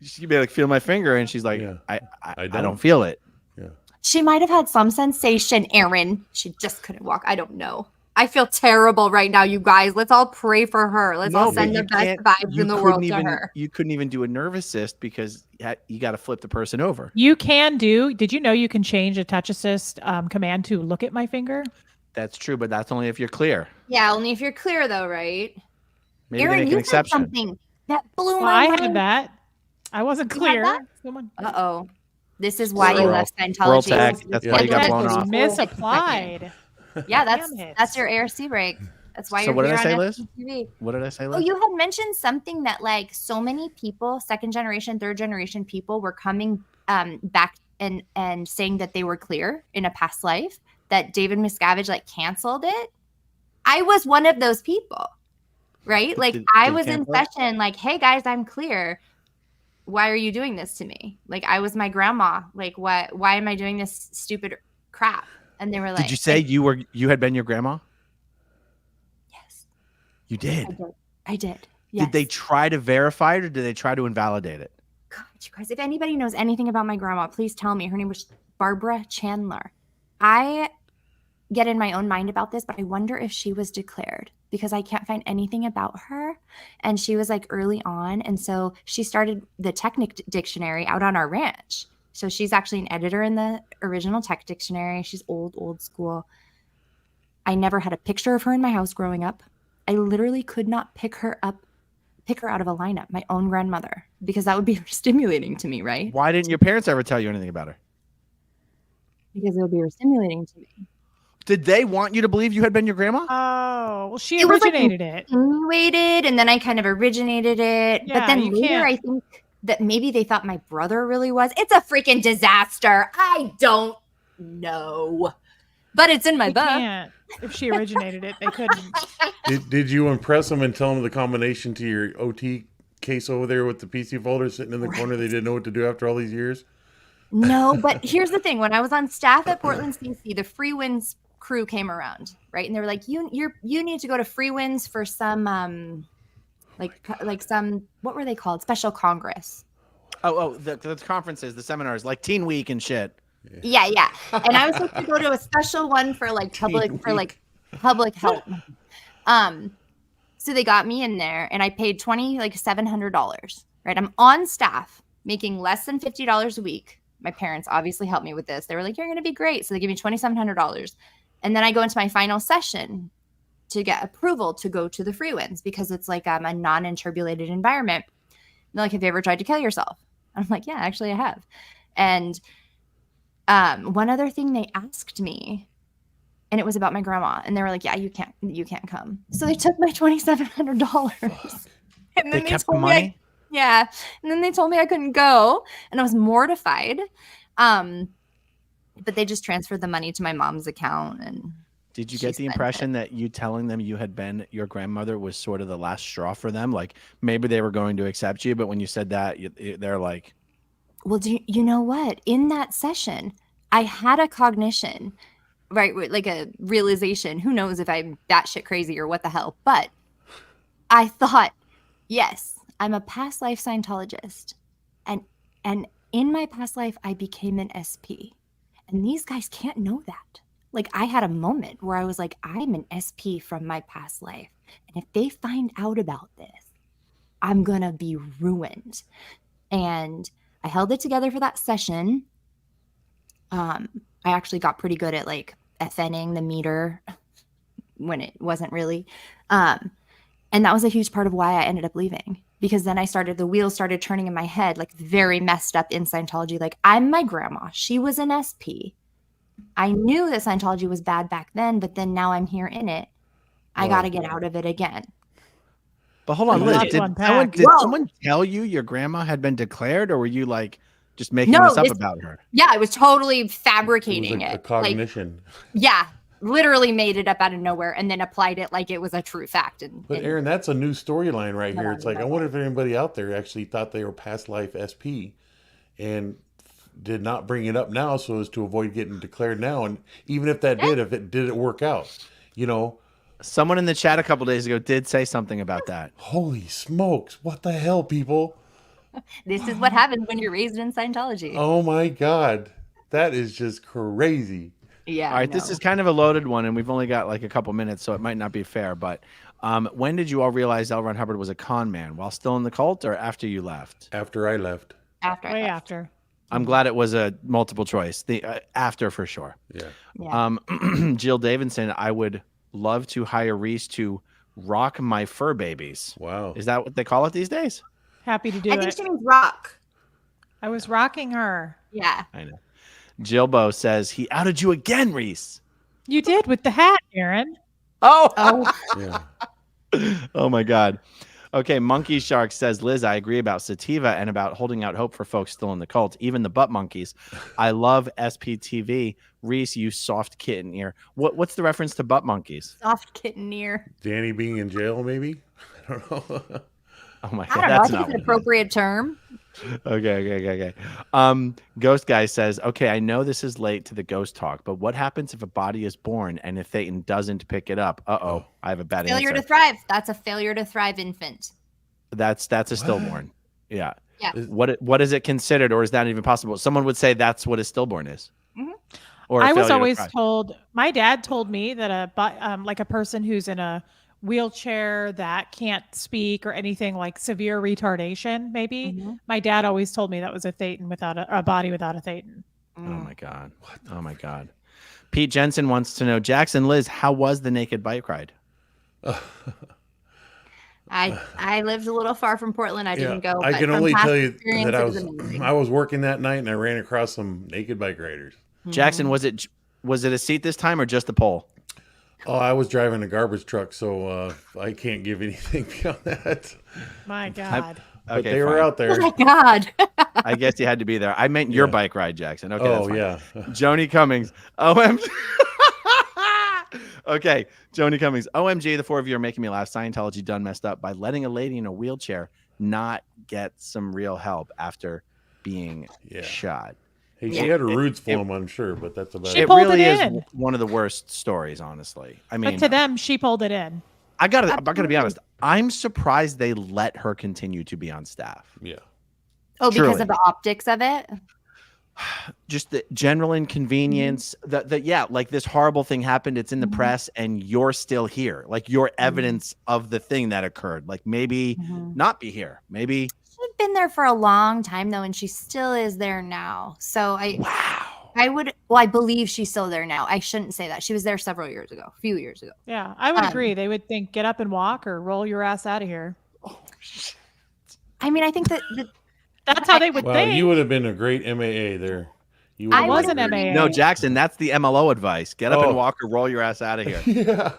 She'd be like, feel my finger, and she's like, Yeah. I I don't don't. feel it. She might have had some sensation, Aaron. She just couldn't walk. I don't know. I feel terrible right now, you guys. Let's all pray for her. Let's all but send the you best can't- vibes you in the couldn't world even, to her. You couldn't even do a nerve assist because you got to flip the person over. You can do. Did you know you can change a touch assist command to look at my finger? That's true, but that's only if you're clear. Yeah, only if you're clear, though, right? Maybe Aaron, they make you an said exception. something that blew Well, my I mind. had that. I wasn't You had clear. that? Someone Uh-oh. This is why you World- left World Scientology. Tech. That's Yeah. why you got That's blown what off. misapplied. Yeah, Damn it. that's your ARC break. That's why So you're what did here I say, on Liz? SCTV. What did I say? Oh, Liz? you had mentioned something that like so many people, second generation, third generation people were coming back and saying that they were clear in a past life, that David Miscavige like canceled it. I was one of those people, right? Like Did I he was in cancel it? session like, hey guys, I'm clear. Why are you doing this to me? Like I was my grandma. Like why am I doing this stupid crap? And they were like, Did you say you had been your grandma? yes, You did. I did. Yes. Did they try to verify it or did they try to invalidate it? God, you guys, if anybody knows anything about my grandma, please tell me. Her name was Barbara Chandler. I get in my own mind about this, but I wonder if she was declared because I can't find anything about her. And she was like early on. And so she started the Technic Dictionary out on our ranch. So she's actually an editor in the original Tech Dictionary. She's old school. I never had a picture of her in my house growing up. I literally could not pick her out of a lineup, my own grandmother, because that would be stimulating to me, right? Why didn't your parents ever tell you anything about her? Because it would be stimulating to me. Did they want you to believe you had been your grandma? Oh, well, she It was like- originated it. Insinuated, and then I kind of originated it. Yeah, but then you later, can't- I think that maybe they thought my brother really was. It's a freaking disaster. I don't know. But it's in my They book. can't. If she originated it, they couldn't. Did you impress them and tell them the combination to your OT case over there with the PC folder sitting in the corner? They didn't know what to do after all these years. No, but here's the thing. When I was on staff at Portland CC, the Free Winds crew came around, right? And they were like, you need to go to Free Winds for some like some, what were they called? Special Congress. The conferences, the seminars, like Teen Week and shit. Yeah. And I was supposed to go to a special one for like public help. So they got me in there and I paid $700, right? I'm on staff making less than $50 a week. My parents obviously helped me with this. They were like, you're going to be great. So they give me $2,700. And then I go into my final session to get approval to go to the Free Winds because it's like a non-interbulated environment. And they're like, have you ever tried to kill yourself? I'm like, yeah, actually I have. And One other thing they asked me, and it was about my grandma, and they were like, "Yeah, you can't come." So they took my $2,700, and They then kept the told me money. yeah, and then they told me I couldn't go, and I was mortified. But they just transferred the money to my mom's account, and Did you she get the spent it. impression that you telling them you had been your grandmother was sort of the last straw for them? Like maybe they were going to accept you, but when you said that, they're like, Well, you know what? In that session, I had a cognition, right? Like a realization. Who knows if I'm batshit crazy or what the hell? But I thought, yes, I'm a past life Scientologist, and in my past life, I became an SP, and these guys can't know that. Like I had a moment where I was like, I'm an SP from my past life, and if they find out about this, I'm gonna be ruined. And I held it together for that session. I actually got pretty good at like FNing the meter when it wasn't really. And that was a huge part of why I ended up leaving, because then the wheels started turning in my head, like very messed up in Scientology. Like I'm my grandma. She was an SP. I knew that Scientology was bad back then, but then now I'm here in it. I got to get out of it again. but hold on, There's a Liz, lot to did unpack. Whoa. someone tell you your grandma had been declared, or were you like just making No, this up this- about her? Yeah, I was totally It was fabricating a it. Like, cognition. yeah, literally made it up out of nowhere and then applied it like it was a true fact. But And Aaron, that's a new storyline right But here. I It's like, I love wonder if anybody out there actually thought they were past life SP and did not bring it up now so as to avoid getting declared now. And even if that did, if it didn't work out, you know, Someone in the chat a couple days ago did say something about that. holy smokes, what the hell, people? this is what happens when you're raised in Scientology. Oh my God. That is just crazy. Yeah. All right, this is kind of a loaded one, and we've only got like a couple minutes, so it might not be fair. But when did you all realize L. Ron Hubbard was a con man? While still in the cult, or after you left? After I left. after. I Way left. after. I'm glad it was a multiple choice. The after for sure. Yeah. Yeah. Jill Davidson, I would love to hire Reese to rock my fur babies. Wow. Is that what they call it these days? Happy to do I think it. she means rock. I was rocking her. Yeah. I know. Jillbo says he outed you again, Reese. You did with the hat, Aaron. Oh, Oh, Yeah. oh my God. Okay, Monkey Shark says, Liz, I agree about sativa and about holding out hope for folks still in the cult, even the butt monkeys. I love SPTV. Reese, you soft kitten ear. What's the reference to butt monkeys? soft kitten ear. Danny being in jail, maybe? I don't know. Oh my I God, don't know. I that's think not it's an what appropriate term. Okay. Ghost Guy says, okay, I know this is late to the ghost talk, but what happens if a body is born and if Thetan doesn't pick it up? Uh-oh, I have a bad Failure answer. to thrive. That's a failure to thrive infant. That's a stillborn. Yeah. Yeah. What is it considered, or is that even possible? Someone would say that's what a stillborn is. Mhm. Or a I was failure to always thrive. told. My dad told me that like a person who's in a wheelchair that can't speak or anything, like severe retardation, maybe. Mhm. My dad always told me that was a Thetan without a body without a Thetan. Oh my God. Oh my God. Pete Jensen wants to know, Jackson, Liz, how was the naked bike ride? I lived a little far from Portland. I didn't go. I but can from only past tell you experience, that it was amazing. I was working that night and I ran across some naked bike riders. Jackson, was it a seat this time or just a pole? Oh, I was driving a garbage truck, so I can't give anything beyond that. My God. But they were fine. out there. Oh my God. I guess you had to be there. I meant your Yeah. bike ride, Jackson. Okay. Oh, that's fine. yeah. Joni Cummings. OMG. Okay. Joni Cummings. OMG, the four of you are making me laugh. Scientology done messed up by letting a lady in a wheelchair not get some real help after being Yeah. shot. Hey, she had her roots flowing, I'm sure, but that's about She it. It pulled really it is in. one of the worst stories, honestly. I mean, But to them, she pulled it in. I gotta be honest. I'm surprised they let her continue to be on staff. Yeah. Oh, because Truly. of the optics of it. Just the general inconvenience that yeah, like this horrible thing happened, it's in the press and you're still here, like your evidence of the thing that occurred, like maybe not be here, maybe She'd been there for a long time though, and she still is there now. So I believe she's still there now. I shouldn't say that. She was there several years ago, a few years ago. Yeah, I would Um, agree. They would think, get up and walk or roll your ass out of here. I mean, I think that That's how they would Well, think. you would have been a great MAA there. He I It was would've an been- MAA. No, Jackson, that's the MLO advice. Get up Oh. and walk or roll your ass out of here. Yeah.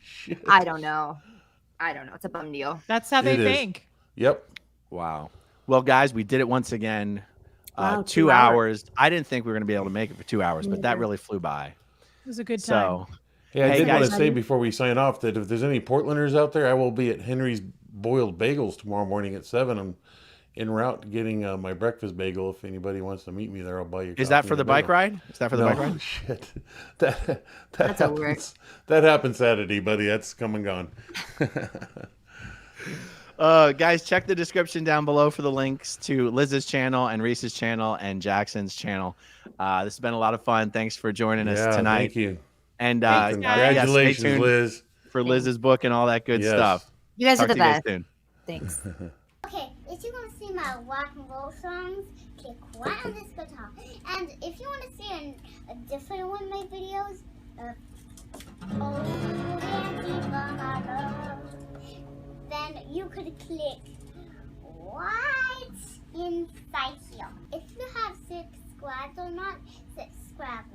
Shit. I don't know. It's a bum deal. That's how they It is. think. Yep. Wow. Well, guys, we did it once again. Wow, 2 2 hours. I didn't think we were going to be able to make it for 2 hours, but that Neither. really flew by. It was a good time. So, Hey, I Hey, did want guys. to say before we sign off that if there's any Portlanders out there, I will be at Henry's Boiled Bagels tomorrow morning at 7. I'm en route getting my breakfast bagel. If anybody wants to meet me there, I'll buy you. is that coffee for and the a bike bagel. ride? Is that for the No, bike ride? shit. That That's a work. happens. That happened Saturday, buddy. That's come and gone. Guys, check the description down below for the links to Liz's channel and Reese's channel and Jackson's channel. This has been a lot of fun. Thanks for joining us tonight. Thank you. And Thanks, guys. Congratulations, stay tuned Liz. for Liz's book and all that good Yes. stuff. You guys Talk are the to you guys best. soon. Thanks. Okay, if you want to see my rock and roll songs, click right on this guitar. And if you want to see a different one of my videos, oh, dancing on my love, then you could click right inside here. If you have subscribed or not, subscribe